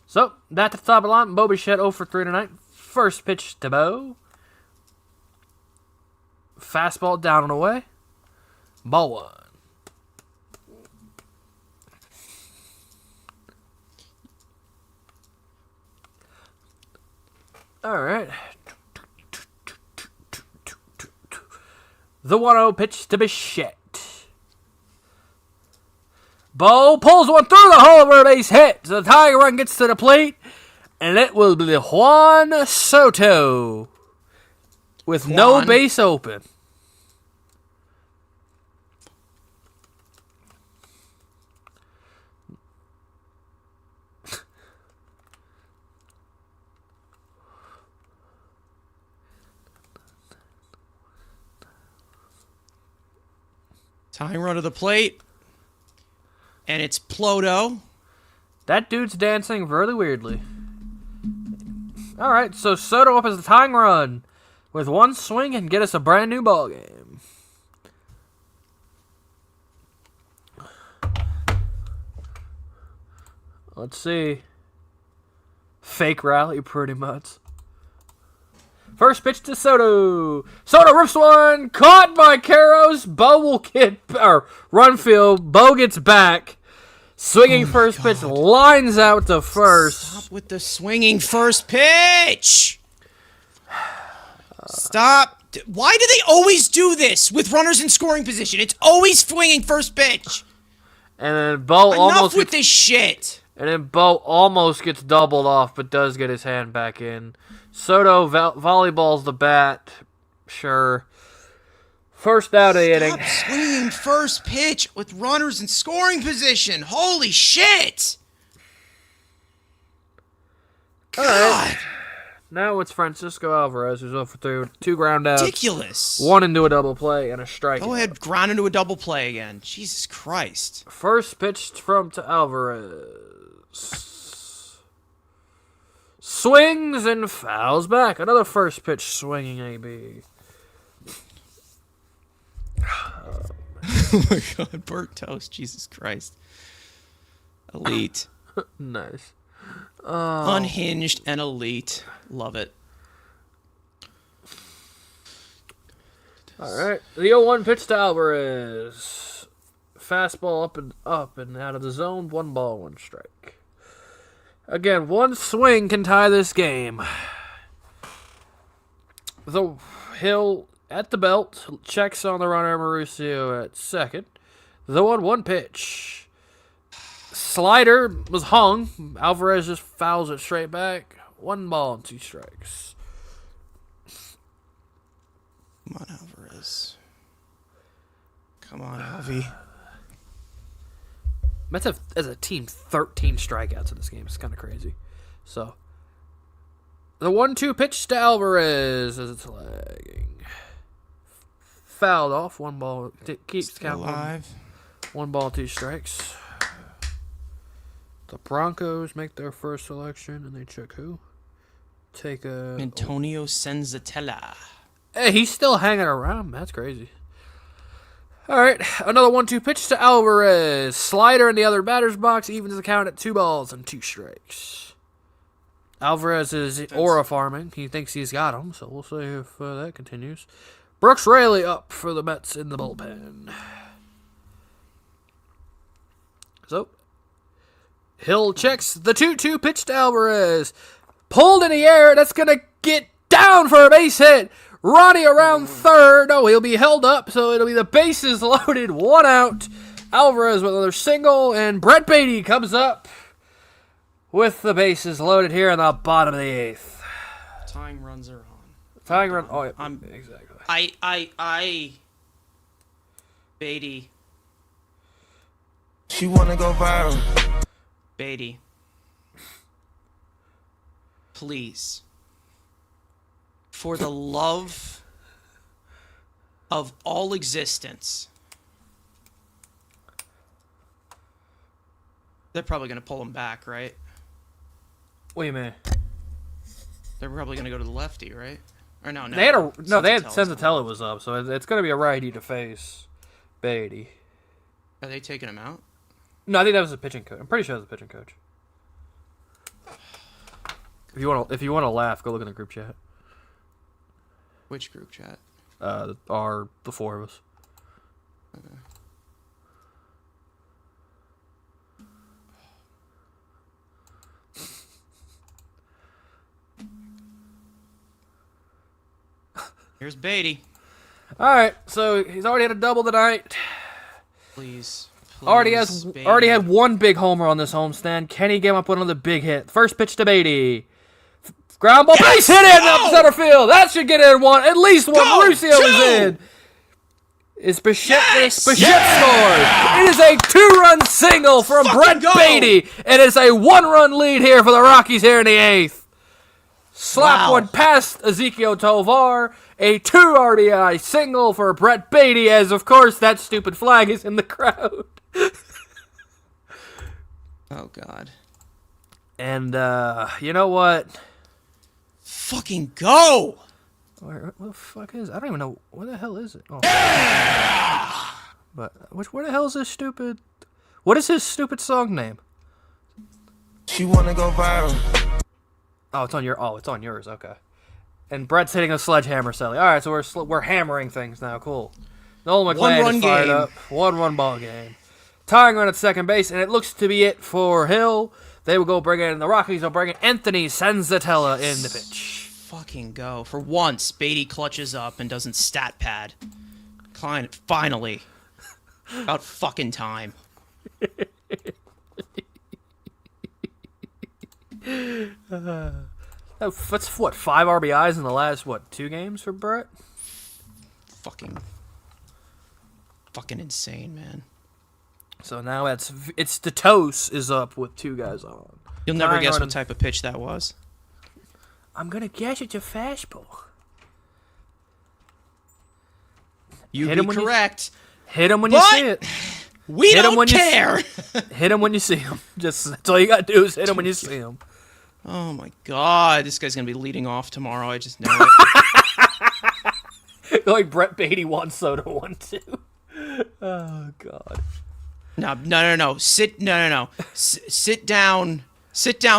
So, that to the top of the line. Bo Bichette 0 for 3 tonight. First pitch to Bo. Fastball down and away. Ball 1. All right. The 1-0 pitch to Bichette. Bo pulls one through the hole for a base hit. So the tying run gets to the plate, and it will be Juan Soto with no base open. Tying run to the plate. And it's Ploto. That dude's dancing really weirdly. All right, so Soto up as the tying run with one swing and get us a brand new ball game. Let's see. Fake rally, pretty much. First pitch to Soto. Soto rips one, caught by Caros. Bo will get, or run field. Bo gets back. Swinging first pitch, lines out to first. Stop with the swinging first pitch. Stop. Why do they always do this with runners in scoring position? It's always swinging first pitch. And then Bo Enough with this shit. And then Bo almost gets doubled off, but does get his hand back in. Soto volleyballs the bat. Sure. First out of the inning. Stop swinging first pitch with runners in scoring position. Holy shit. God. Right. Now it's Francisco Alvarez, who's up for two ground outs. Ridiculous. One into a double play and a strike. Go ahead, ground into a double play again. Jesus Christ. First pitch to Alvarez. Swings and fouls back. Another first pitch swinging AB. Oh my God, burnt toast. Jesus Christ. Elite. Nice. Unhinged and elite. Love it. All right. The 0-1 pitch to Alvarez. Fastball up and out of the zone. 1 ball, 1 strike. Again, one swing can tie this game. The Hill at the belt checks on the runner Mauricio at second. The 1-1 pitch. Slider was hung. Alvarez just fouls it straight back. 1 ball and 2 strikes. Come on, Alvarez. Come on, Alvi. Mets have, as a team, 13 strikeouts in this game. It's kind of crazy. So, the 1-2 pitch to Alvarez as it's lagging. Fouled off. 1 ball. Keeps count alive. 1 ball, 2 strikes. The Broncos make their first selection, and they check who? Take a Antonio Senzatella. Hey, he's still hanging around. That's crazy. All right, another 1-2 pitch to Alvarez. Slider in the other batter's box evens the count at 2 balls and 2 strikes. Alvarez is aura farming. He thinks he's got him, so we'll see if that continues. Brooks Raley up for the Mets in the bullpen. So, Hill checks the 2-2 pitch to Alvarez. Pulled in the air. That's going to get down for a base hit. Ronnie around third. Oh, he'll be held up, so it'll be the bases loaded. 1 out. Alvarez with another single, and Brett Beatty comes up with the bases loaded here in the bottom of the 8th. Tying runs are on. Tying run. Oh, yeah, exactly. Beatty. She wanna go viral. Beatty. Please. For the love of all existence. They're probably going to pull him back, right? What do you mean? They're probably going to go to the lefty, right? Or no. They had Senzatella was up, so it's going to be a righty to face Beatty. Are they taking him out? No, I think that was the pitching coach. I'm pretty sure that was the pitching coach. If you want to laugh, go look in the group chat. Which group chat? The 4 of us. Okay. Here's Beatty. All right, so he's already had a double tonight. Please. Already Beatty. had one big homer on this homestand. Kenny came up with another big hit. First pitch to Beatty. Ground ball, base hit in up center field. That should get in one. At least one. Mauricio is in. Is Bichette? Bichette scores. It is a 2-run single from Brett Beatty. It is a 1-run lead here for the Rockies here in the 8th. Slap one past Ezekiel Tovar. A 2 RBI single for Brett Beatty, as of course that stupid flag is in the crowd. Oh God. And you know what? Fucking go! Where the fuck is it? I don't even know. Where the hell is it? Oh. But where the hell is this stupid? What is his stupid song name? She wanna go viral. Oh, it's on yours. Okay. And Brett's hitting a sledgehammer, Sally. All right, so we're hammering things now. Cool. Nolan McLean is fired up. 1-1 ball game. Tying run at second base, and it looks to be it for Hill. They will go bring in the Rockies. Will bring in Anthony Senzatella in the pitch. Fucking go. For once, Beatty clutches up and doesn't stat pad. Klein, finally. About fucking time. That's what, 5 RBIs in the last 2 games for Brett? Fucking insane, man. So now it's the Toast is up with 2 guys on. You'll never guess what type of pitch that was. I'm gonna guess it's a fastball. You'd be correct. Hit him when you see it. We don't care. Hit him when you see him. That's all you gotta do is hit him when you see him. Oh my God, this guy's gonna be leading off tomorrow. I just know it. Like Brett Beatty 1, Soto 1, 2. Oh God. No. Sit down,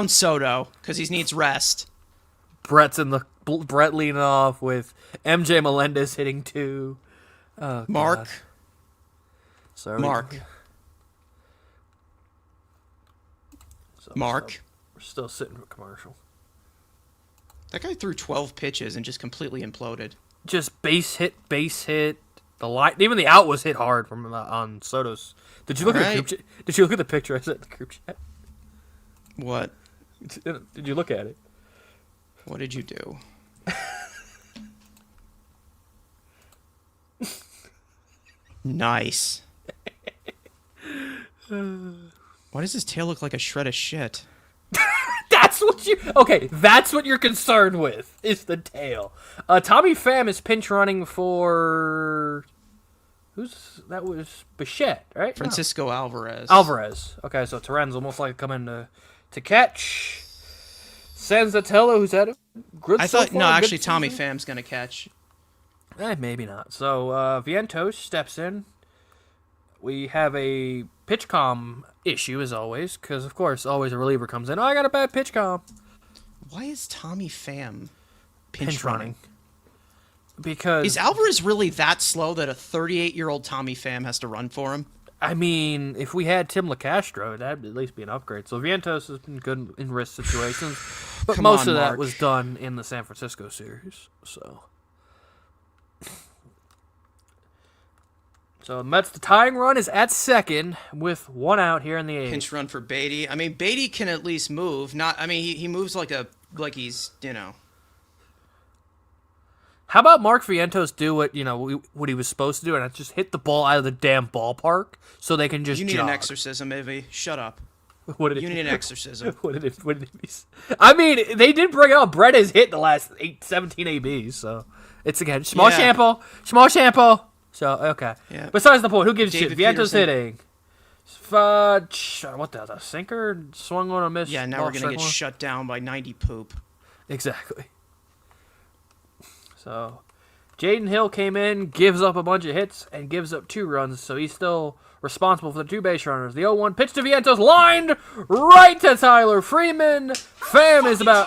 Soto, because he needs rest. Brett leading off with MJ Melendez hitting 2. Oh, Mark. God. Sorry. Mark. We're still sitting for commercial. That guy threw 12 pitches and just completely imploded. Just base hit. The line, even the out was hit hard from on Soto's. Did you look at the group chat? Did you look at the picture I sent in the group chat? What? Did you look at it? What did you do? Nice. Why does his tail look like a shred of shit? That's what you're concerned with, is the tail. Tommy Pham is pinch running for... That was Bichette, right? Francisco Alvarez. Okay, so Terren's almost like coming to catch. Senzatella, who's had a good actually Tommy Pham's going to catch. Maybe not. So, Vientos steps in. We have a pitch comm issue, as always, because, of course, always a reliever comes in. Oh, I got a bad pitch comm. Why is Tommy Pham pinch running? Because... Is Alvarez really that slow that a 38-year-old Tommy Pham has to run for him? I mean, if we had Tim LaCastro, that'd at least be an upgrade. So Vientos has been good in risk situations, but most of that was done in the San Francisco series. So Mets, the tying run is at second with 1 out here in the 8th. Pinch run for Beatty. I mean, Beatty can at least move. He moves like he's, How about Mark Vientos do what he was supposed to do, and that's just hit the ball out of the damn ballpark so they can just You need jog. an exorcism, maybe. Shut up. You need an exorcism. What did it I mean, they did bring it up. Brett has hit the last 17 ABs, so it's again small shampoo. So okay. Yeah. Besides the point, who gives David shit? Vientos Peterson. hitting. What the sinker swung on a miss. Yeah, now we're gonna get shut down by 90 poop. Exactly. So, Jaden Hill came in, gives up a bunch of hits, and gives up 2 runs, so he's still responsible for the 2 base runners. The 0-1 pitch to Vientos, lined right to Tyler Freeman. Pham is about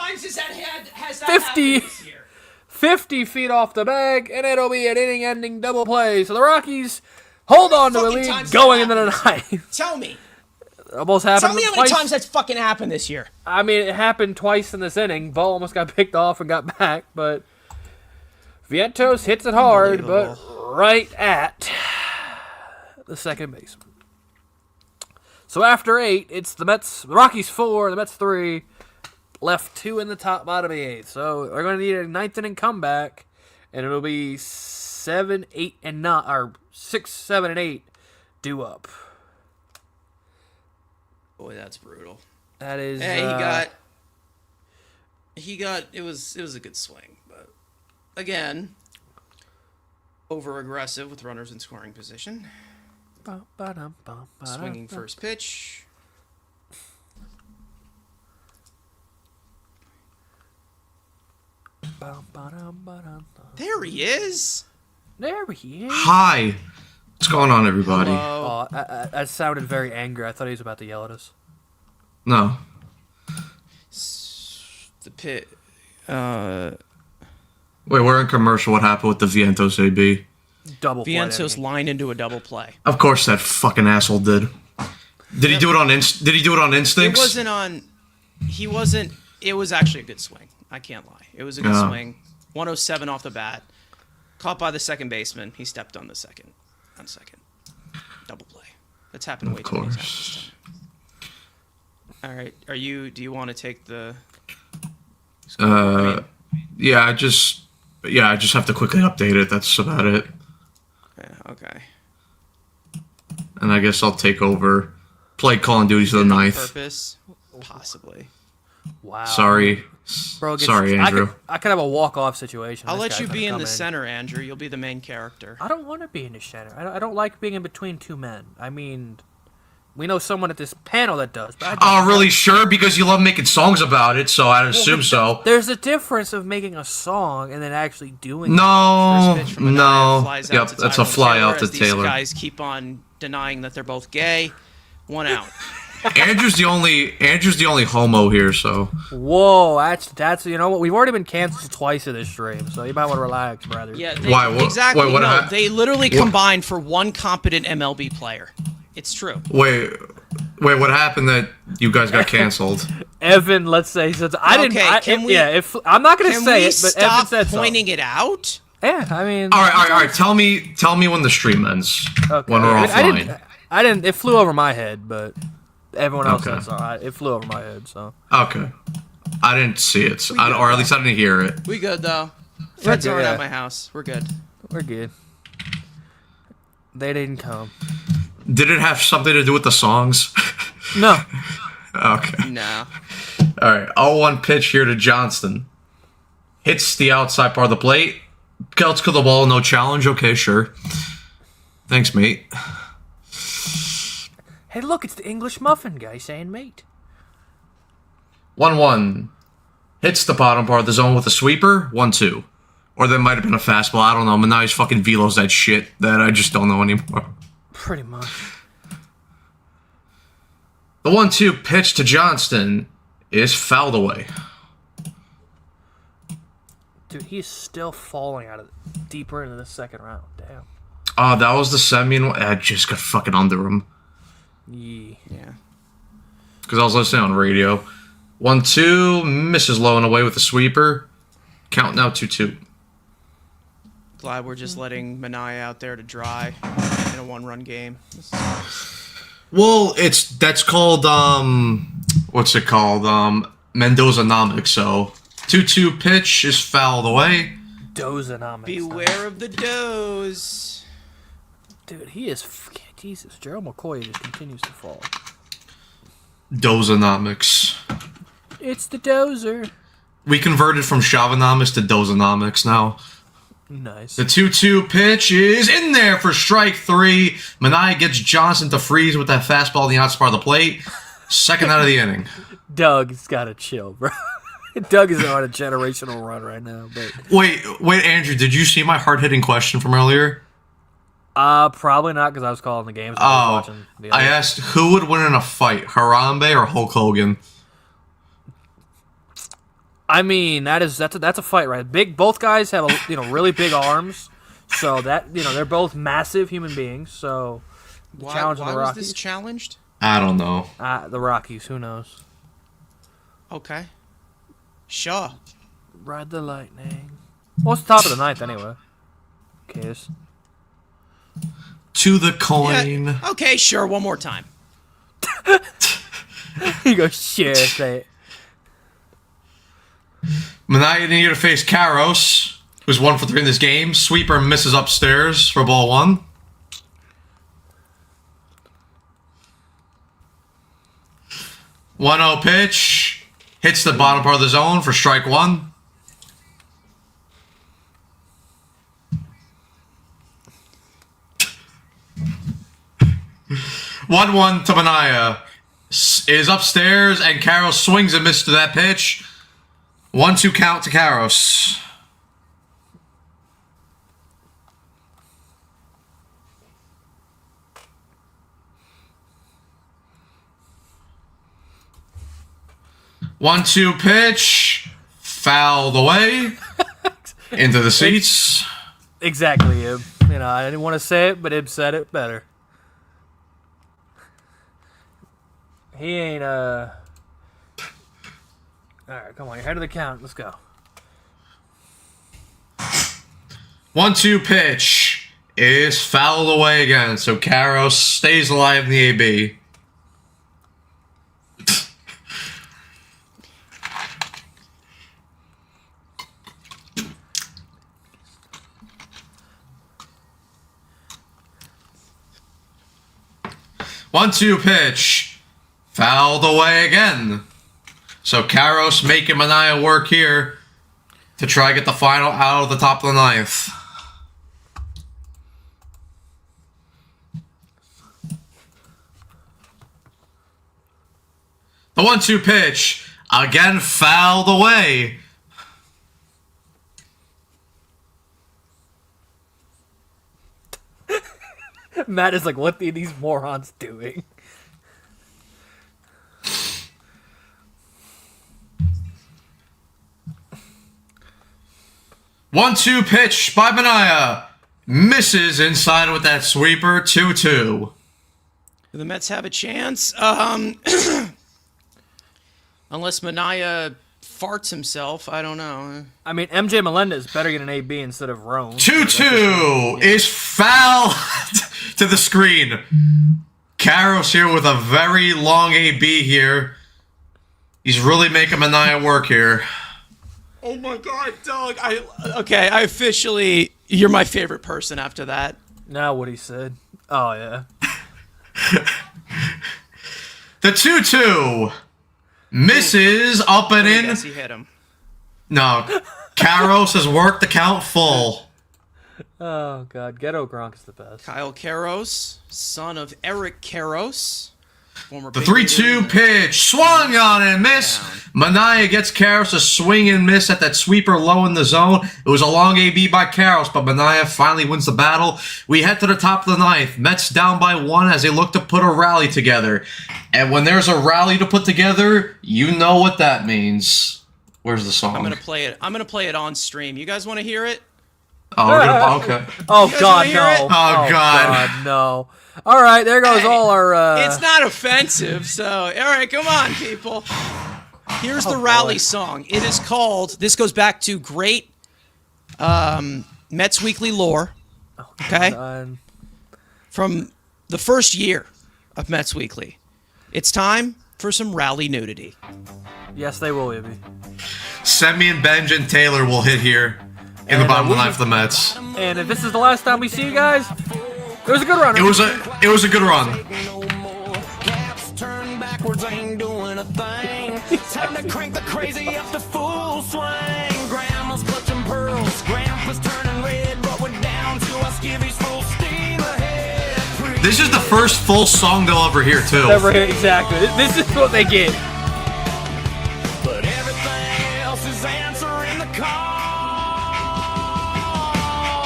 50 feet off the bag, and it'll be an inning-ending double play. So the Rockies hold on to a lead going into the 9th. Tell me. Almost happened Tell me how many times that's fucking happened this year. I mean, it happened twice in this inning. Ball almost got picked off and got back, but Vientos hits it hard, but right at the second baseman. So after 8, it's the Rockies 4, the Mets 3, left 2 in the bottom of the 8th. So we're going to need a 9th inning comeback, and it'll be 7, 8, and 9, or 6, 7, and 8 due up. Boy, that's brutal. That is. Hey, he got. It was a good swing, but again, over aggressive with runners in scoring position. Swinging first pitch. There he is. There he is. Hi. What's going on, everybody? Hello. Oh, that sounded very angry. I thought he was about to yell at us. No. The pit. Wait, we're in commercial. What happened with the Vientos AB? Double play. Vientos lined into a double play. Of course, that fucking asshole did. Did he do it on Did he do it on It instincts? wasn't on. He wasn't. It was actually a good swing. I can't lie. It was a good swing. 107 off the bat. Caught by the second baseman. He stepped on the second. On second. Double play. That's happened way too many times this time. All right. Do you want to take the? Yeah, I just have to quickly update it. That's about it. Yeah, okay. And I guess I'll take over. Play Call of Duty to the 9th. Purpose? Possibly. Wow. Sorry. Bro, Sorry, Andrew. I could have a walk-off situation. I'll This let guy's you gonna be in come the center, Andrew. You'll be the main character. I don't want to be in the center. I don't like being in between two men. I mean, we know someone at this panel that does. But Oh, really? Sure? Because you love making songs about it, so I'd assume so. There's a difference of making a song and then actually doing it. No. First pitch from Anaya flies out Yep, to that's a Tyrone fly out to as these Taylor. guys keep on denying that they're both gay. 1 out. Andrew's the only homo here, so. Whoa, that's you know what? We've already been canceled twice in this stream, so you might want to relax, brother. Yeah, Why? What- exactly. wait, what no, hap- they literally combined for one competent MLB player. It's true. Wait, what happened that you guys got canceled? Evan, let's say since I didn't. Okay, can we- I'm not gonna Can say we it, but Evan stop said so. pointing it out? Yeah, I mean. All right. Tell me when the stream ends. Okay. When we're I offline. didn't. It flew over my head, but everyone else Okay. said so. It flew over my head, so. Okay. I didn't see it, or at least I didn't hear it. We good though. Feds good, aren't yeah. at my house. We're good. We're good. They didn't come. Did it have something to do with the songs? No. Okay. No. All right. 0-1 pitch here to Johnston. Hits the outside part of the plate. Gets to the ball, no challenge. Okay, sure. Thanks, mate. Hey, look, it's the English muffin guy saying mate. 1-1. Hits the bottom part of the zone with a sweeper. 1-2. Or that might have been a fastball. I don't know. But now he's fucking velos that shit that I just don't know anymore. Pretty much. The 1-2 pitch to Johnston is fouled away. Dude, he's still falling out of deeper into the second round. Damn. Oh, that was the Semyon. I just got fucking under him. Yeah. Yeah. Because I was listening on radio. 1-2, misses low and away with the sweeper. Count now 2-2. Glad we're just letting Manaya out there to dry in a 1-run game. Well, that's called what's it called? Mendozanomics. So 2-2 pitch is fouled away. Dozonomics. Beware of the doze. Dude, he is. Jesus, Gerald McCoy just continues to fall. Dozonomics. It's the dozer. We converted from Chavonomics to Dozonomics now. Nice. The 2-2 pitch is in there for strike 3. Manaya gets Johnson to freeze with that fastball in the outside part of the plate. Second out of the inning. Doug's gotta chill, bro. Doug is on a generational run right now. But Wait, Andrew, did you see my hard-hitting question from earlier? probably not because I was calling the games. I was watching the I other- asked who would win in a fight, Harambe or Hulk Hogan? I mean, that's a fight, right? Both guys have really big arms, so that they're both massive human beings. So Why challenge the was Rockies. this challenged? I don't know. The Rockies, who knows? Okay. Sure. Ride the lightning. Well, it's the top of the ninth anyway. Case. To the coin. Yeah, okay, sure. One more time. He goes, shit, say it. Manaya needed to face Karos, who's 1 for 3 in this game. Sweeper misses upstairs for ball 1. One 0 pitch. Hits the bottom part of the zone for strike 1. One 1 to Manaya. Is upstairs, and Karos swings and misses to that pitch. 1-2 count to Karos. One-two pitch, fouled away into the seats. Exactly, Ib. You know, I didn't want to say it, but Ib said it better. He ain't, Alright, come on, you're ahead of the count. Let's go. 1-2 pitch is fouled away again, so Karos stays alive in the AB. One-two pitch, fouled away again. So Karos making Manaya work here to try to get the final out of the top of the 9th. The 1-2 pitch, again fouled away. Matt is like, what are these morons doing? One-two pitch by Manaya. Misses inside with that sweeper. 2-2. Do the Mets have a chance? Unless Manaya farts himself, I don't know. I mean, MJ Melendez better get an AB instead of Rome. 2-2 is foul to the screen. Karos here with a very long AB here. He's really making Manaya work here. Oh my God, Doug! I officially, you're my favorite person after that. Now what he said. Oh yeah. The 2-2 misses up and I in. guess he hit him. No, Karos has worked the count full. Oh God, Ghetto Gronk is the best. Kyle Karos, son of Eric Karos. Former The 3-2 pitch swung on and missed. Manaya gets Karos to swing and miss at that sweeper low in the zone. It was a long AB by Karos, but Manaya finally wins the battle. We head to the top of the 9th. Mets down by 1 as they look to put a rally together. And when there's a rally to put together, you know what that means. Where's the song? I'm gonna play it. I'm gonna play it on stream. You guys want to hear it? Oh, we're gonna, okay. Oh You guys God, wanna hear no. it? Oh, God. no. All right, there goes all our. It's not offensive, so all right, come on, people. Here's the rally song. It is called. This goes back to great Mets Weekly lore. Okay, from the first year of Mets Weekly. It's time for some rally nudity. Yes, they will, Ibby. Semmy and Benj and Taylor will hit here in the bottom of the 9th for the Mets. And if this is the last time we see you guys, it was a good run. It was a good run. Turn backwards, ain't doing a thing. Time to crank the crazy up to full swing. Grandma's clutching pearls, Grandpa's turning red, but we're down to our skivvies full steam ahead. This is the first full song they'll ever hear, too. Never hit exactly. This is what they get. But everything else is answering the call.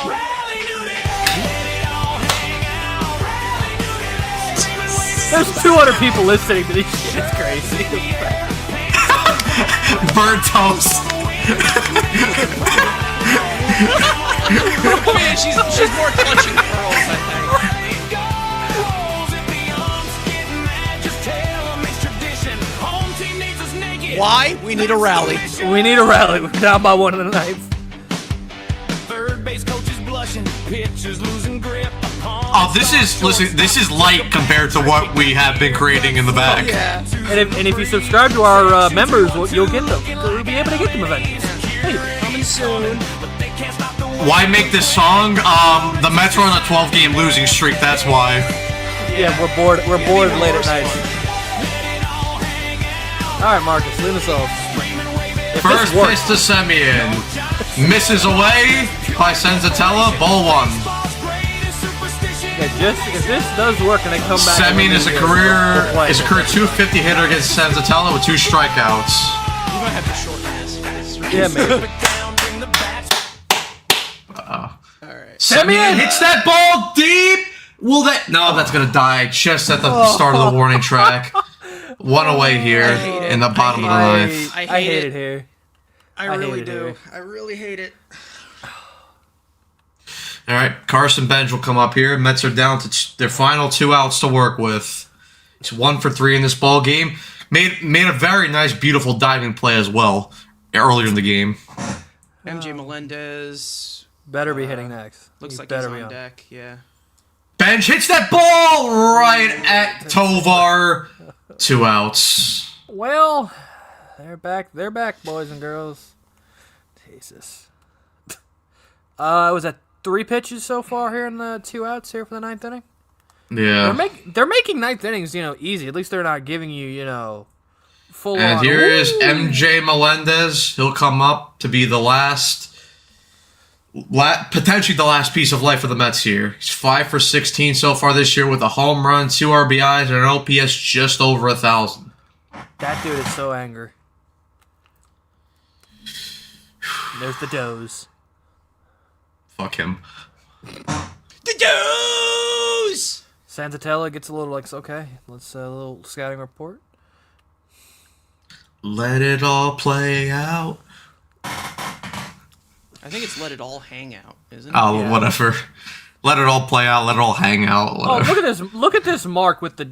Rally duty, let it all hang out. Rally duty, screaming, waving. There's 200 people listening to this shit. It's crazy. Burnt toast. Man, she's more clutching pearls, I think. Why? We need a rally. We need a rally. We're down by 1 in the 9th. Third base coach is blushing, pitcher's losing grip. Oh, this is light compared to what we have been creating in the back. Yeah. And if you subscribe to our members, you'll get them. You'll be able to get them eventually. Coming soon. Why make this song? The Mets are on a 12-game losing streak. That's why. Yeah, we're bored. We're bored late at night. All right, Marcus, lead us off. First pitch to Semien. Misses away by Senzatella. Ball 1. Yeah, if this does work and they come back. Semien is a career 250 hitter against Senzatella with 2 strikeouts. You might have to shorten this. Yeah, maybe. Alright. Semien hits that ball deep. Will that? No, that's gonna die just at the start of the warning track. 1 away here in the bottom of the ninth. I hate it here. I really do. I really hate it. All right, Carson Bench will come up here. Mets are down to their final 2 outs to work with. He's 1 for 3 in this ball game. Made a very nice, beautiful diving play as well earlier in the game. MJ Melendez Better be hitting next. looks like better he's be on deck. Yeah. Bench hits that ball right at Tovar. 2 outs. Well, they're back. They're back, boys and girls. Jesus. Was that 3 pitches so far here in the 2 outs here for the 9th inning? Yeah. They're making 9th innings, easy. At least they're not giving you, full And on. here is MJ Melendez. He'll come up to be the potentially the last piece of life for the Mets here. He's 5 for 16 so far this year with a home run, 2 RBIs, and an OPS just over 1,000. That dude is so angry. There's the doze. Fuck him. The Doos! Santatella gets a little okay. Let's a little scouting report. Let it all play out. I think it's Let It All Hang Out, isn't it? Oh, whatever. Let it all play out. Let it all hang out. Oh, Whatever. look at this! Look at this mark with the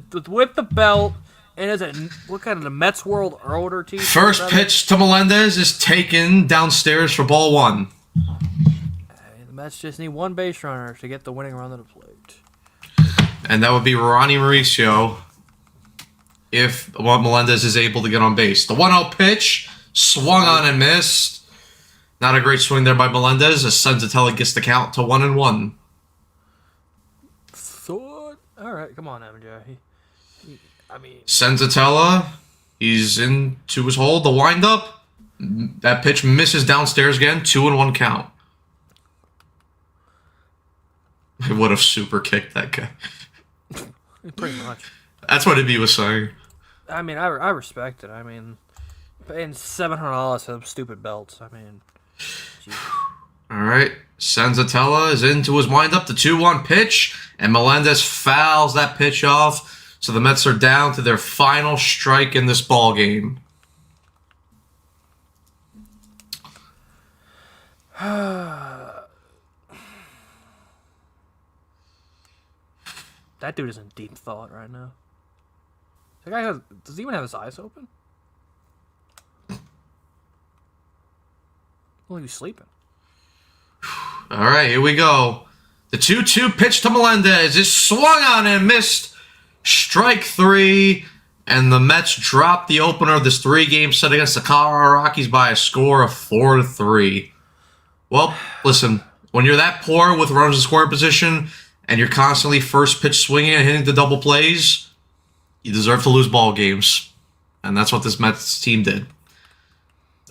belt, and is it what kind of the Mets World order team? First pitch to Melendez is taken downstairs for ball 1. The Mets just need 1 base runner to get the winning run to the plate. And that would be Ronnie Mauricio if Melendez is able to get on base. The 1-0 pitch, swung on and missed. Not a great swing there by Melendez as Senzatella gets the count to 1-1. So, all right, come on, MJ. Senzatella, he's into his hole. The windup, that pitch misses downstairs again. 2-1 count. I would have super kicked that guy. Pretty much. That's what Ibby was saying. I respect it. Paying $700 for them stupid belts. Jesus. All right. Senzatella is into his windup. The 2-1 pitch. And Melendez fouls that pitch off. So the Mets are down to their final strike in this ball game. That dude is in deep thought right now. That guy does he even have his eyes open? Well, he was sleeping. All right, here we go. The 2-2 pitch to Melendez is swung on and missed. Strike 3. And the Mets drop the opener of this 3-game set against the Colorado Rockies by a score of 4-3. Well, listen, when you're that poor with runners in scoring position and you're constantly first pitch swinging and hitting the double plays, you deserve to lose ball games. And that's what this Mets team did.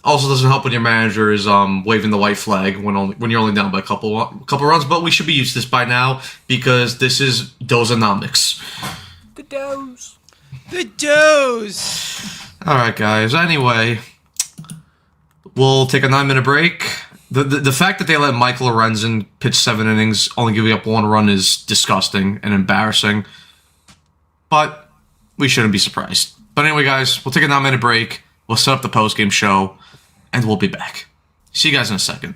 Also doesn't help when your manager is waving the white flag when you're only down by a couple runs, but we should be used to this by now because this is Dozonomics. The doze. The Doos! All right, guys. Anyway, we'll take a 9-minute break. The fact that they let Michael Lorenzen pitch 7 innings, only giving up 1 run, is disgusting and embarrassing. But we shouldn't be surprised. But anyway, guys, we'll take a 9-minute break. We'll set up the post-game show, and we'll be back. See you guys in a second.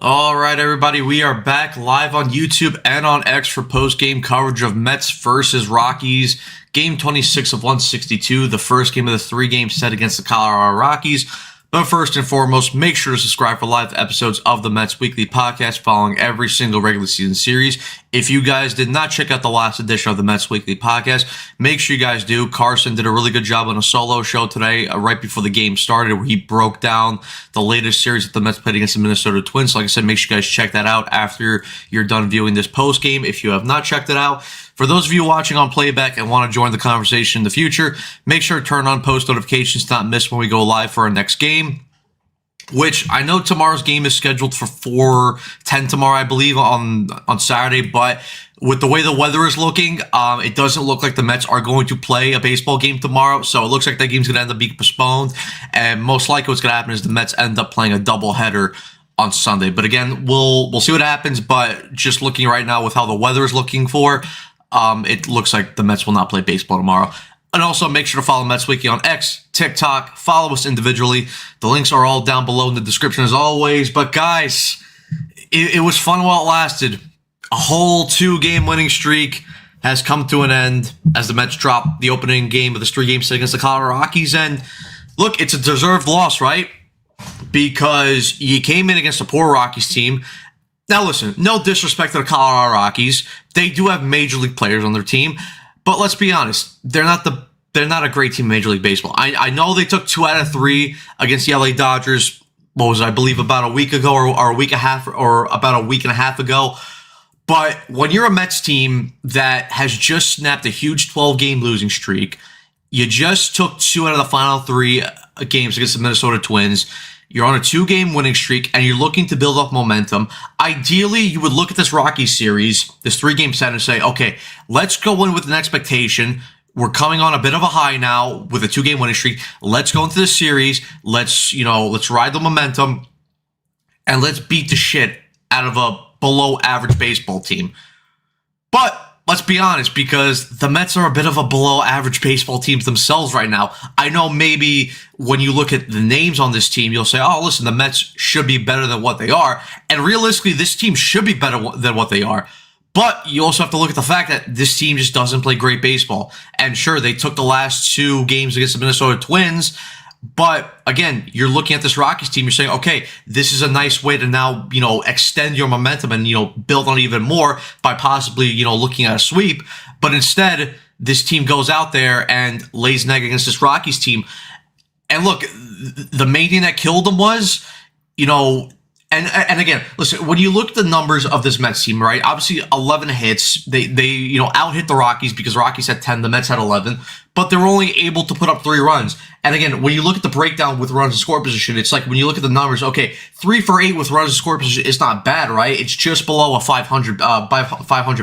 All right, everybody, we are back live on YouTube and on X for post-game coverage of Mets versus Rockies. Game 26 of 162, the first game of the 3-game set against the Colorado Rockies. But first and foremost, make sure to subscribe for live episodes of the Mets Weekly Podcast following every single regular season series. If you guys did not check out the last edition of the Mets Weekly Podcast, make sure you guys do. Carson did a really good job on a solo show today, right before the game started, where he broke down the latest series that the Mets played against the Minnesota Twins. Like I said, make sure you guys check that out after you're done viewing this post game if you have not checked it out. For those of you watching on playback and want to join the conversation in the future, make sure to turn on post notifications to not miss when we go live for our next game, which I know tomorrow's game is scheduled for 4:10 tomorrow, I believe, on Saturday. But with the way the weather is looking, it doesn't look like the Mets are going to play a baseball game tomorrow. So it looks like that game's going to end up being postponed. And most likely what's going to happen is the Mets end up playing a doubleheader on Sunday. But again, we'll see what happens. But just looking right now with how the weather is looking for, it looks like the Mets will not play baseball tomorrow. And also make sure to follow Mets Wiki on X, TikTok, follow us individually. The links are all down below in the description as always. But guys, it was fun while it lasted. A whole 2-game winning streak has come to an end as the Mets drop the opening game of this 3-game set against the Colorado Rockies. And look, it's a deserved loss, right? Because you came in against a poor Rockies team. Now listen, no disrespect to the Colorado Rockies. They do have major league players on their team. But let's be honest, they're not a great team in Major League Baseball. I know they took 2 out of 3 against the LA Dodgers, what was it, I believe about a week ago or a week and a half or about a week and a half ago. But when you're a Mets team that has just snapped a huge 12-game losing streak, you just took 2 out of the final 3 games against the Minnesota Twins, you're on a 2-game winning streak, and you're looking to build up momentum. Ideally, you would look at this Rockies series, this 3-game set, and say, okay, let's go in with an expectation. We're coming on a bit of a high now with a 2-game winning streak. Let's go into this series. Let's ride the momentum, and let's beat the shit out of a below-average baseball team. But let's be honest, because the Mets are a bit of a below-average baseball team themselves right now. I know maybe when you look at the names on this team, you'll say, oh, listen, the Mets should be better than what they are. And realistically, this team should be better than what they are. But you also have to look at the fact that this team just doesn't play great baseball. And sure, they took the last 2 games against the Minnesota Twins. But again, you're looking at this Rockies team, you're saying, okay, this is a nice way to now, extend your momentum and, build on even more by possibly, looking at a sweep. But instead, this team goes out there and lays an egg against this Rockies team. And look, the main thing that killed them was, and again, listen, when you look at the numbers of this Mets team, right? Obviously, 11 hits. They out-hit the Rockies because Rockies had 10, the Mets had 11. But they were only able to put up 3 runs. And again, when you look at the breakdown with runs in score position, it's like when you look at the numbers, okay, 3 for 8 with runs in score position is not bad, right? It's just below a 500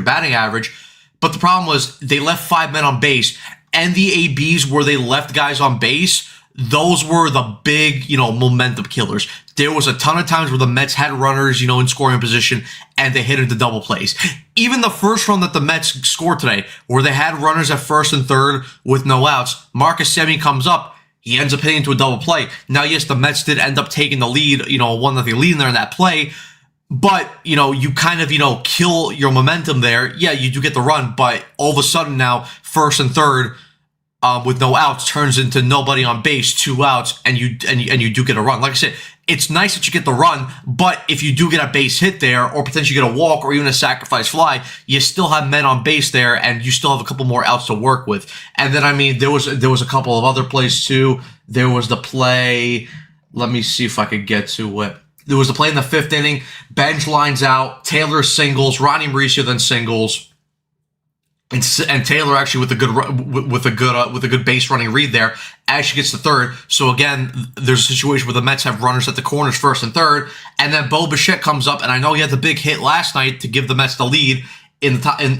batting average. But the problem was they left 5 men on base, and the ABs where they left guys on base, those were the big, momentum killers. There was a ton of times where the Mets had runners, in scoring position, and they hit into double plays. Even the first run that the Mets scored today, where they had runners at first and third with no outs, Marcus Semien comes up, he ends up hitting into a double play. Now, yes, the Mets did end up taking the lead, 1-0 lead in there in that play, but, you kind of, kill your momentum there. Yeah, you do get the run, but all of a sudden now, first and third, with no outs turns into nobody on base, 2 outs, and you do get a run. Like I said, it's nice that you get the run, but if you do get a base hit there, or potentially get a walk, or even a sacrifice fly, you still have men on base there, and you still have a couple more outs to work with. And then, there was a couple of other plays too. There was the play. Let me see if I could get to it. There was the play in the 5th inning. Bench lines out. Taylor singles. Ronnie Mauricio then singles. And Taylor actually with a good base running read there actually gets the third. So again, there's a situation where the Mets have runners at the corners first and third, and then Bo Bichette comes up, and I know he had the big hit last night to give the Mets the lead in the in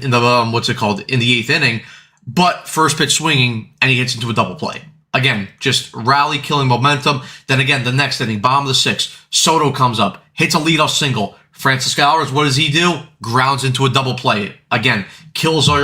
the 8th inning, but first pitch swinging and he hits into a double play. Again, just rally killing momentum. Then again, the next inning, bottom of the 6th, Soto comes up, hits a leadoff single. Francisco Alvarez, what does he do? Grounds into a double play. Again, kills all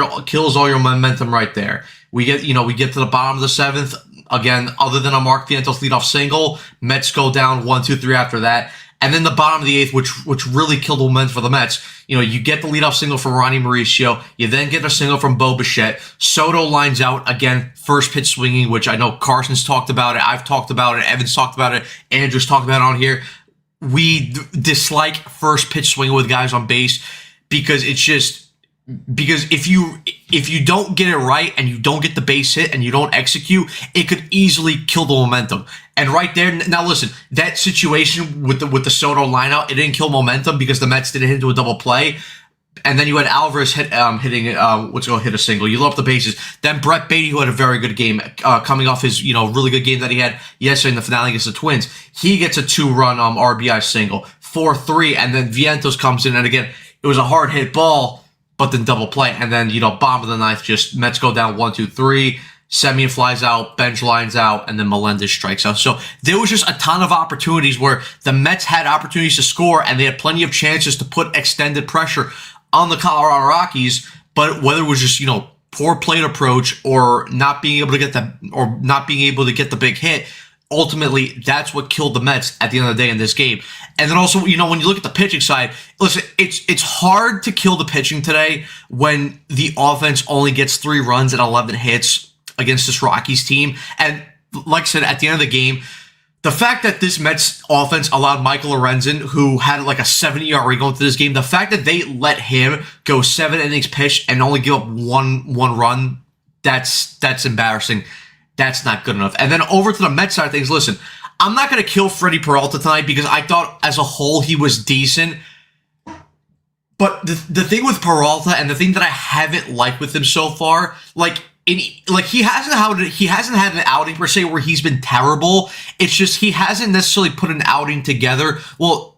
your momentum right there. We get to the bottom of the 7th. Again, other than a Mark Vientos leadoff single, Mets go down 1-2-3 after that. And then the bottom of the 8th, which really killed the momentum for the Mets. You get the leadoff single from Ronnie Mauricio. You then get a single from Bo Bichette. Soto lines out again, first pitch swinging, which I know Carson's talked about it. I've talked about it. Evan's talked about it. Andrew's talked about it on here. We dislike first pitch swinging with guys on base because if you don't get it right and you don't get the base hit and you don't execute, it could easily kill the momentum. And right there, now listen, that situation with the Soto lineout, it didn't kill momentum because the Mets didn't hit into a double play. And then you had Alvarez hitting hit a single. You load up the bases. Then Brett Beatty, who had a very good game, coming off his really good game that he had yesterday in the finale against the Twins, he gets a 2-run RBI single, 4-3, and then Vientos comes in, and again it was a hard hit ball, but then double play, and then bottom of the 9th, just Mets go down 1-2-3. Semien flies out, Bench lines out, and then Melendez strikes out. So there was just a ton of opportunities where the Mets had opportunities to score, and they had plenty of chances to put extended pressure on the Colorado Rockies. But whether it was just poor plate approach or not being able to get the big hit, ultimately that's what killed the Mets at the end of the day in this game. And then also, when you look at the pitching side, listen, it's hard to kill the pitching today when the offense only gets 3 runs and 11 hits against this Rockies team. And like I said, at the end of the game, the fact that this Mets offense allowed Michael Lorenzen, who had like a 7 ERA going through this game, the fact that they let him go 7 innings pitched and only give up one run, that's embarrassing. That's not good enough. And then over to the Mets side of things, listen, I'm not going to kill Freddie Peralta tonight because I thought as a whole he was decent. But the thing with Peralta and the thing that I haven't liked with him so far, he hasn't had an outing per se where he's been terrible. It's just he hasn't necessarily put an outing together. Well,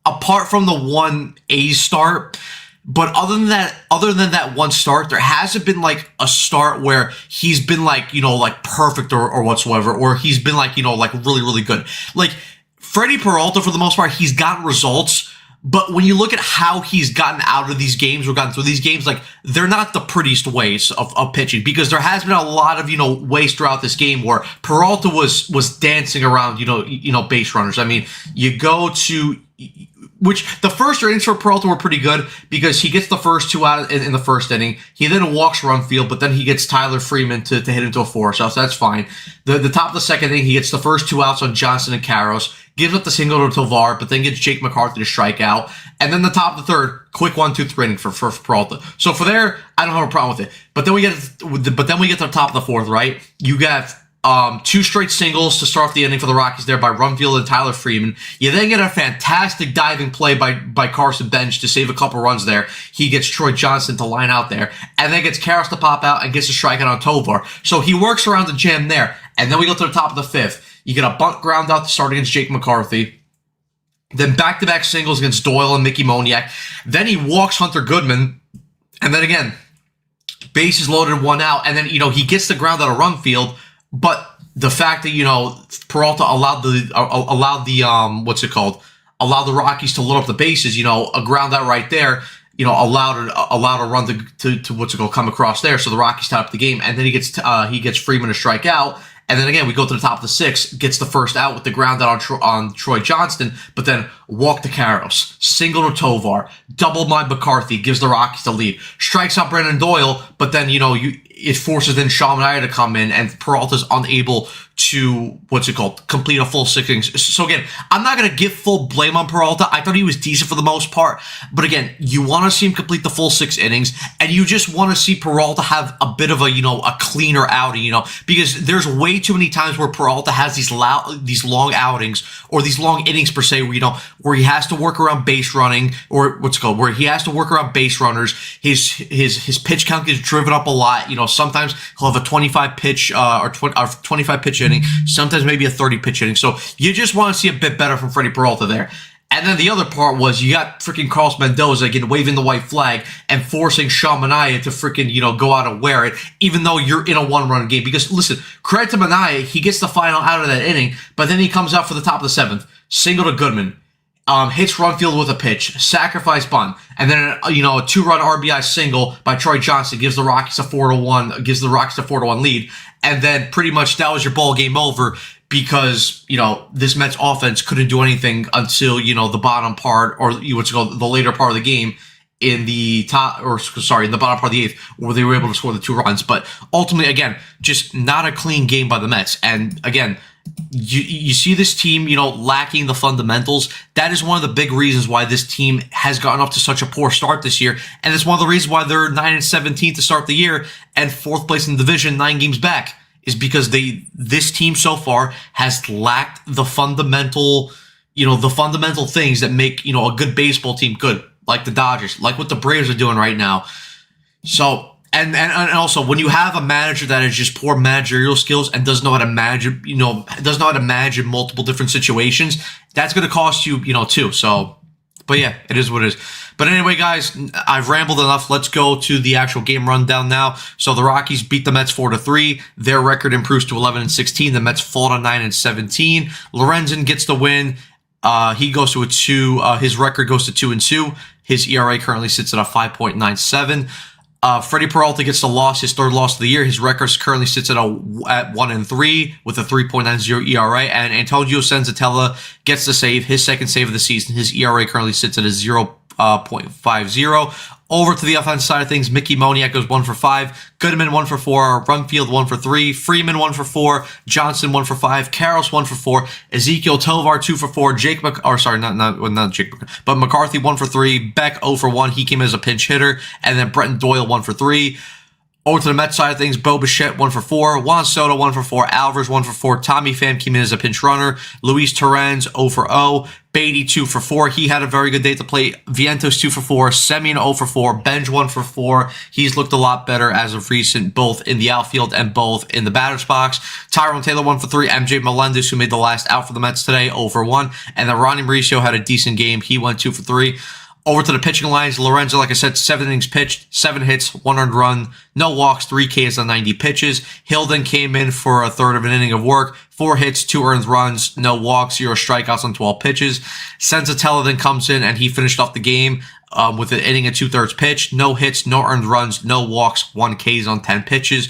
apart from the one A's start, but other than that one start, there hasn't been like a start where he's been like perfect or whatsoever, or he's been like really, really good. Like Freddie Peralta, for the most part, he's gotten results. But when you look at how he's gotten out of these games or gotten through these games, they're not the prettiest ways of pitching, because there has been a lot of, ways throughout this game where Peralta was dancing around, base runners. I mean, you go to, which the first innings for Peralta were pretty good because he gets the first 2 out in the first inning. He then walks run field, but then he gets Tyler Freeman to hit into a 4, so that's fine. The top of the second inning, he gets the first 2 outs on Johnson and Karros, gives up the single to Tovar, but then gets Jake McCarthy to strike out. And then the top of the third, quick 1-2-3 inning for Peralta. So for there, I don't have a problem with it. But then we get to the top of the 4th, right? You got 2 straight singles to start off the inning for the Rockies there by Rumfield and Tyler Freeman. You then get a fantastic diving play by Carson Bench to save a couple runs there. He gets Troy Johnson to line out there, and then gets Karras to pop out and gets a strikeout on Tovar. So he works around the jam there. And then we go to the top of the 5th. You get a bunt ground out to start against Jake McCarthy. Then back-to-back singles against Doyle and Mickey Moniak. Then he walks Hunter Goodman. And then again, bases loaded, 1 out. And then, he gets the ground out of run field. But the fact that, Peralta allowed the Rockies to load up the bases, a ground out right there, allowed a run to come across there. So the Rockies tied up the game. And then he gets Freeman to strike out. And then again, we go to the top of the 6th, gets the first out with the ground out on Troy Johnston, but then walk to Karros, single to Tovar, double by McCarthy, gives the Rockies the lead, strikes out Brandon Doyle, but then, it forces then Sean Manaea to come in, and Peralta's unable to, complete a full 6 innings. So again, I'm not going to give full blame on Peralta. I thought he was decent for the most part. But again, you want to see him complete the full 6 innings, and you just want to see Peralta have a bit of a cleaner outing, because there's way too many times where Peralta has these long outings, or these long innings per se, where he has to work around base running, or where he has to work around base runners. His pitch count gets driven up a lot. Sometimes he'll have a 25 pitch or 25 pitch inning, sometimes maybe a 30 pitch inning. So you just want to see a bit better from Freddie Peralta there. And then the other part was you got freaking Carlos Mendoza again waving the white flag and forcing Sean Manaea to freaking go out and wear it, even though you're in a 1-run game. Because listen, credit to Manaea, he gets the final out of that inning, but then he comes out for the top of the 7th, single to Goodman. Hits Rumfield with a pitch, sacrifice bunt, and then a 2-run RBI single by Troy Johnson gives the Rockies a 4-1 lead, and then pretty much that was your ball game over because, this Mets offense couldn't do anything until, the bottom part, or what's called the later part of the game in the in the bottom part of the eighth, where they were able to score the 2 runs. But ultimately, again, just not a clean game by the Mets. And again, you see this team, lacking the fundamentals. That is one of the big reasons why this team has gotten off to such a poor start this year. And it's one of the reasons why they're 9-17 to start the year and 4th place in the division, 9 games back. Is because this team so far has lacked the fundamental things that make, a good baseball team good, like the Dodgers, like what the Braves are doing right now. So, and also when you have a manager that has just poor managerial skills and doesn't know how to manage multiple different situations, that's going to cost you, too. So, but yeah, it is what it is. But anyway, guys, I've rambled enough. Let's go to the actual game rundown now. So the Rockies beat the Mets 4-3. Their record improves to 11-16. The Mets fall to 9-17. Lorenzen gets the win. He goes to a 2. His record goes to 2-2. His ERA currently sits at a 5.97. Freddie Peralta gets the loss, his 3rd loss of the year. His record currently sits at 1-3 with a 3.90 ERA. And Antonio Senzatella gets the save, his 2nd save of the season. His ERA currently sits at a 0.50. Over to the offense side of things, Mickey Moniak goes 1 for 5, Goodman 1 for 4, Rumfield 1 for 3, Freeman 1 for 4, Johnson 1 for 5, Karros 1 for 4, Ezekiel Tovar 2 for 4, not McCarthy 1 for 3, Beck 0 for 1. He came as a pinch hitter, and then Brenton Doyle 1 for 3. Over to the Mets side of things, Bo Bichette 1 for 4, Juan Soto 1 for 4, Alvarez 1 for 4, Tommy Pham came in as a pinch runner, Luis Torrens 0 for 0, Beatty 2 for 4. He had a very good day to play. Vientos 2 for 4, Semien 0 for 4, Benj 1 for 4. He's looked a lot better as of recent, both in the outfield and both in the batter's box. Tyrone Taylor 1 for 3, MJ Melendez, who made the last out for the Mets today, 0 for 1, and then Ronnie Mauricio had a decent game. He went 2 for 3. Over to the pitching lines, Lorenzo, like I said, 7 innings pitched, 7 hits, 1 earned run, no walks, 3 Ks on 90 pitches. Hilden came in for a 1/3 of an inning of work, 4 hits, 2 earned runs, no walks, 0 strikeouts on 12 pitches. Senzatella then comes in and he finished off the game with an inning and 2/3 pitch, no hits, no earned runs, no walks, 1 Ks on 10 pitches.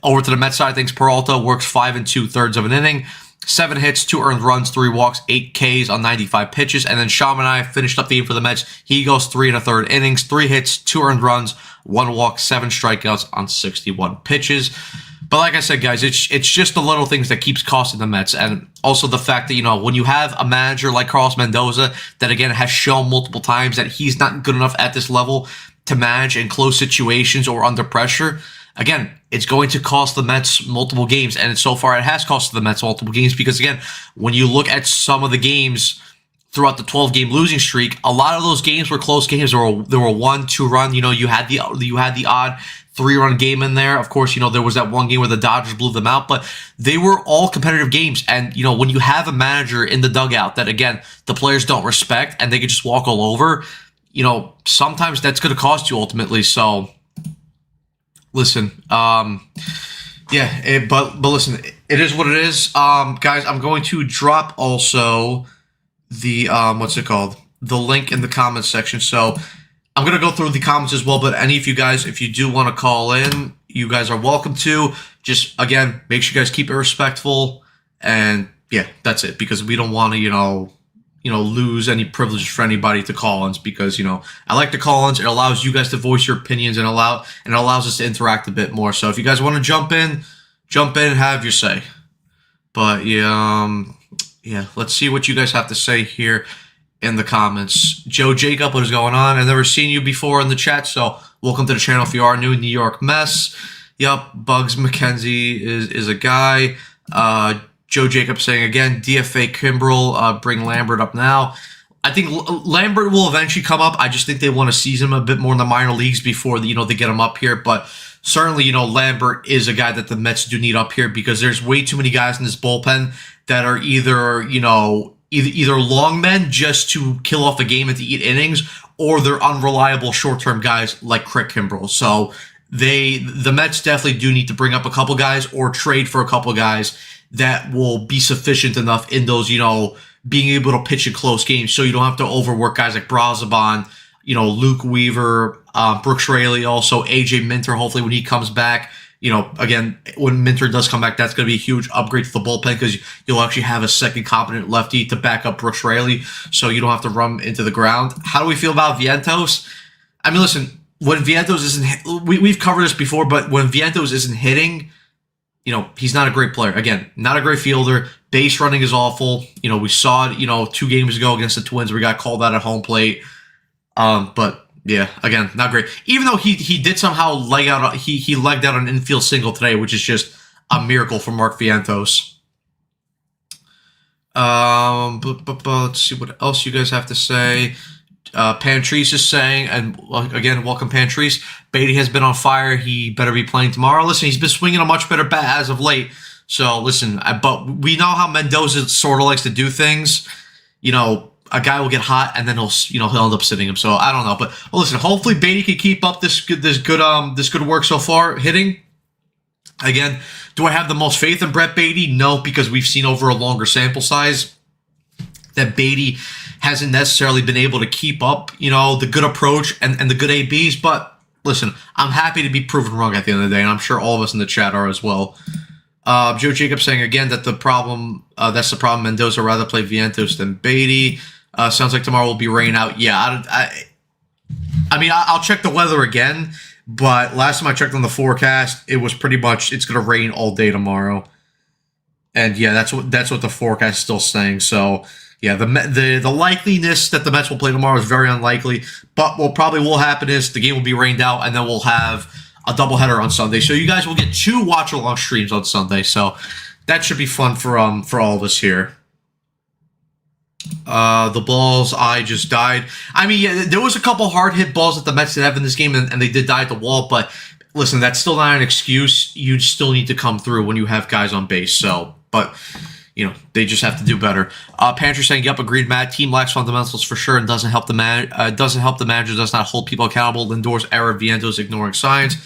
Over to the Mets side of things, Peralta works 5 2/3 of an inning. 7 hits, 2 earned runs, 3 walks, 8 Ks on 95 pitches. And then Shamanai finished up the game for the Mets. He goes 3 1/3 innings, 3 hits, 2 earned runs, 1 walk, 7 strikeouts on 61 pitches. But like I said, guys, it's just the little things that keeps costing the Mets. And also the fact that, when you have a manager like Carlos Mendoza that, again, has shown multiple times that he's not good enough at this level to manage in close situations or under pressure, again, it's going to cost the Mets multiple games, and so far it has cost the Mets multiple games because, again, when you look at some of the games throughout the 12-game losing streak, a lot of those games were close games. There were 1-2 run. You had the odd 3-run game in there. Of course, there was that one game where the Dodgers blew them out, but they were all competitive games. And when you have a manager in the dugout that, again, the players don't respect and they can just walk all over, sometimes that's going to cost you ultimately. So. Listen, but listen, it is what it is. Guys, I'm going to drop also the, the link in the comments section. So I'm going to go through the comments as well, but any of you guys, if you do want to call in, you guys are welcome to. Just, again, make sure you guys keep it respectful. And yeah, that's it, because we don't want to, lose any privileges for anybody to call-ins, because, I like the call-ins. It allows you guys to voice your opinions and allows us to interact a bit more. So if you guys want to jump in, have your say. But yeah, let's see what you guys have to say here in the comments. Joe Jacob, what is going on? I've never seen you before in the chat, so welcome to the channel if you are new. New York Mess. Yup, Bugs McKenzie is a guy. Joe Jacobs saying again, DFA Kimbrel, bring Lambert up now. I think Lambert will eventually come up. I just think they want to season him a bit more in the minor leagues before they get him up here. But certainly, Lambert is a guy that the Mets do need up here, because there's way too many guys in this bullpen that are either long men just to kill off the game and to eat innings, or they're unreliable short-term guys like Craig Kimbrel. So the Mets definitely do need to bring up a couple guys or trade for a couple guys that will be sufficient enough in those, being able to pitch in close games, so you don't have to overwork guys like Brazaban, Luke Weaver, Brooks Raley, also AJ Minter, hopefully when he comes back, again, when Minter does come back, that's going to be a huge upgrade to the bullpen because you'll actually have a second competent lefty to back up Brooks Raley, so you don't have to run into the ground. How do we feel about Vientos? I mean, listen, when Vientos isn't, we've covered this before, but when Vientos isn't hitting, he's not a great player. Again, not a great fielder. Base running is awful. We saw it, 2 games ago against the Twins where he got called out at home plate. But yeah, again, not great. Even though he did somehow leg out, he legged out an infield single today, which is just a miracle for Mark Vientos. But let's see what else you guys have to say. Pantrese is saying, and again, welcome Pantrese. Beatty has been on fire. He better be playing tomorrow. Listen, he's been swinging a much better bat as of late. So listen, but we know how Mendoza sort of likes to do things. A guy will get hot and then he'll end up sitting him. So I don't know, but listen, hopefully Beatty can keep up this good work so far hitting. Again, do I have the most faith in Brett Beatty? No, because we've seen over a longer sample size that Beatty hasn't necessarily been able to keep up, the good approach and the good ABs. But listen, I'm happy to be proven wrong at the end of the day, and I'm sure all of us in the chat are as well. Joe Jacobs saying again that that's the problem. Mendoza rather play Vientos than Beatty. Sounds like tomorrow will be rain out. Yeah, I mean, I'll check the weather again, but last time I checked on the forecast, it was pretty much it's going to rain all day tomorrow. And yeah, that's what the forecast is still saying. So yeah, the likeliness that the Mets will play tomorrow is very unlikely. But what probably will happen is the game will be rained out, and then we'll have a doubleheader on Sunday. So you guys will get 2 watch-along streams on Sunday. So that should be fun for all of us here. The balls I just died. I mean, yeah, there was a couple hard hit balls that the Mets did have in this game, and they did die at the wall. But listen, that's still not an excuse. You still need to come through when you have guys on base. So, but they just have to do better. Pantry saying, "Yep, agreed, Matt. Team lacks fundamentals for sure, and doesn't help the manager. Does not hold people accountable. Lindor's error. Vientos ignoring signs.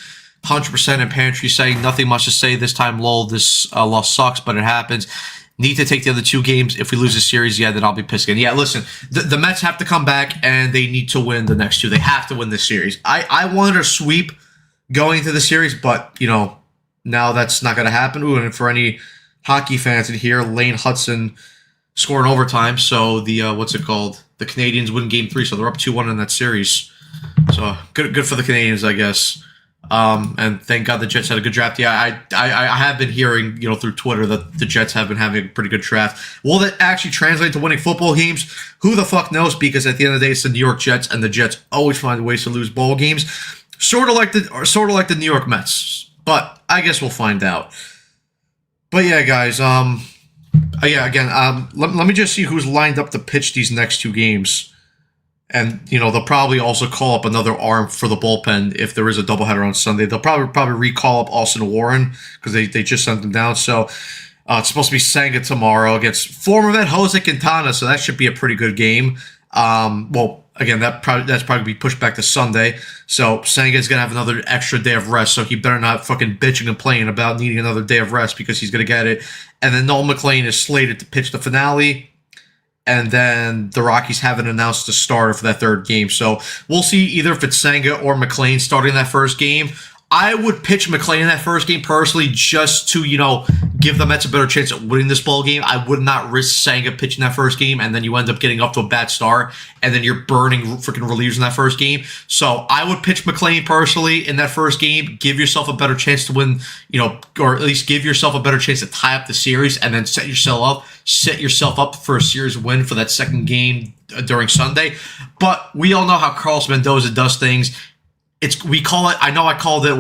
100%." And Pantry saying, "Nothing much to say this time. Lol, this loss sucks, but it happens. Need to take the other 2 games. If we lose the series, yeah, then I'll be pissed again." Yeah, listen, the Mets have to come back, and they need to win the next 2. They have to win this series. I wanted a sweep going into the series, but, now that's not going to happen. Ooh, and for any hockey fans in here, Lane Hudson scoring overtime, so the, the Canadians win Game 3, so they're up 2-1 in that series. So, good for the Canadians, I guess. And thank God the Jets had a good draft. Yeah, I have been hearing, through Twitter that the Jets have been having a pretty good draft. Will that actually translate to winning football games? Who the fuck knows? Because at the end of the day, it's the New York Jets, and the Jets always find ways to lose ball games, sort of like the New York Mets. But I guess we'll find out. But yeah, guys. Let me just see who's lined up to pitch these next 2 games. And, they'll probably also call up another arm for the bullpen if there is a doubleheader on Sunday. They'll probably recall up Austin Warren because they just sent him down. So it's supposed to be Senga tomorrow against former vet Jose Quintana. So that should be a pretty good game. Again, that's probably be pushed back to Sunday. So Senga's going to have another extra day of rest. So he better not fucking bitch and complain about needing another day of rest because he's going to get it. And then Noel McLean is slated to pitch the finale. And then the Rockies haven't announced the starter for that 3rd game. So we'll see either if it's Senga or McLean starting that first game. I would pitch McLean in that first game personally just to, give the Mets a better chance at winning this ball game. I would not risk Senga pitching that first game, and then you end up getting up to a bad start, and then you're burning freaking relievers in that first game. So I would pitch McLean personally in that first game. Give yourself a better chance to win, or at least give yourself a better chance to tie up the series, and then set yourself up for a series win for that second game during Sunday. But we all know how Carlos Mendoza does things. I know I called it,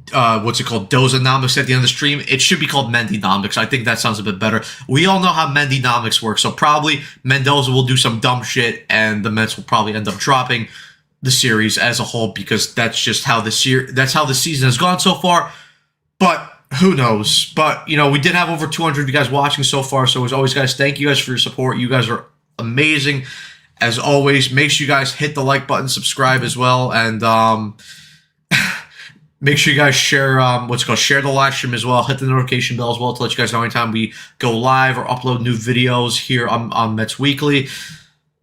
Dozanomics at the end of the stream. It should be called Mendynomics. I think that sounds a bit better. We all know how Mendynomics works, so probably Mendoza will do some dumb shit, and the Mets will probably end up dropping the series as a whole because that's just how the season has gone so far. But who knows? But we did have over 200 of you guys watching so far. So as always, guys, thank you guys for your support. You guys are amazing. As always, make sure you guys hit the like button, subscribe as well, and make sure you guys share share the live stream as well. Hit the notification bell as well to let you guys know anytime we go live or upload new videos here on Mets Weekly.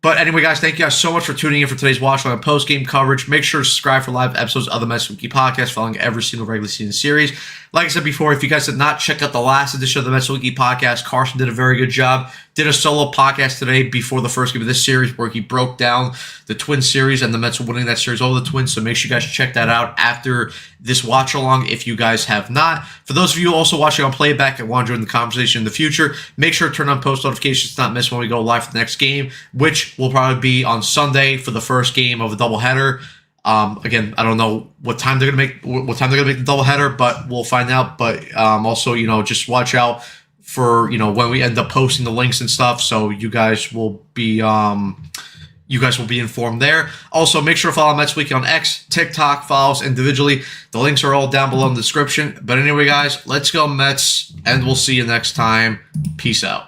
But anyway, guys, thank you guys so much for tuning in for today's watch on post-game coverage. Make sure to subscribe for live episodes of the Mets Wiki podcast following every single regular season series. Like I said before, if you guys did not check out the last edition of the Mets Wiki podcast, Carson did a very good job. Did a solo podcast today before the first game of this series where he broke down the Twins series and the Mets winning that series over the Twins. So make sure you guys check that out after this watch along if you guys have not. For those of you also watching on playback and want to join the conversation in the future, make sure to turn on post notifications to not miss when we go live for the next game, which will probably be on Sunday for the first game of a doubleheader. Again, I don't know what time they're gonna make the doubleheader, but we'll find out. But also, you know, just watch out for, you know, when we end up posting the links and stuff, so you guys will be informed there. Also, make sure to follow Mets Weekly on X, TikTok, follow us individually. The links are all down below in the description. But anyway, guys, let's go Mets, and we'll see you next time. Peace out.